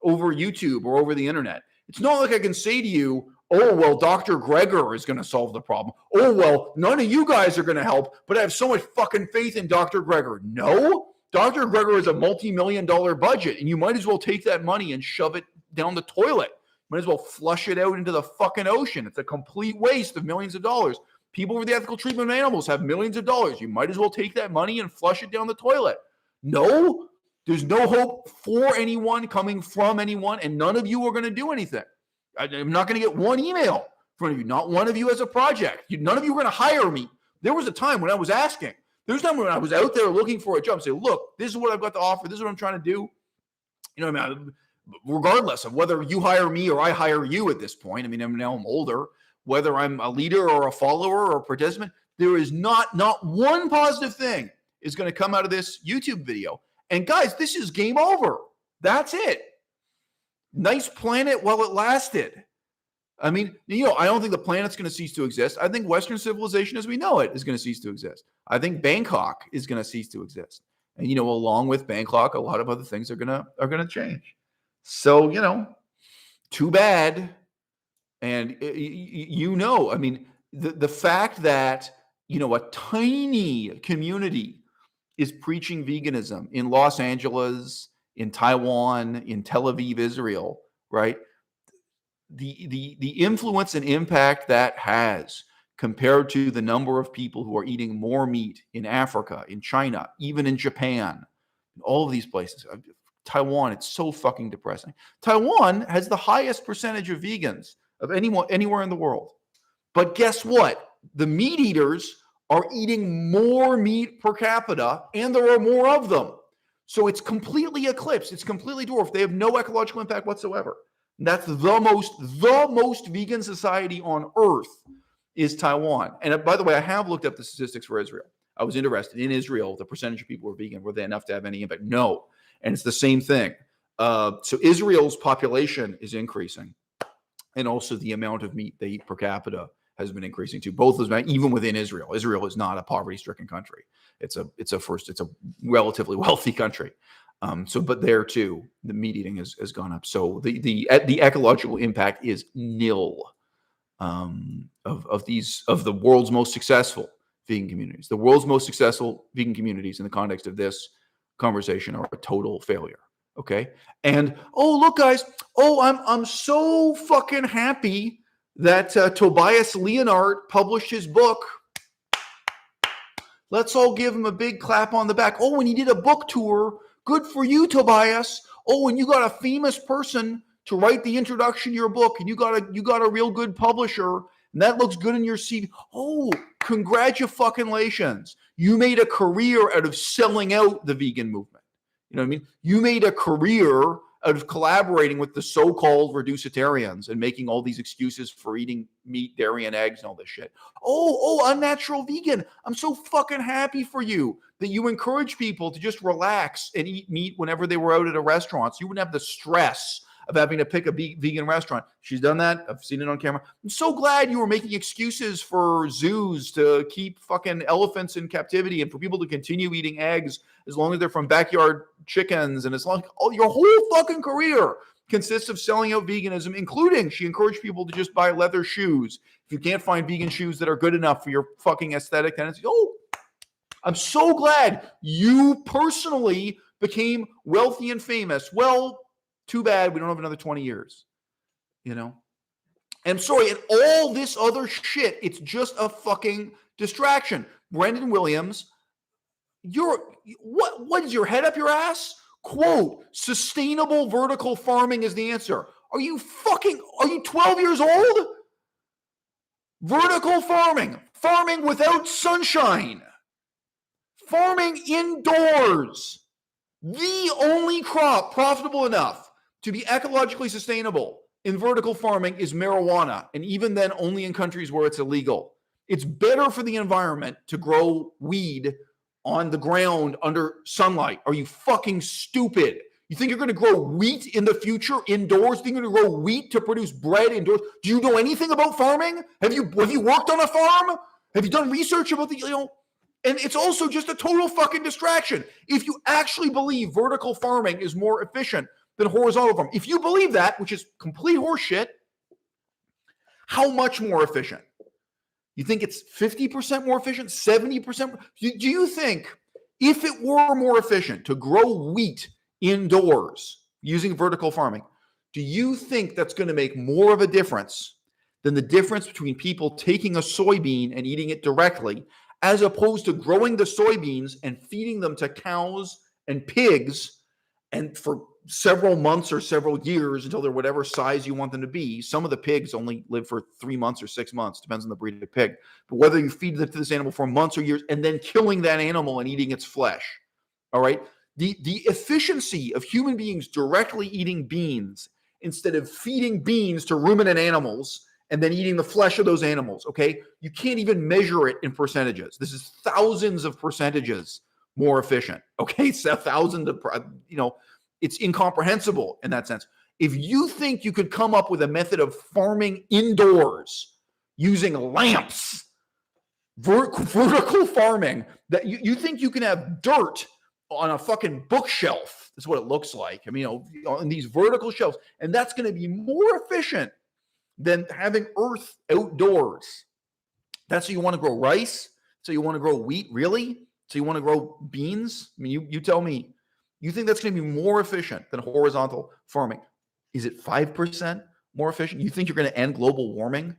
over YouTube or over the internet. It's not like I can say to you, oh, well, Dr. Greger is going to solve the problem. Oh, well, none of you guys are going to help, but I have so much fucking faith in Dr. Greger. No, Dr. Greger has a multi-million-dollar budget, and you might as well take that money and shove it down the toilet. Might as well flush it out into the fucking ocean. It's a complete waste of millions of dollars. People for the ethical treatment of animals have millions of dollars. You might as well take that money and flush it down the toilet. No, there's no hope for anyone coming from anyone, and none of you are going to do anything. I'm not going to get one email from you. Not one of you as a project. None of you are going to hire me. There was a time when I was asking. There was a time when I was out there looking for a job. Say, look, this is what I've got to offer. This is what I'm trying to do. What I mean? Regardless of whether you hire me or I hire you at this point. I mean, I'm older. Whether I'm a leader or a follower or a participant, there is not one positive thing is going to come out of this YouTube video. And guys, this is game over. That's it. Nice planet while it lasted. I mean, I don't think the planet's going to cease to exist. I think Western civilization as we know it is going to cease to exist. I think Bangkok is going to cease to exist. And, along with Bangkok, a lot of other things are going to change. So, too bad. And, I mean, the fact that, a tiny community is preaching veganism in Los Angeles, in Taiwan, in Tel Aviv, Israel, right? The influence and impact that has compared to the number of people who are eating more meat in Africa, in China, even in Japan, in all of these places. Taiwan, it's so fucking depressing. Taiwan has the highest percentage of vegans of anyone anywhere in the world. But guess what? The meat eaters are eating more meat per capita, and there are more of them. So it's completely eclipsed. It's completely dwarfed. They have no ecological impact whatsoever. And that's the most vegan society on earth is Taiwan. And by the way, I have looked up the statistics for Israel. I was interested in Israel, the percentage of people who are vegan. Were they enough to have any impact? No. And it's the same thing. So Israel's population is increasing. And also the amount of meat they eat per capita has been increasing too. Both of them, even within Israel. Israel is not a poverty-stricken country. It's a relatively wealthy country. But there too, the meat eating has gone up. So the ecological impact is nil of the world's most successful vegan communities. The world's most successful vegan communities in the context of this conversation are a total failure. Okay. And look, guys. I'm so fucking happy that Tobias Leenaert published his book. Let's all give him a big clap on the back. And he did a book tour. Good for you, Tobias. And you got a famous person to write the introduction to your book, and you got a real good publisher, and that looks good in your CV. Congratulations. You made a career out of selling out the vegan movement. You know what I mean? You made a career out of collaborating with the so-called reducitarians and making all these excuses for eating meat, dairy, and eggs and all this shit. Unnatural vegan. I'm so fucking happy for you that you encourage people to just relax and eat meat whenever they were out at a restaurant. So you wouldn't have the stress of having to pick a vegan restaurant. She's done that. I've seen it on camera. I'm so glad you were making excuses for zoos to keep fucking elephants in captivity and for people to continue eating eggs as long as they're from backyard chickens, and as long as your whole fucking career consists of selling out veganism, including she encouraged people to just buy leather shoes if you can't find vegan shoes that are good enough for your fucking aesthetic tendencies. I'm so glad you personally became wealthy and famous. Well, too bad we don't have another 20 years. I'm sorry, and all this other shit, it's just a fucking distraction. Brendan Williams, what is your head up your ass? Quote, sustainable vertical farming is the answer. Are you 12 years old? Vertical farming without sunshine, farming indoors. The only crop profitable enough to be ecologically sustainable in vertical farming is marijuana, and even then only in countries where it's illegal. It's better for the environment to grow weed on the ground under sunlight. Are you fucking stupid? You think you're going to grow wheat in the future indoors? You think you're going to grow wheat to produce bread indoors? Do you know anything about farming? Have you worked on a farm? Have you done research about and it's also just a total fucking distraction. If you actually believe vertical farming is more efficient than horizontal farming, if you believe that, which is complete horseshit, how much more efficient? You think it's 50% more efficient, 70%? Do you think if it were more efficient to grow wheat indoors using vertical farming, do you think that's going to make more of a difference than the difference between people taking a soybean and eating it directly, as opposed to growing the soybeans and feeding them to cows and pigs, and for several months or several years until they're whatever size you want them to be? Some of the pigs only live for 3 months or 6 months, depends on the breed of the pig. But whether you feed it to this animal for months or years and then killing that animal and eating its flesh, all right? The efficiency of human beings directly eating beans instead of feeding beans to ruminant animals and then eating the flesh of those animals, okay? You can't even measure it in percentages. This is thousands of percentages more efficient, okay? So thousands of, it's incomprehensible in that sense. If you think you could come up with a method of farming indoors using lamps, vertical farming, that you think you can have dirt on a fucking bookshelf, is what it looks like. I mean, on these vertical shelves, and that's going to be more efficient than having earth outdoors. That's so you want to grow rice? So you want to grow wheat? Really? So you want to grow beans? I mean, you tell me. You think that's going to be more efficient than horizontal farming? Is it 5% more efficient? You think you're going to end global warming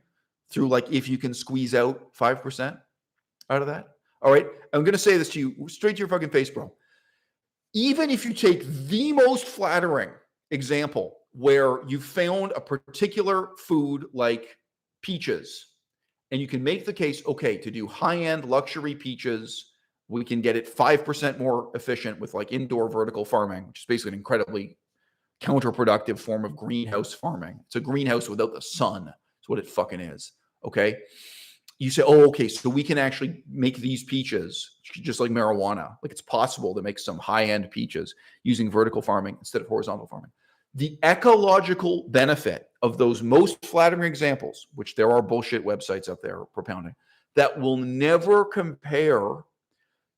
through, if you can squeeze out 5% out of that? All right. I'm going to say this to you straight to your fucking face, bro. Even if you take the most flattering example where you found a particular food like peaches, and you can make the case, okay, to do high-end luxury peaches, we can get it 5% more efficient with indoor vertical farming, which is basically an incredibly counterproductive form of greenhouse farming. It's a greenhouse without the sun. That's what it fucking is. Okay. You say, oh, okay, so we can actually make these peaches just like marijuana. It's possible to make some high-end peaches using vertical farming instead of horizontal farming. The ecological benefit of those most flattering examples, which there are bullshit websites out there propounding, that will never compare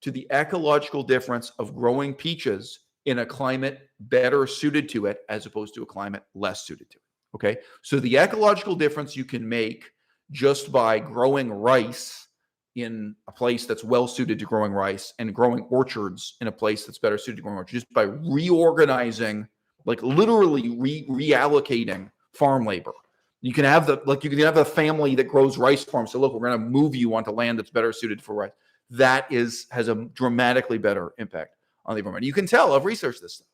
to the ecological difference of growing peaches in a climate better suited to it as opposed to a climate less suited to it. Okay. So the ecological difference you can make just by growing rice in a place that's well suited to growing rice and growing orchards in a place that's better suited to growing orchards, just by reorganizing, literally reallocating farm labor. You can have a family that grows rice farms. So look, we're going to move you onto land that's better suited for rice. That has a dramatically better impact on the environment. You can tell. I've researched this stuff.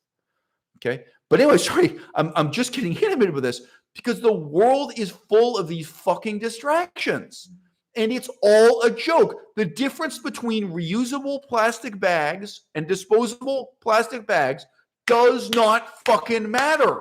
Okay. But anyway, sorry, I'm just getting animated with this because the world is full of these fucking distractions. And it's all a joke. The difference between reusable plastic bags and disposable plastic bags does not fucking matter.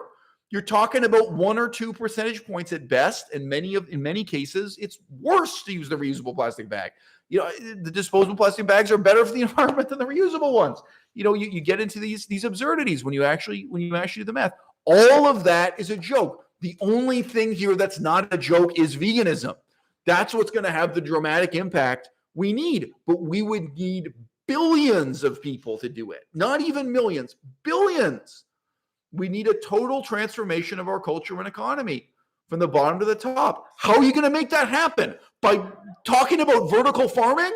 You're talking about 1 or 2 percentage points at best. In many cases, it's worse to use the reusable plastic bag. The disposable plastic bags are better for the environment than the reusable ones. You get into these absurdities when you actually do the math. All of that is a joke. The only thing here that's not a joke is veganism. That's what's going to have the dramatic impact we need. But we would need billions of people to do it. Not even millions, billions. We need a total transformation of our culture and economy from the bottom to the top. How are you going to make that happen? By talking about vertical farming?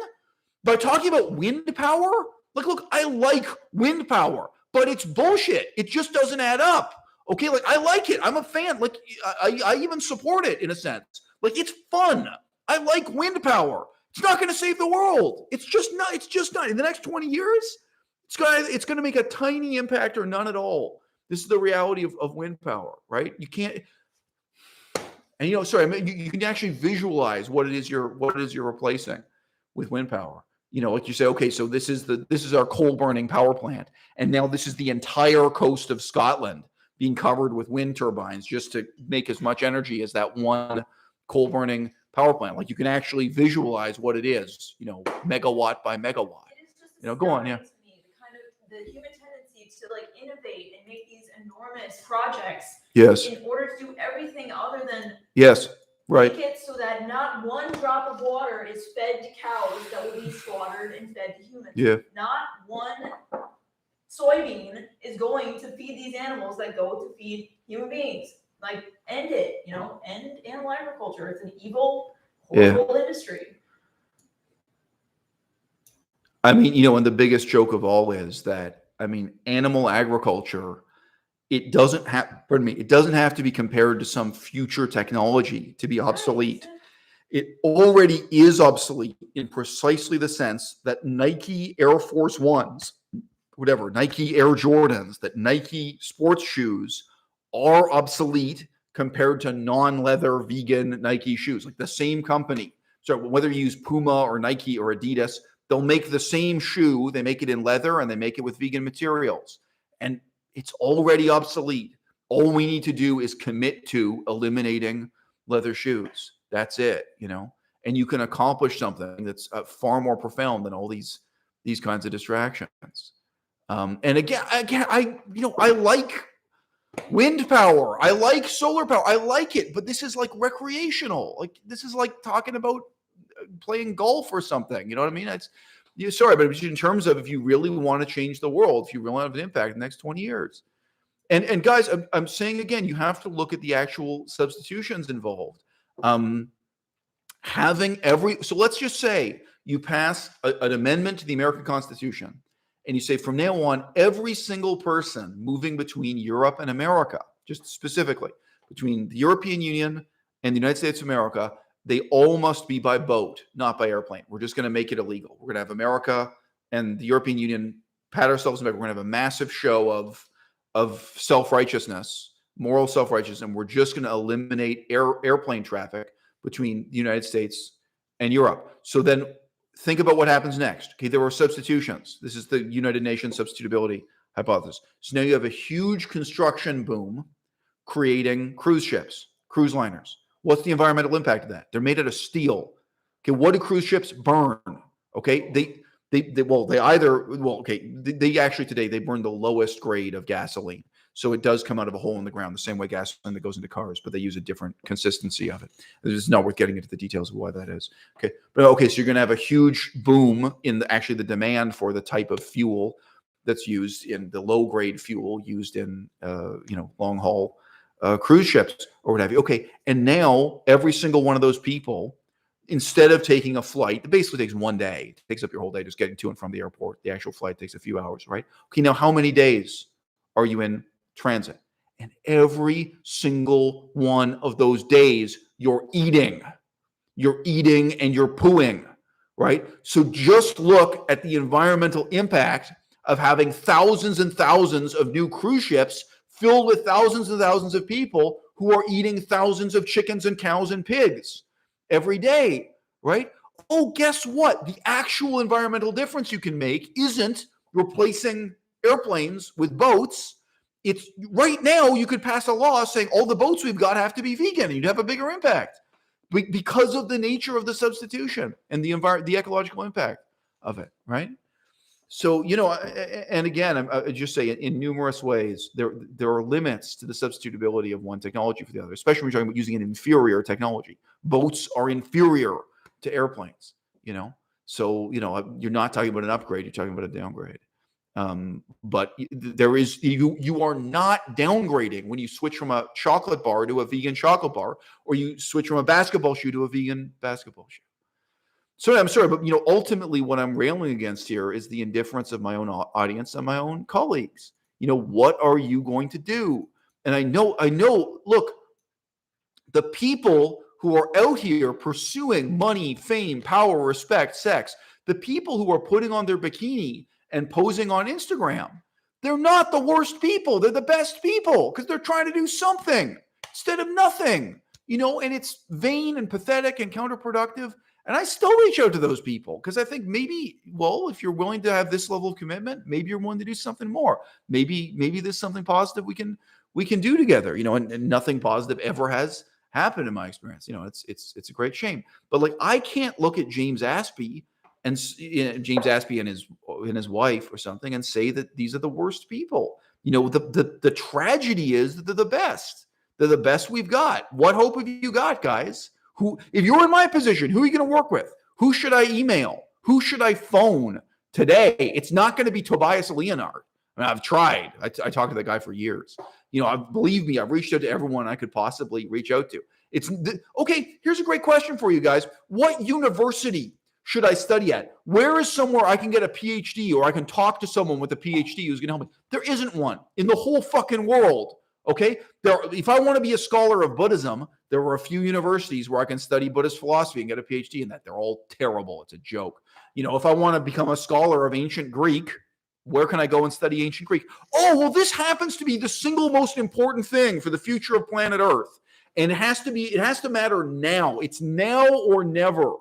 By talking about wind power? Look, I like wind power, but it's bullshit. It just doesn't add up. Okay, like I like it. I'm a fan. Like I even support it in a sense. Like it's fun. I like wind power. It's not going to save the world. It's just not. It's just not. In the next 20 years, it's going to make a tiny impact or none at all. This is the reality of wind power, right? You can't. And you can actually visualize what it is you're replacing with wind power. Like you say, okay, so this is our coal burning power plant, and now this is the entire coast of Scotland being covered with wind turbines just to make as much energy as that one coal burning power plant. Like you can actually visualize what it is, megawatt by megawatt. It is just go on, yeah. to me, the human tendency to like innovate and make these enormous projects. Yes. In order to do everything other than yes, right. make it so that not one drop of water is fed to cows that will be slaughtered and fed to humans. Yeah. Not one soybean is going to feed these animals that go to feed human beings. Like, end it, end animal agriculture. It's an evil, horrible industry. I mean, and the biggest joke of all is that, animal agriculture, it doesn't have to be compared to some future technology to be obsolete. It already is obsolete in precisely the sense that Nike Air Force Ones, whatever, Nike Air Jordans, that Nike sports shoes are obsolete compared to non-leather vegan Nike shoes. Like the same company. So whether you use Puma or Nike or Adidas, they'll make the same shoe. They make it in leather and they make it with vegan materials. And it's already obsolete. All we need to do is commit to eliminating leather shoes. That's it, and you can accomplish something that's far more profound than all these kinds of distractions. And again, I like wind power. I like solar power. I like it, but this is like recreational. Like this is like talking about playing golf or something. You know what I mean? But in terms of if you really want to change the world, if you really want to have an impact in the next 20 years. And guys, I'm saying again, you have to look at the actual substitutions involved. So let's just say you pass an amendment to the American Constitution, and you say from now on, every single person moving between Europe and America, just specifically between the European Union and the United States of America, they all must be by boat, not by airplane. We're just going to make it illegal. We're going to have America and the European Union pat ourselves on the back. We're going to have a massive show of self-righteousness, moral self-righteousness, and we're just going to eliminate airplane traffic between the United States and Europe. So then think about what happens next. Okay, there are substitutions. This is the United Nations substitutability hypothesis. So now you have a huge construction boom creating cruise ships, cruise liners. What's the environmental impact of that? They're made out of steel. Okay, what do cruise ships burn? Okay, they actually today they burn the lowest grade of gasoline. So it does come out of a hole in the ground, the same way gasoline that goes into cars, but they use a different consistency of it. It's not worth getting into the details of why that is. Okay, so you're going to have a huge boom in the demand for the type of fuel that's used in the low grade fuel used in long haul cruise ships or what have you. Okay, and now every single one of those people, instead of taking a flight, it basically takes one day. It takes up your whole day just getting to and from the airport. The actual flight takes a few hours, right? Okay, now how many days are you in transit? And every single one of those days, you're eating and you're pooing, right? So just look at the environmental impact of having thousands and thousands of new cruise ships filled with thousands and thousands of people who are eating thousands of chickens and cows and pigs every day, right? Oh, guess what? The actual environmental difference you can make isn't replacing airplanes with boats. It's right now you could pass a law saying all the boats we've got have to be vegan and you'd have a bigger impact because of the nature of the substitution and the ecological impact of it, right? So, and again, I just say in numerous ways, there are limits to the substitutability of one technology for the other, especially when you're talking about using an inferior technology. Boats are inferior to airplanes, So, you're not talking about an upgrade, you're talking about a downgrade. But there is, you are not downgrading when you switch from a chocolate bar to a vegan chocolate bar, or you switch from a basketball shoe to a vegan basketball shoe. So I'm sorry, but ultimately what I'm railing against here is the indifference of my own audience and my own colleagues. What are you going to do? And I know, look, the people who are out here pursuing money, fame, power, respect, sex, the people who are putting on their bikini and posing on Instagram, they're not the worst people. They're the best people because they're trying to do something instead of nothing, and it's vain and pathetic and counterproductive. And I still reach out to those people because I think maybe, if you're willing to have this level of commitment, maybe you're willing to do something more. Maybe there's something positive we can do together, and nothing positive ever has happened in my experience. It's a great shame. But like, I can't look at James Aspey and his wife or something and say that these are the worst people. The tragedy is that they're the best. They're the best we've got. What hope have you got, guys? If you're in my position, who are you going to work with? Who should I email? Who should I phone today? It's not going to be Tobias Leenaert. I mean, I've tried. I talked to that guy for years. Believe me, I've reached out to everyone I could possibly reach out to. Okay, here's a great question for you guys. What university should I study at? Where is somewhere I can get a PhD or I can talk to someone with a PhD who's going to help me? There isn't one in the whole fucking world. Okay, if I want to be a scholar of Buddhism, there are a few universities where I can study Buddhist philosophy and get a PhD in that. They're all terrible. It's a joke. If I want to become a scholar of ancient Greek, where can I go and study ancient Greek? Oh, well, this happens to be the single most important thing for the future of planet Earth. And it has to matter now. It's now or never.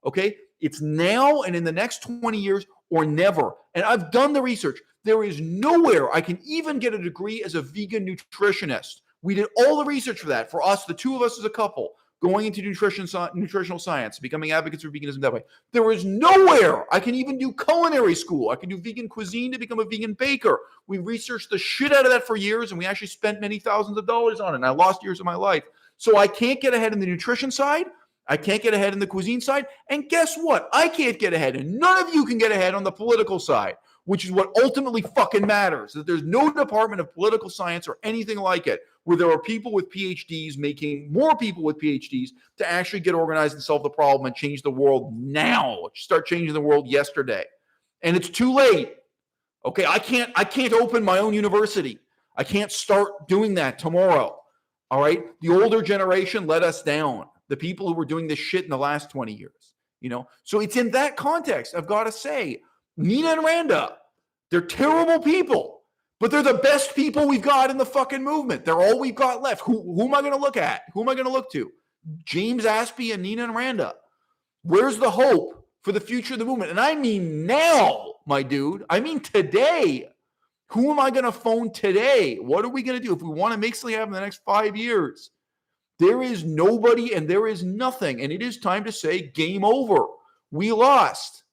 Okay, it's now and in the next 20 years or never. And I've done the research. There is nowhere I can even get a degree as a vegan nutritionist. We did all the research for that. For us, the two of us as a couple, going into nutritional science, becoming advocates for veganism that way. There is nowhere I can even do culinary school. I can do vegan cuisine to become a vegan baker. We researched the shit out of that for years, and we actually spent many thousands of dollars on it, and I lost years of my life. So I can't get ahead in the nutrition side. I can't get ahead in the cuisine side. And guess what? I can't get ahead, and none of you can get ahead on the political side, which is what ultimately fucking matters, that there's no department of political science or anything like it where there are people with PhDs making more people with PhDs to actually get organized and solve the problem and change the world now. Start changing the world yesterday. And it's too late. Okay, I can't open my own university. I can't start doing that tomorrow. All right? The older generation let us down. The people who were doing this shit in the last 20 years, So it's in that context, I've got to say, Nina and Randa, they're terrible people, but they're the best people we've got in the fucking movement. They're all we've got left. Who am I going to look at? Who am I going to look to? James Aspey and Nina and Randa. Where's the hope for the future of the movement? And I mean now, my dude. I mean today. Who am I going to phone today? What are we going to do if we want to make something happen in the next 5 years? There is nobody and there is nothing. And it is time to say game over. We lost.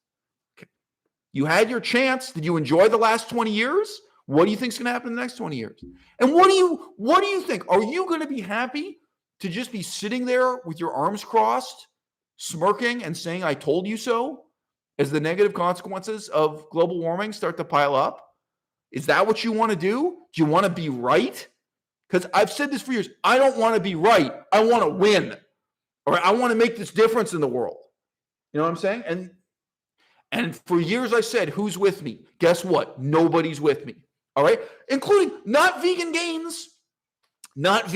You had your chance. Did you enjoy the last 20 years? What do you think is going to happen in the next 20 years? And what do you think? Are you going to be happy to just be sitting there with your arms crossed, smirking and saying, I told you so, as the negative consequences of global warming start to pile up? Is that what you want to do? Do you want to be right? Because I've said this for years. I don't want to be right. I want to win. All right. I want to make this difference in the world. You know what I'm saying? And for years I said, who's with me? Guess what? Nobody's with me. All right. Including not Vegan Gains, not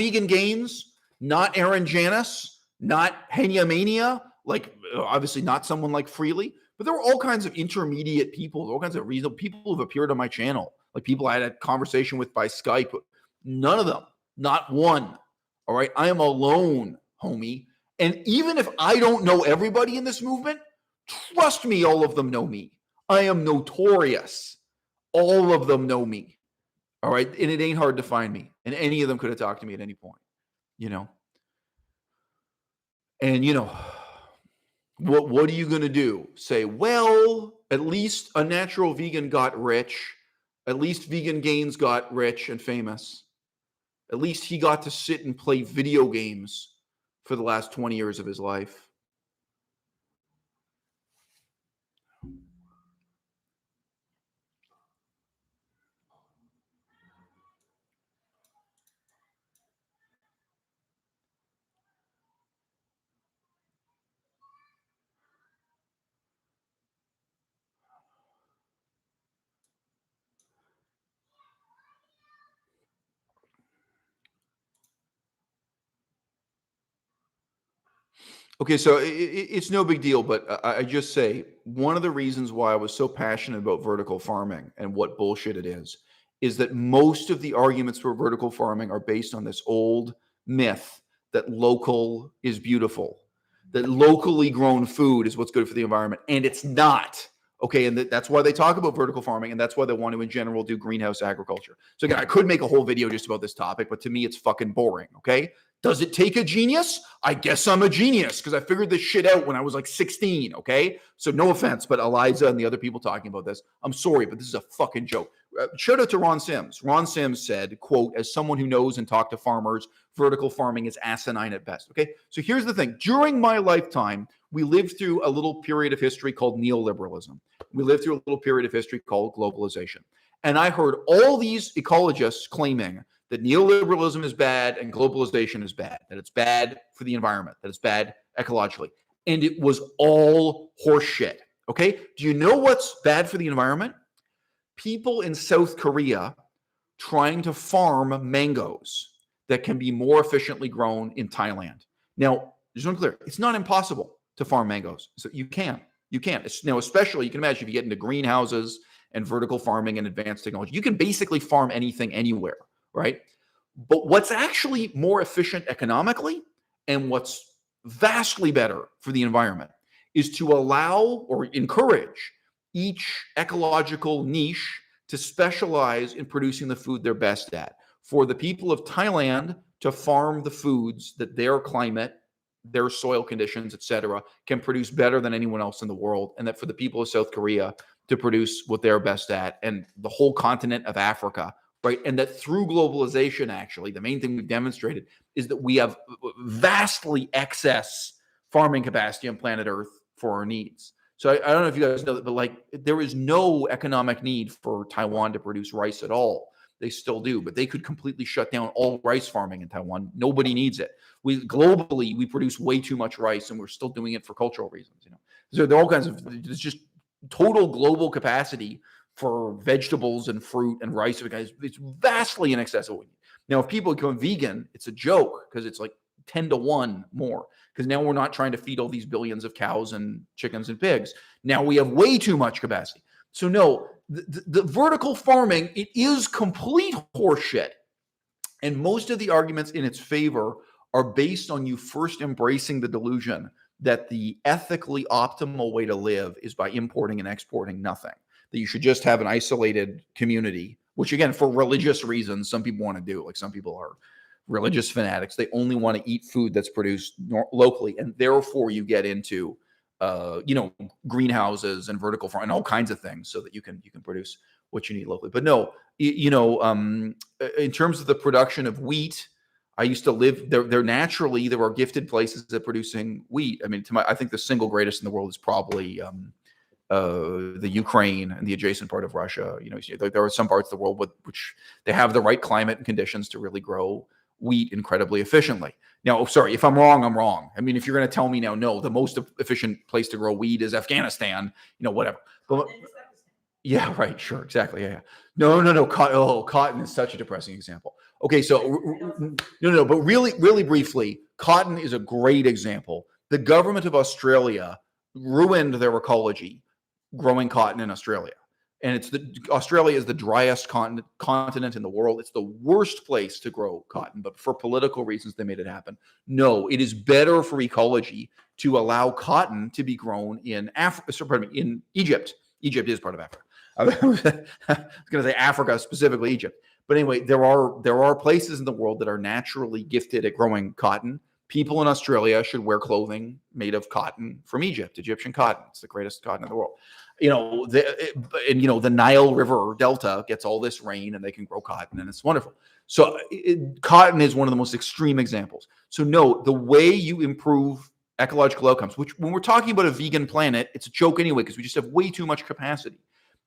Aaron Janis, not Henia Mania, like obviously not someone like Freely, but there were all kinds of intermediate people, all kinds of reasonable people who've appeared on my channel, like people I had a conversation with by Skype. None of them, not one. All right. I am alone, homie. And even if I don't know everybody in this movement, trust me, all of them know me. I am notorious. All of them know me. All right. And it ain't hard to find me. And any of them could have talked to me at any point, And, what are you going to do? Say, well, at least a natural vegan got rich. At least Vegan Gains got rich and famous. At least he got to sit and play video games for the last 20 years of his life. Okay, so it's no big deal, but I just say one of the reasons why I was so passionate about vertical farming and what bullshit it is that most of the arguments for vertical farming are based on this old myth that local is beautiful, that locally grown food is what's good for the environment, and it's not. Okay, and that's why they talk about vertical farming, and that's why they want to, in general, do greenhouse agriculture. So again, I could make a whole video just about this topic, but to me, it's fucking boring, okay? Does it take a genius? I guess I'm a genius because I figured this shit out when I was like 16, okay? So no offense, but Eliza and the other people talking about this, I'm sorry, but this is a fucking joke. Shout out to Ron Sims. Ron Sims said, quote, as someone who knows and talked to farmers, vertical farming is asinine at best, okay? So here's the thing. During my lifetime, we lived through a little period of history called neoliberalism. We lived through a little period of history called globalization. And I heard all these ecologists claiming that neoliberalism is bad and globalization is bad, that it's bad for the environment, that it's bad ecologically. And it was all horseshit, okay? Do you know what's bad for the environment? People in South Korea trying to farm mangoes that can be more efficiently grown in Thailand. Now, just so clear, it's not impossible to farm mangoes. So you can. Now, especially, you can imagine if you get into greenhouses and vertical farming and advanced technology, you can basically farm anything anywhere, right? But what's actually more efficient economically and what's vastly better for the environment is to allow or encourage each ecological niche to specialize in producing the food they're best at. For the people of Thailand to farm the foods that their climate, their soil conditions, etc., can produce better than anyone else in the world, and that for the people of South Korea to produce what they're best at, and the whole continent of Africa, right? And that through globalization, actually, the main thing we've demonstrated is that we have vastly excess farming capacity on planet Earth for our needs. So I don't know if you guys know that, but like there is no economic need for Taiwan to produce rice at all. They still do, but they could completely shut down all rice farming in Taiwan. Nobody needs it. Globally, we produce way too much rice, and we're still doing it for cultural reasons. You know, so there are all kinds of. It's just total global capacity for vegetables and fruit and rice. It's vastly in excess of what we need. Now, if people become vegan, it's a joke because it's like 10-to-1 more. Because now we're not trying to feed all these billions of cows and chickens and pigs. Now we have way too much capacity. So no, the vertical farming, it is complete horseshit. And most of the arguments in its favor are based on you first embracing the delusion that the ethically optimal way to live is by importing and exporting nothing. That you should just have an isolated community, which again, for religious reasons, some people want to do. Like some people are religious fanatics. They only want to eat food that's produced locally. And therefore you get into greenhouses and vertical farming and all kinds of things so that you can produce what you need locally. But no, in terms of the production of wheat, I used to live there. There are gifted places at producing wheat. I mean, I think the single greatest in the world is probably the Ukraine and the adjacent part of Russia. You know, there are some parts of the world which they have the right climate and conditions to really grow wheat incredibly efficiently. Now, sorry, if I'm wrong, I'm wrong. I mean, if you're going to tell me now, no, the most efficient place to grow wheat is Afghanistan, whatever. But yeah, right, sure, exactly, yeah. No. Cotton is such a depressing example. Okay, so no, but really briefly, cotton is a great example. The government of Australia ruined their ecology growing cotton in Australia. And Australia is the driest continent in the world. It's the worst place to grow cotton, but for political reasons, they made it happen. No, it is better for ecology to allow cotton to be grown in in Egypt. Egypt is part of Africa. I was going to say Africa, specifically Egypt. But anyway, there are places in the world that are naturally gifted at growing cotton. People in Australia should wear clothing made of cotton from Egypt, Egyptian cotton. It's the greatest cotton in the world. The Nile River Delta gets all this rain and they can grow cotton and it's wonderful. So cotton is one of the most extreme examples. So no, the way you improve ecological outcomes, which when we're talking about a vegan planet, it's a joke anyway, because we just have way too much capacity,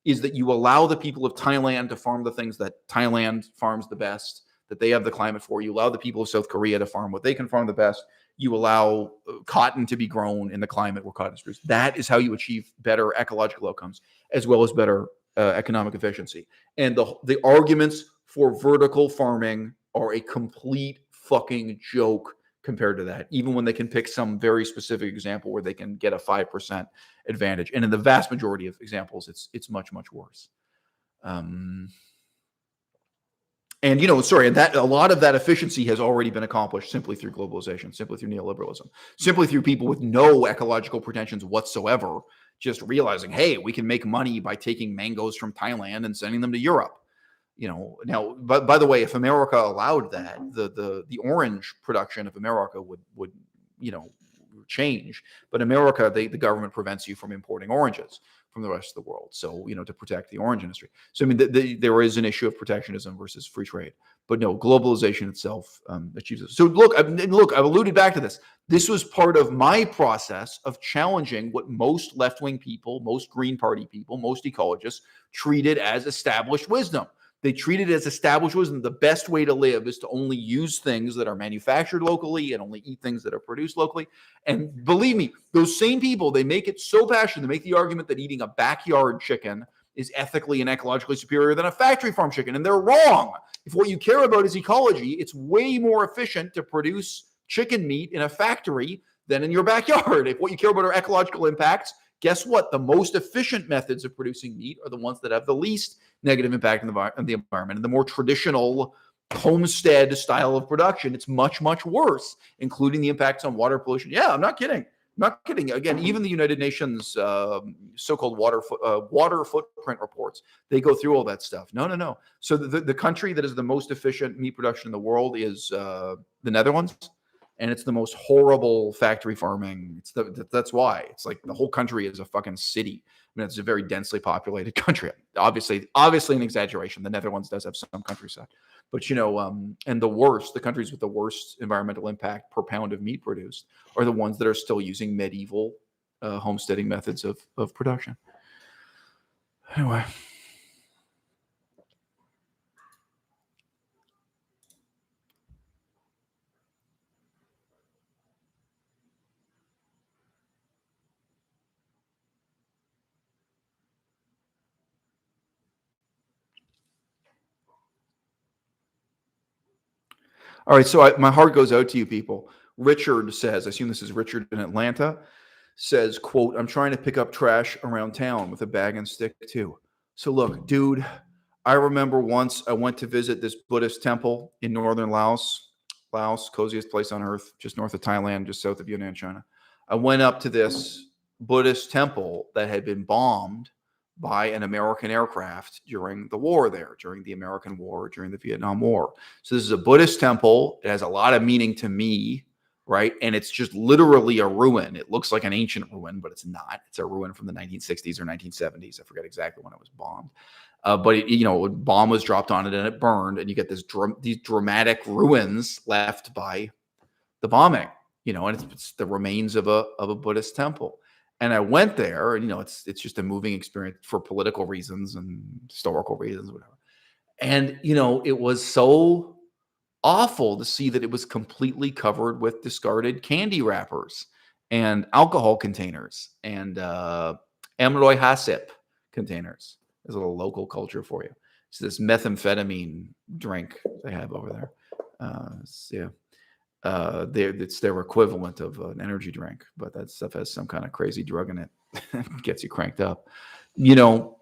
is that you allow the people of Thailand to farm the things that Thailand farms the best, that they have the climate for. You allow the people of South Korea to farm what they can farm the best. You allow cotton to be grown in the climate where cotton is produced. That is how you achieve better ecological outcomes as well as better economic efficiency. And the arguments for vertical farming are a complete fucking joke compared to that, even when they can pick some very specific example where they can get a 5% advantage. And in the vast majority of examples, it's much, much worse. And, you know, sorry, and that a lot of that efficiency has already been accomplished simply through globalization, simply through neoliberalism, simply through people with no ecological pretensions whatsoever, just realizing, hey, we can make money by taking mangoes from Thailand and sending them to Europe. You know, now, but by the way, if America allowed that, the orange production of America would you know, change. But America, the government prevents you from importing oranges from the rest of the world. So, you know, to protect the orange industry. So, I mean, there is an issue of protectionism versus free trade. But no, globalization itself achieves it. So look, I've alluded back to this. This was part of my process of challenging what most left-wing people, most Green Party people, most ecologists treated as established wisdom. They treat it as established wisdom. The best way to live is to only use things that are manufactured locally and only eat things that are produced locally. And believe me, those same people, they make it so passionate. They make the argument that eating a backyard chicken is ethically and ecologically superior than a factory farm chicken. And they're wrong. If what you care about is ecology, it's way more efficient to produce chicken meat in a factory than in your backyard. If what you care about are ecological impacts, guess what? The most efficient methods of producing meat are the ones that have the least negative impact on the environment. And the more traditional homestead style of production, it's much, much worse, including the impacts on water pollution. Yeah, I'm not kidding. I'm not kidding. Again, even the United Nations so-called water footprint reports, they go through all that stuff. No. So the country that is the most efficient meat production in the world is the Netherlands. And it's the most horrible factory farming. That's why. It's like the whole country is a fucking city. I mean, it's a very densely populated country. Obviously an exaggeration. The Netherlands does have some countryside. But, you know, and the countries with the worst environmental impact per pound of meat produced are the ones that are still using medieval homesteading methods of production. Anyway. All right, so my heart goes out to you people. Richard says, I assume this is Richard in Atlanta, says, quote, I'm trying to pick up trash around town with a bag and stick too. So look, dude, I remember once I went to visit this Buddhist temple in northern Laos, coziest place on earth, just north of Thailand, just south of Yunnan, China. I went up to this Buddhist temple that had been bombed by an American aircraft during the war there, during the American War, during the Vietnam War. So this is a Buddhist temple. It has a lot of meaning to me, right? And it's just literally a ruin. It looks like an ancient ruin, but it's not. It's a ruin from the 1960s or 1970s. I forget exactly when it was bombed. But it, you know, a bomb was dropped on it and it burned, and you get these dramatic ruins left by the bombing. You know, and it's the remains of a Buddhist temple. And I went there, and, you know, it's just a moving experience for political reasons and historical reasons, whatever. And, you know, it was so awful to see that it was completely covered with discarded candy wrappers and alcohol containers and amyloid hasip containers. There's a little local culture for you. It's this methamphetamine drink they have over there. Yeah. It's their equivalent of an energy drink, but that stuff has some kind of crazy drug in it. Gets you cranked up, you know.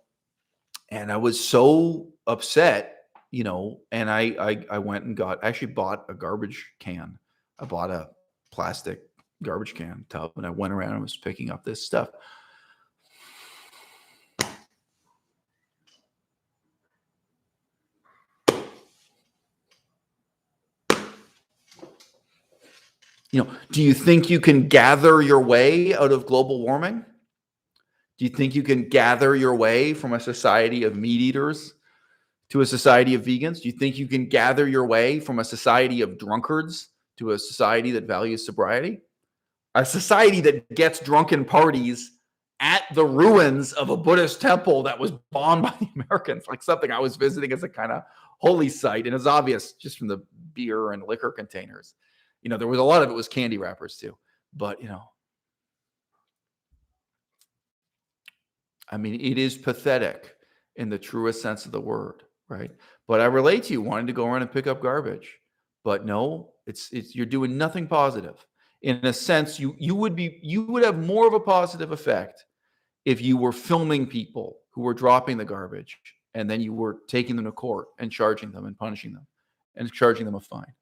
And I was so upset, you know, and I went and actually bought a garbage can. I bought a plastic garbage can tub, and I went around and was picking up this stuff. You know, do you think you can gather your way out of global warming? Do you think you can gather your way from a society of meat eaters to a society of vegans? Do you think you can gather your way from a society of drunkards to a society that values sobriety? A society that gets drunken parties at the ruins of a Buddhist temple that was bombed by the Americans, like something I was visiting as a kind of holy site. And it's obvious just from the beer and liquor containers. You know, there was a lot of it was candy wrappers too. But, you know, I mean, it is pathetic in the truest sense of the word, right? But I relate to you wanting to go around and pick up garbage. But no, it's you're doing nothing positive. In a sense, you would have more of a positive effect if you were filming people who were dropping the garbage and then you were taking them to court and charging them and punishing them and charging them a fine,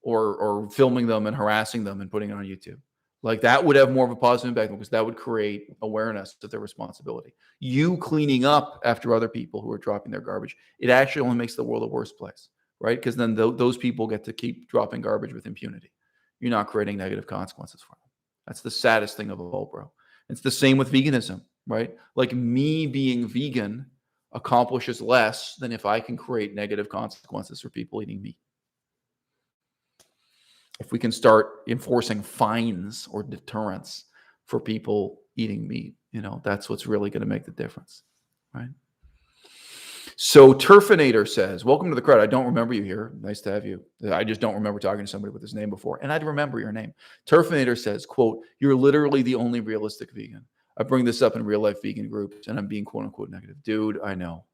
or filming them and harassing them and putting it on YouTube. Like, that would have more of a positive impact, because that would create awareness of their responsibility. You cleaning up after other people who are dropping their garbage, it actually only makes the world a worse place, right? Because then those people get to keep dropping garbage with impunity. You're not creating negative consequences for them. That's the saddest thing of all, bro. It's the same with veganism, right? Like, me being vegan accomplishes less than if I can create negative consequences for people eating meat. If we can start enforcing fines or deterrence for people eating meat, that's what's really going to make the difference, right? So Turfinator says, welcome to the crowd. I don't remember you here. Nice to have you. I just don't remember talking to somebody with this name before. And I'd remember your name. Turfinator says, quote, you're literally the only realistic vegan. I bring this up in real life vegan groups and I'm being quote unquote negative. Dude, I know.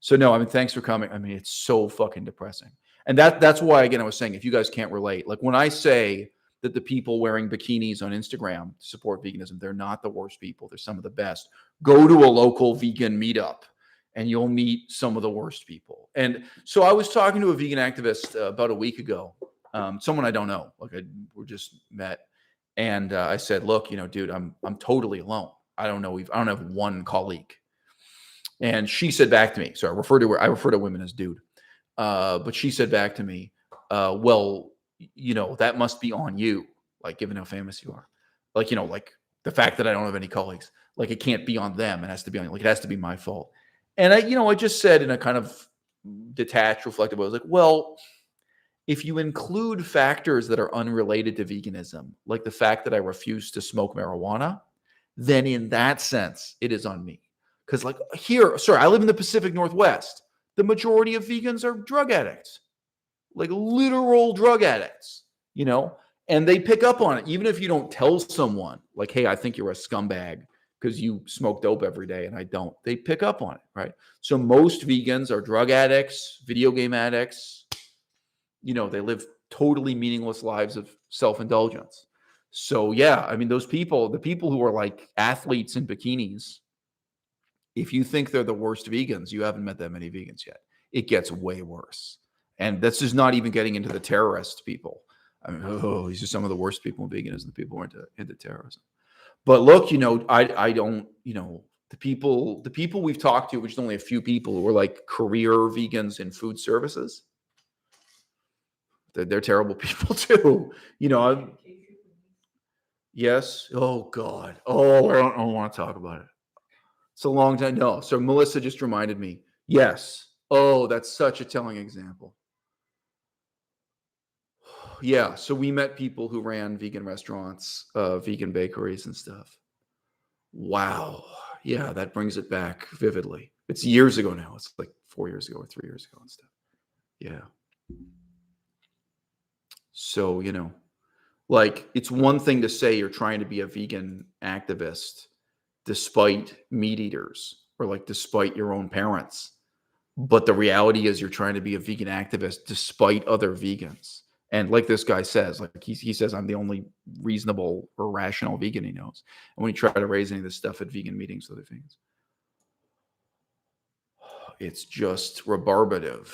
So no, thanks for coming. It's so fucking depressing. And that's why, again, I was saying, if you guys can't relate, like when I say that the people wearing bikinis on Instagram to support veganism, they're not the worst people. They're some of the best. Go to a local vegan meetup and you'll meet some of the worst people. And so I was talking to a vegan activist about a week ago, someone I don't know, we just met. And I said, look, dude, I'm totally alone. I don't have one colleague. And she said back to me, so I refer to women as dude. But she said back to me, well, that must be on you, like, given how famous you are. Like, like the fact that I don't have any colleagues, like, it can't be on them. It has to be on, like, it has to be my fault. And I just said in a kind of detached, reflective way, I was like, well, if you include factors that are unrelated to veganism, like the fact that I refuse to smoke marijuana, then in that sense, it is on me. Because like here, I live in the Pacific Northwest. The majority of vegans are drug addicts, like literal drug addicts, and they pick up on it. Even if you don't tell someone like, hey, I think you're a scumbag because you smoke dope every day and I don't, they pick up on it, right? So most vegans are drug addicts, video game addicts. They live totally meaningless lives of self-indulgence. So yeah, those people, the people who are like athletes in bikinis, if you think they're the worst vegans, you haven't met that many vegans yet. It gets way worse. And this is not even getting into the terrorist people. These are some of the worst people in veganism, the people who are into terrorism. But look, I don't, the people we've talked to, which is only a few people who are like career vegans in food services, they're terrible people too. Yes. Oh God. Oh, I don't want to talk about it. It's a long time. No. So Melissa just reminded me. Yes. Oh, that's such a telling example. Yeah. So we met people who ran vegan restaurants, vegan bakeries and stuff. Wow. Yeah. That brings it back vividly. It's years ago now. It's like 4 years ago or 3 years ago and stuff. Yeah. So, like, it's one thing to say you're trying to be a vegan activist despite meat eaters or like despite your own parents. But the reality is you're trying to be a vegan activist despite other vegans. And like this guy says, like he says, I'm the only reasonable or rational vegan he knows. And when you try to raise any of this stuff at vegan meetings with other vegans, it's just rebarbative.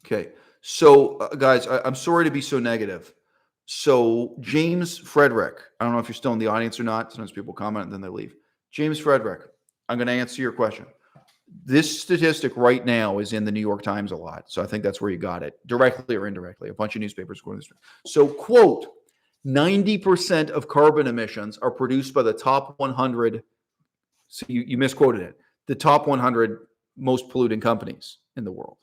Okay. So, guys, I'm sorry to be so negative. So, James Frederick, I don't know if you're still in the audience or not. Sometimes people comment and then they leave. James Frederick, I'm going to answer your question. This statistic right now is in the New York Times a lot. So I think that's where you got it, directly or indirectly. A bunch of newspapers quoting this. So, quote, 90% of carbon emissions are produced by the top 100. So you misquoted it. The top 100 most polluting companies in the world.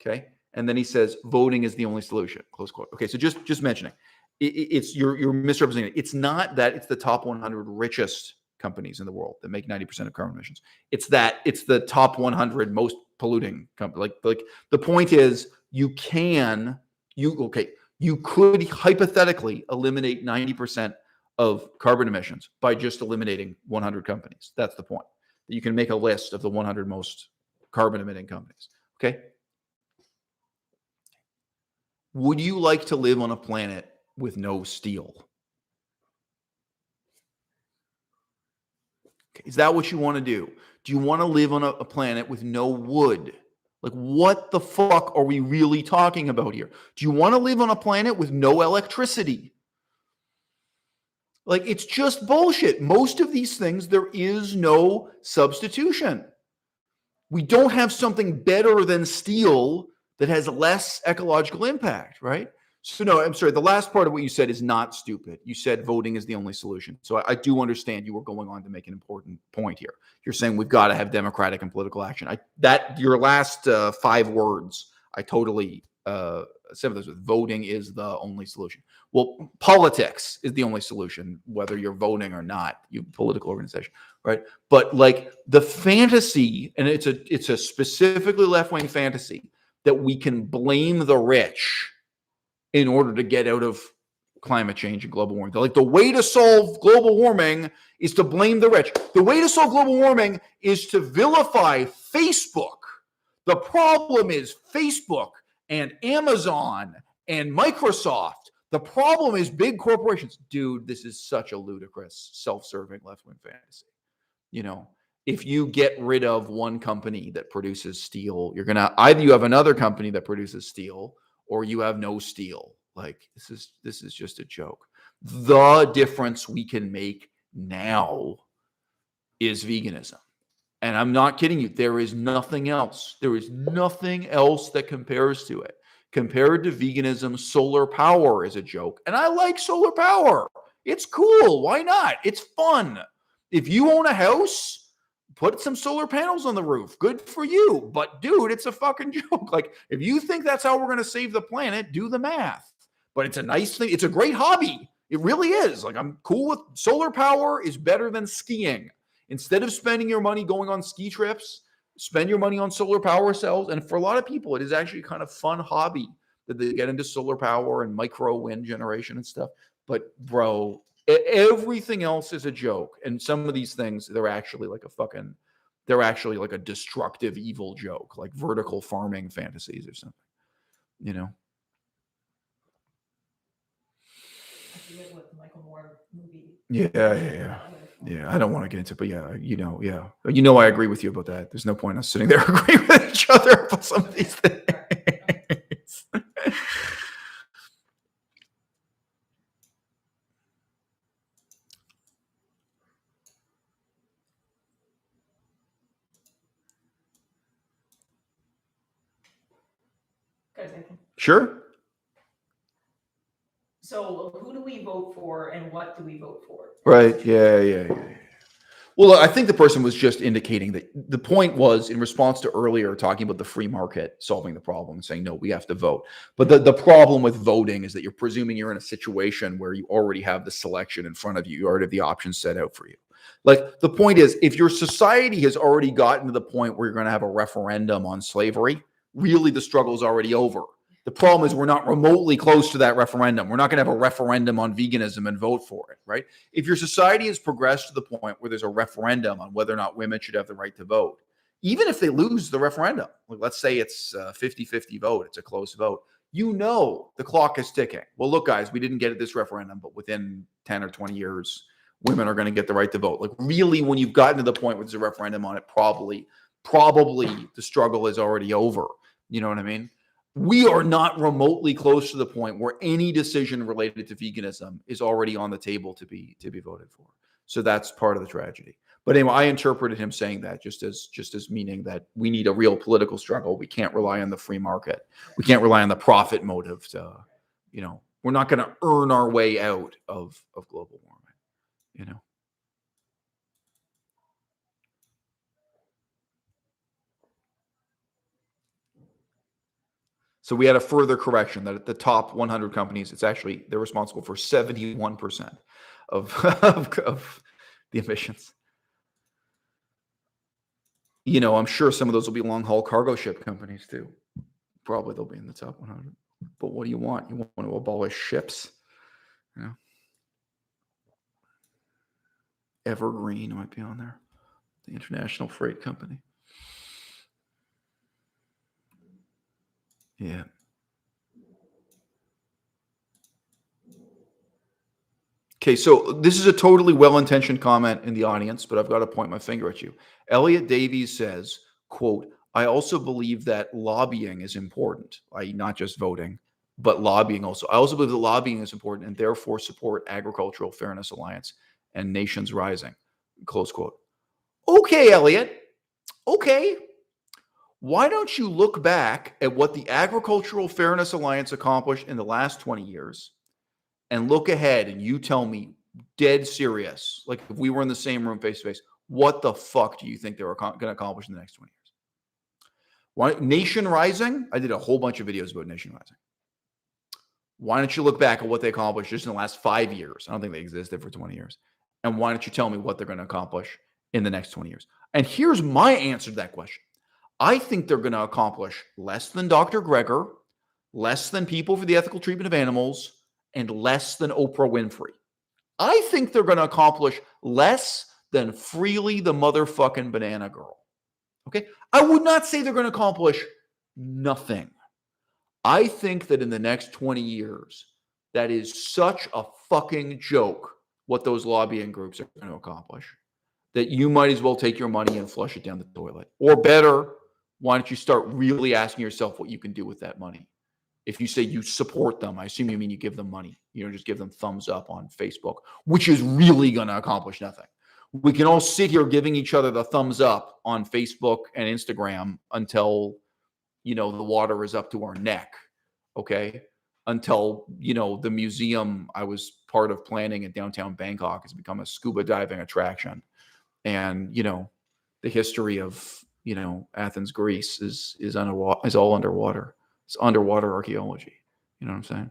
Okay. And then he says, voting is the only solution, close quote. Okay, so just mentioning, it's you're misrepresenting it. It's not that it's the top 100 richest companies in the world that make 90% of carbon emissions. It's the top 100 most polluting companies. Like the point is, you could hypothetically eliminate 90% of carbon emissions by just eliminating 100 companies. That's the point. You can make a list of the 100 most carbon emitting companies. Okay. Would you like to live on a planet with no steel? Okay. Is that what you want to do? Do you want to live on a planet with no wood? Like, what the fuck are we really talking about here? Do you want to live on a planet with no electricity? Like, it's just bullshit. Most of these things, there is no substitution. We don't have something better than steel that has less ecological impact, right? So no, I'm sorry. The last part of what you said is not stupid. You said voting is the only solution. So I do understand you were going on to make an important point here. You're saying we've got to have democratic and political action. Your last 5 words, I totally sympathize with. Voting is the only solution. Well, politics is the only solution, whether you're voting or not. You political organization, right? But like the fantasy, and it's a specifically left-wing fantasy that we can blame the rich in order to get out of climate change and global warming. Like the way to solve global warming is to blame the rich. The way to solve global warming is to vilify Facebook. The problem is Facebook and Amazon and Microsoft. The problem is big corporations. Dude, this is such a ludicrous, self-serving left-wing fantasy. You know, if you get rid of one company that produces steel, you're going to either you have another company that produces steel or you have no steel. Like this is just a joke. The difference we can make now is veganism. And I'm not kidding you. There is nothing else. There is nothing else that compares to it. Compared to veganism, solar power is a joke. And I like solar power. It's cool. Why not? It's fun. If you own a house, put some solar panels on the roof. Good for you. But dude, it's a fucking joke. Like if you think that's how we're going to save the planet, do the math. But it's a nice thing. It's a great hobby. It really is. Like I'm cool with solar power is better than skiing. Instead of spending your money going on ski trips, spend your money on solar power cells. And for a lot of people, it is actually kind of fun hobby that they get into solar power and micro wind generation and stuff. But bro, everything else is a joke. And some of these things, they're actually like a destructive, evil joke, like vertical farming fantasies or something, you know? I forget what the Michael Moore movie. Yeah. I don't want to get into it, but yeah. I agree with you about that. There's no point in us sitting there agreeing with each other about some of these things. Sure. So who do we vote for and what do we vote for? Right. Yeah. Well, I think the person was just indicating that the point was in response to earlier talking about the free market solving the problem and saying, no, we have to vote. But the problem with voting is that you're presuming you're in a situation where you already have the selection in front of you. You already have the options set out for you. Like the point is, if your society has already gotten to the point where you're going to have a referendum on slavery, really the struggle is already over. The problem is we're not remotely close to that referendum. We're not going to have a referendum on veganism and vote for it, right? If your society has progressed to the point where there's a referendum on whether or not women should have the right to vote, even if they lose the referendum, like let's say it's a 50-50 vote, it's a close vote, you know the clock is ticking. Well, look, guys, we didn't get it this referendum, but within 10 or 20 years, women are going to get the right to vote. Like really, when you've gotten to the point where there's a referendum on it, probably the struggle is already over. You know what I mean? We are not remotely close to the point where any decision related to veganism is already on the table to be voted for. So that's part of the tragedy. But anyway, I interpreted him saying that just as meaning that we need a real political struggle. We can't rely on the free market. We can't rely on the profit motive to, we're not going to earn our way out of global warming, So we had a further correction that at the top 100 companies, they're responsible for 71% of the emissions. I'm sure some of those will be long haul cargo ship companies too. Probably they'll be in the top 100. But what do you want? You want to abolish ships? Evergreen might be on there. The International Freight Company. Yeah. Okay, so this is a totally well-intentioned comment in the audience, but I've got to point my finger at you. Elliot Davies says, quote, I also believe that lobbying is important, i.e. not just voting, but lobbying also. I also believe that lobbying is important and therefore support Agricultural Fairness Alliance and Nations Rising, close quote. Okay, Elliot. Okay. Why don't you look back at what the Agricultural Fairness Alliance accomplished in the last 20 years and look ahead and you tell me, dead serious, like if we were in the same room face to face, what the fuck do you think they were going to accomplish in the next 20 years? Why, Nation Rising? I did a whole bunch of videos about Nation Rising. Why don't you look back at what they accomplished just in the last 5 years? I don't think they existed for 20 years. And why don't you tell me what they're going to accomplish in the next 20 years? And here's my answer to that question. I think they're going to accomplish less than Dr. Greger, less than People for the Ethical Treatment of Animals, and less than Oprah Winfrey. I think they're going to accomplish less than Freely the motherfucking Banana Girl. Okay? I would not say they're going to accomplish nothing. I think that in the next 20 years, that is such a fucking joke what those lobbying groups are going to accomplish that you might as well take your money and flush it down the toilet. Or better, why don't you start really asking yourself what you can do with that money? If you say you support them, I assume you mean you give them money. You don't just give them thumbs up on Facebook, which is really going to accomplish nothing. We can all sit here giving each other the thumbs up on Facebook and Instagram until, the water is up to our neck, okay? Until, the museum I was part of planning in downtown Bangkok has become a scuba diving attraction. And, the history of, Athens, Greece is all underwater. It's underwater archaeology. You know what I'm saying?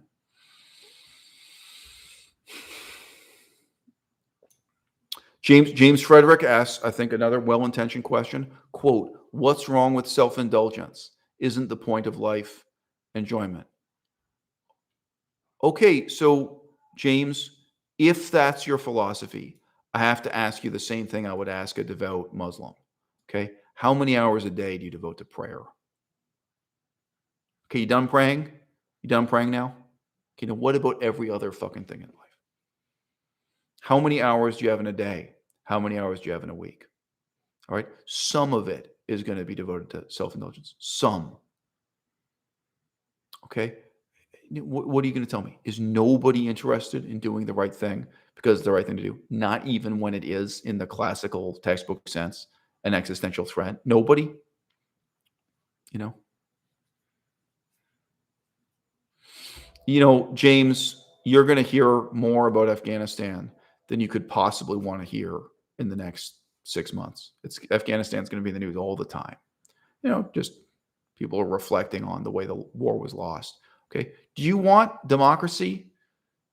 James Frederick asks, I think, another well-intentioned question. Quote, what's wrong with self-indulgence? Isn't the point of life enjoyment? Okay, so James, if that's your philosophy, I have to ask you the same thing I would ask a devout Muslim. Okay, how many hours a day do you devote to prayer? Okay, you done praying? You done praying now? Okay, now what about every other fucking thing in life? How many hours do you have in a day? How many hours do you have in a week? All right, some of it is going to be devoted to self-indulgence. Some. Okay, what are you going to tell me? Is nobody interested in doing the right thing because it's the right thing to do? Not even when it is, in the classical textbook sense, an existential threat. Nobody? James, you're going to hear more about Afghanistan than you could possibly want to hear in the next 6 months. Afghanistan's going to be in the news all the time. Just people are reflecting on the way the war was lost. Okay. Do you want democracy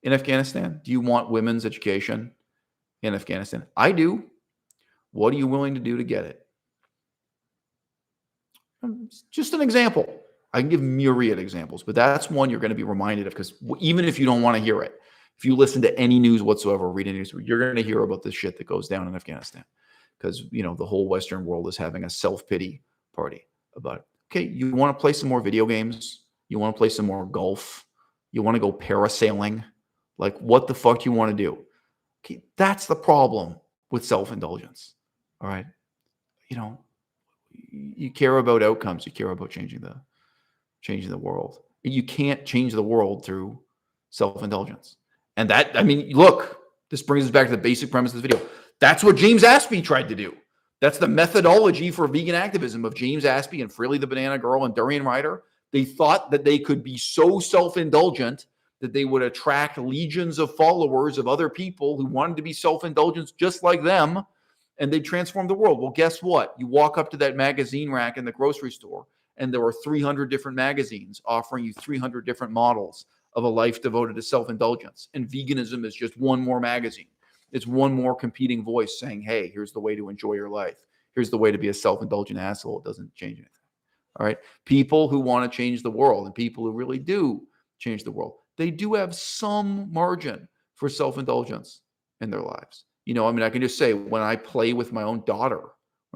in Afghanistan? Do you want women's education in Afghanistan? I do. What are you willing to do to get it? Just an example. I can give myriad examples, but that's one you're going to be reminded of, because even if you don't want to hear it, if you listen to any news whatsoever, read any news, you're going to hear about this shit that goes down in Afghanistan, because, the whole Western world is having a self-pity party about it. Okay, you want to play some more video games? You want to play some more golf? You want to go parasailing? Like, what the fuck do you want to do? Okay, that's the problem with self-indulgence. All right, you care about outcomes. You care about changing the world. You can't change the world through self-indulgence. And look, this brings us back to the basic premise of this video. That's what James Aspey tried to do. That's the methodology for vegan activism of James Aspey and Freely the Banana Girl and Durian Ryder. They thought that they could be so self-indulgent that they would attract legions of followers of other people who wanted to be self-indulgent just like them, and they transformed the world. Well, guess what? You walk up to that magazine rack in the grocery store, and there are 300 different magazines offering you 300 different models of a life devoted to self-indulgence. And veganism is just one more magazine. It's one more competing voice saying, hey, here's the way to enjoy your life. Here's the way to be a self-indulgent asshole. It doesn't change anything. All right. People who want to change the world and people who really do change the world, they do have some margin for self-indulgence in their lives. I can just say, when I play with my own daughter,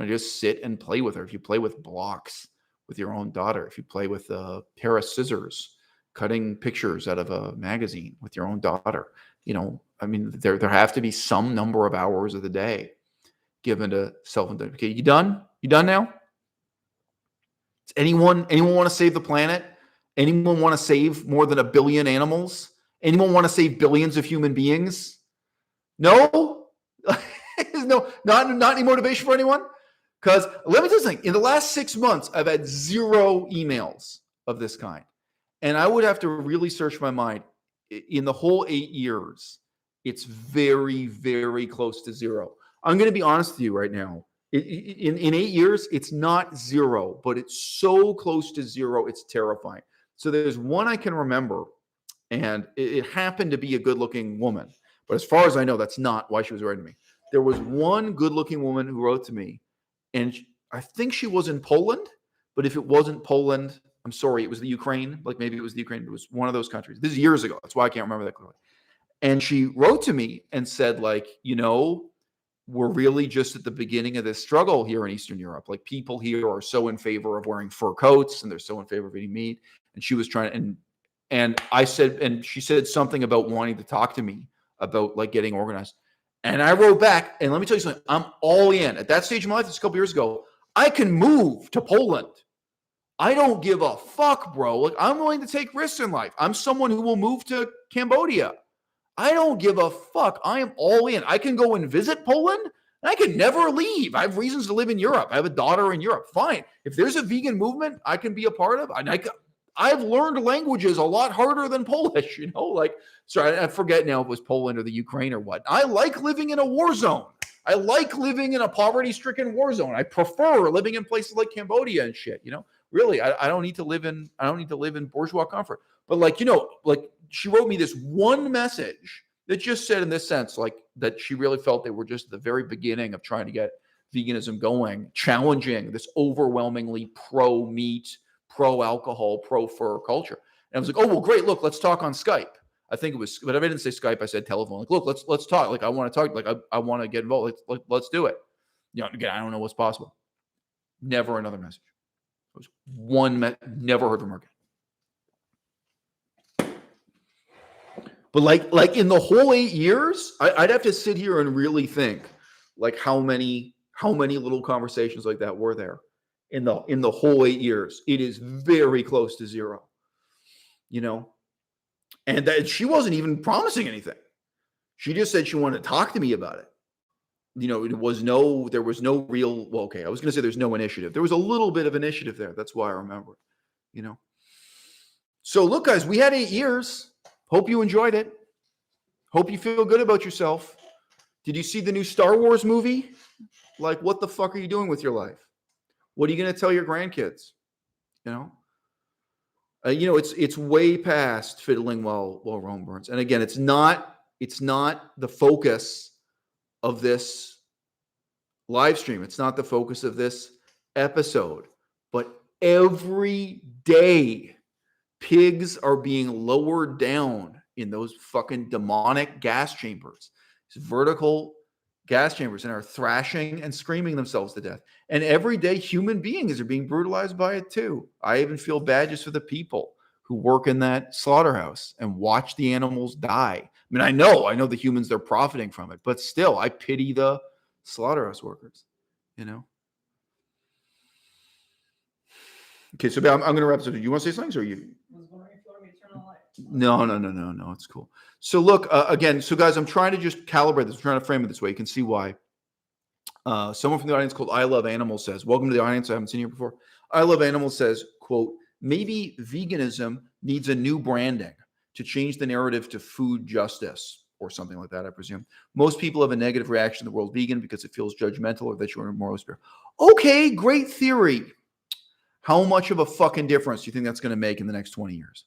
Just sit and play with her. If you play with blocks with your own daughter, if you play with a pair of scissors, cutting pictures out of a magazine with your own daughter, there have to be some number of hours of the day given to self-indulgence. Okay, you done? You done now? Does anyone want to save the planet? Anyone want to save more than 1 billion animals? Anyone want to save billions of human beings? No? No, not any motivation for anyone? Because let me tell you something. In the last 6 months, I've had 0 emails of this kind. And I would have to really search my mind. In the whole 8 years, it's very, very close to 0. I'm going to be honest with you right now. In 8 years, it's not 0, but it's so close to 0, it's terrifying. So there's one I can remember, and it happened to be a good-looking woman. But as far as I know, that's not why she was writing to me. There was one good-looking woman who wrote to me, and I think she was in Poland, but if it wasn't Poland, I'm sorry, it was the Ukraine. Like maybe it was the Ukraine. It was one of those countries. This is years ago. That's why I can't remember that clearly. And she wrote to me and said, like, we're really just at the beginning of this struggle here in Eastern Europe. Like people here are so in favor of wearing fur coats and they're so in favor of eating meat. And she was trying and I said, and she said something about wanting to talk to me about like getting organized. And I wrote back, and let me tell you something, I'm all in. At that stage of my life, this a couple years ago, I can move to Poland. I don't give a fuck, bro. Like I'm willing to take risks in life. I'm someone who will move to Cambodia. I don't give a fuck. I am all in. I can go and visit Poland, and I can never leave. I have reasons to live in Europe. I have a daughter in Europe. Fine. If there's a vegan movement I can be a part of, I've learned languages a lot harder than Polish, sorry, I forget now if it was Poland or the Ukraine or what. I like living in a war zone. I like living in a poverty-stricken war zone. I prefer living in places like Cambodia and shit, Really, I don't need to live in bourgeois comfort. But she wrote me this one message that just said in this sense, like that she really felt they were just at the very beginning of trying to get veganism going, challenging this overwhelmingly pro-meat, pro-alcohol, pro-fur culture. And I was like, oh, well, great. Look, let's talk on Skype. I think it was, but I didn't say Skype. I said telephone. Like, look, let's talk. Like, I want to talk. Like, I want to get involved. Let's do it. Again, I don't know what's possible. Never another message. It was one, never heard from her again. But like in the whole 8 years, I'd have to sit here and really think like how many little conversations like that were there in the whole 8 years. It is very close to 0, and that she wasn't even promising anything. She just said she wanted to talk to me about it. There was no real, well, okay, I was going to say there's no initiative. There was a little bit of initiative there. That's why I remember it, So look, guys, we had 8 years. Hope you enjoyed it. Hope you feel good about yourself. Did you see the new Star Wars movie? Like, what the fuck are you doing with your life? What are you going to tell your grandkids? It's way past fiddling while Rome burns. And again, it's not the focus of this live stream. It's not the focus of this episode. But every day, pigs are being lowered down in those fucking demonic gas chambers, these vertical gas chambers, and are thrashing and screaming themselves to death. And every day, human beings are being brutalized by it too. I even feel bad just for the people who work in that slaughterhouse and watch the animals die. I mean, I know the humans, they're profiting from it, but still, I pity the slaughterhouse workers, Okay, so I'm going to wrap this up. Do you want to say something, or you? I was wondering if you wanted me to turn on the light. No, it's cool. So look, again, so guys, I'm trying to just calibrate this. I'm trying to frame it this way. You can see why. Someone from the audience called I Love Animals says, welcome to the audience. I haven't seen you before. I Love Animals says, quote, maybe veganism needs a new branding to change the narrative to food justice or something like that, I presume. Most people have a negative reaction to the word vegan because it feels judgmental or that you're morally superior. Okay, great theory. How much of a fucking difference do you think that's going to make in the next 20 years?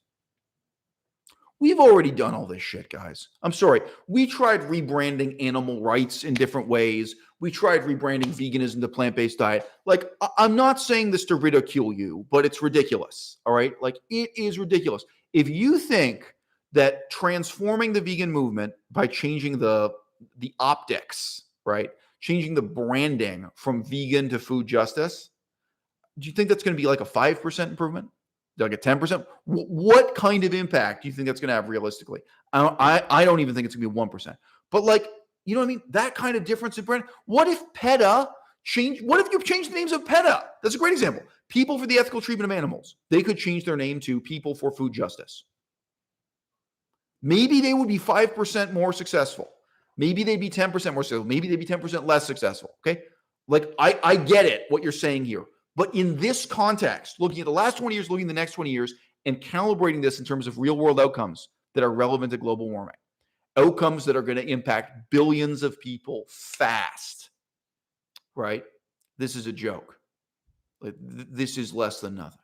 We've already done all this shit, guys. I'm sorry. We tried rebranding animal rights in different ways. We tried rebranding veganism to plant-based diet. Like, I'm not saying this to ridicule you, but it's ridiculous, all right? Like, it is ridiculous. If you think that transforming the vegan movement by changing the optics, right, changing the branding from vegan to food justice, do you think that's going to be like a 5% improvement? Like a 10%? What kind of impact do you think that's going to have realistically? I don't even think it's going to be 1%. But like, you know what I mean? That kind of difference in brand. What if PETA changed? What if you changed the names of PETA? That's a great example. People for the Ethical Treatment of Animals. They could change their name to People for Food Justice. Maybe they would be 5% more successful. Maybe they'd be 10% more successful. Maybe they'd be 10% less successful. Okay? Like, I get it, what you're saying here. But in this context, looking at the last 20 years, looking at the next 20 years, and calibrating this in terms of real world outcomes that are relevant to global warming, outcomes that are going to impact billions of people fast, right? This is a joke. Like, this is less than nothing.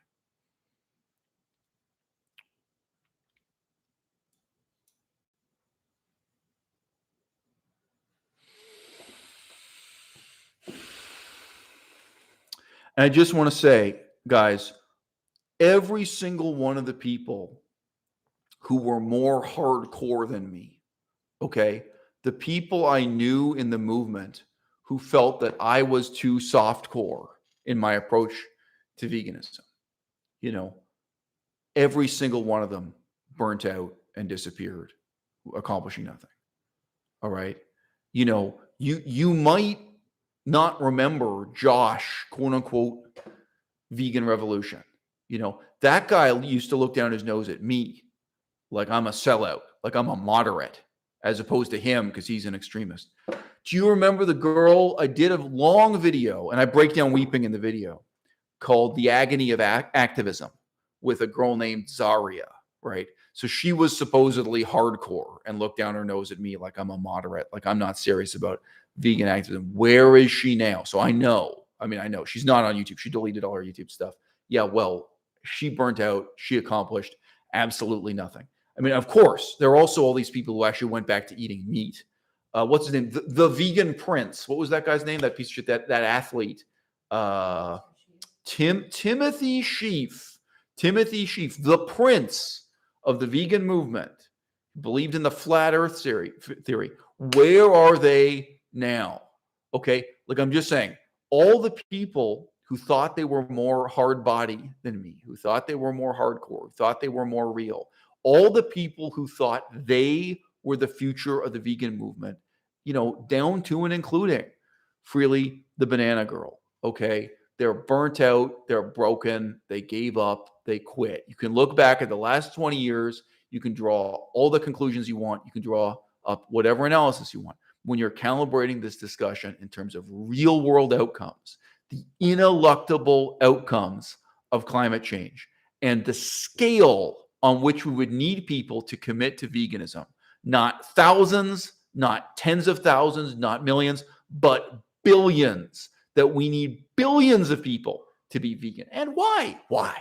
And I just want to say, guys, every single one of the people who were more hardcore than me, okay, the people I knew in the movement who felt that I was too softcore in my approach to veganism, you know, every single one of them burnt out and disappeared, accomplishing nothing. All right. You know, you might not remember Josh, quote unquote, vegan revolution. You know, that guy used to look down his nose at me like I'm a sellout, like I'm a moderate, as opposed to him because he's an extremist. Do you remember the girl? I did a long video, and I break down weeping in the video, called The Agony of Activism, with a girl named Zaria, right? So she was supposedly hardcore and looked down her nose at me like I'm a moderate, like I'm not serious about vegan activism. Where is she now? So I know she's not on YouTube. She deleted all her YouTube stuff. Yeah, well, she burnt out. She accomplished absolutely nothing. I mean, of course, there are also all these people who actually went back to eating meat. What's his name? The vegan prince. What was that guy's name? That piece of shit, that athlete. Timothy Sheaf. Timothy Sheaf, the prince of the vegan movement, believed in the flat earth theory. Where are they now? Okay, like I'm just saying, all the people who thought they were more hard body than me, who thought they were more hardcore, who thought they were more real, all the people who thought they were the future of the vegan movement, you know, down to and including Freely the Banana Girl, okay? They're burnt out, they're broken, they gave up, they quit. You can look back at the last 20 years, you can draw all the conclusions you want, you can draw up whatever analysis you want. When you're calibrating this discussion in terms of real world outcomes, the ineluctable outcomes of climate change, and the scale on which we would need people to commit to veganism, not thousands, not tens of thousands, not millions, but billions, that we need billions of people to be vegan. And why? Why?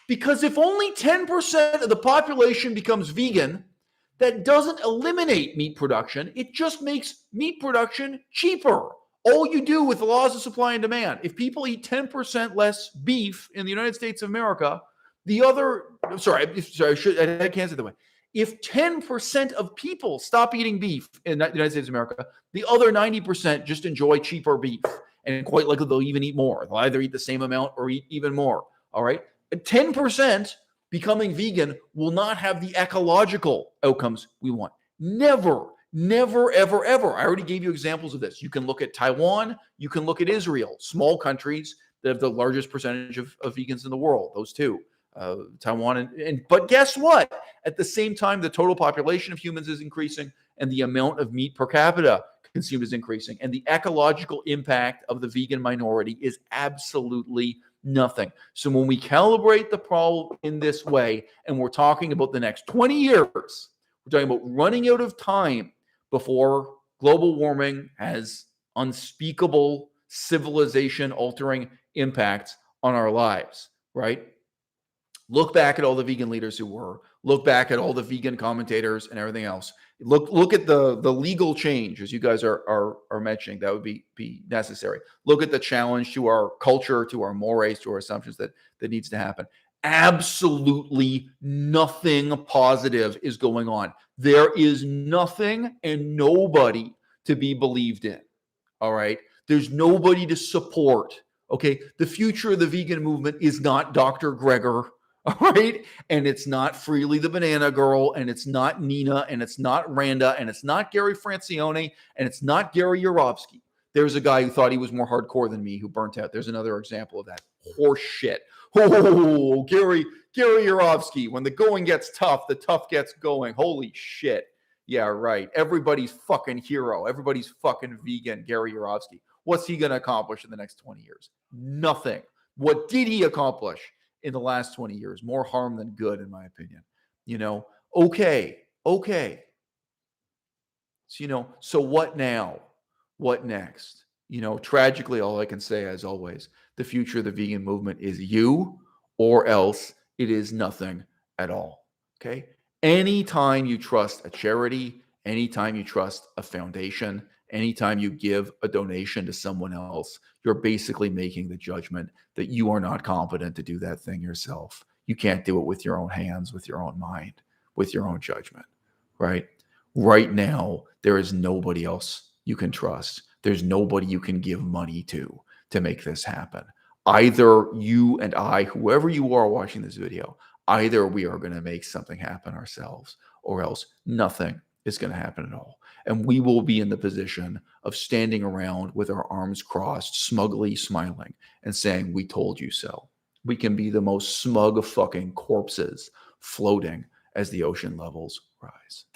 Because if only 10% of the population becomes vegan, that doesn't eliminate meat production. It just makes meat production cheaper. All you do with the laws of supply and demand, if people eat 10% less beef in the United States of America, I can't say it that way. If 10% of people stop eating beef in the United States of America, the other 90% just enjoy cheaper beef. And quite likely they'll even eat more. They'll either eat the same amount or eat even more. All right. 10% becoming vegan will not have the ecological outcomes we want. Never, ever. I already gave you examples of this. You can look at Taiwan. You can look at Israel, small countries that have the largest percentage of vegans in the world. Those two. Taiwan but guess what? At the same time, the total population of humans is increasing, and the amount of meat per capita consumed is increasing, and the ecological impact of the vegan minority is absolutely nothing. So when we calibrate the problem in this way, and we're talking about the next 20 years, we're talking about running out of time before global warming has unspeakable civilization-altering impacts on our lives, right? Look back at all the vegan leaders who were. Look back at all the vegan commentators and everything else. Look at the legal change, as you guys are mentioning. That would be necessary. Look at the challenge to our culture, to our mores, to our assumptions that needs to happen. Absolutely nothing positive is going on. There is nothing and nobody to be believed in. All right. There's nobody to support. Okay. The future of the vegan movement is not Dr. Greger. All right. And it's not Freely the Banana Girl. And it's not Nina. And it's not Randa. And it's not Gary Francione. And it's not Gary Yourofsky. There's a guy who thought he was more hardcore than me who burnt out. There's another example of that horse shit. Oh, Gary Yourofsky. When the going gets tough, the tough gets going. Holy shit. Yeah, right. Everybody's fucking hero. Everybody's fucking vegan. Gary Yourofsky. What's he going to accomplish in the next 20 years? Nothing. What did he accomplish in the last 20 years? More harm than good, in my opinion. Okay. So, so what now? What next? Tragically, all I can say, as always, the future of the vegan movement is you, or else it is nothing at all. Okay? Anytime you trust a charity, anytime you trust a foundation, anytime you give a donation to someone else, you're basically making the judgment that you are not competent to do that thing yourself. You can't do it with your own hands, with your own mind, with your own judgment, right? Right now, there is nobody else you can trust. There's nobody you can give money to make this happen. Either you and I, whoever you are watching this video, either we are going to make something happen ourselves, or else nothing is going to happen at all. And we will be in the position of standing around with our arms crossed, smugly smiling and saying, we told you so. We can be the most smug fucking corpses floating as the ocean levels rise.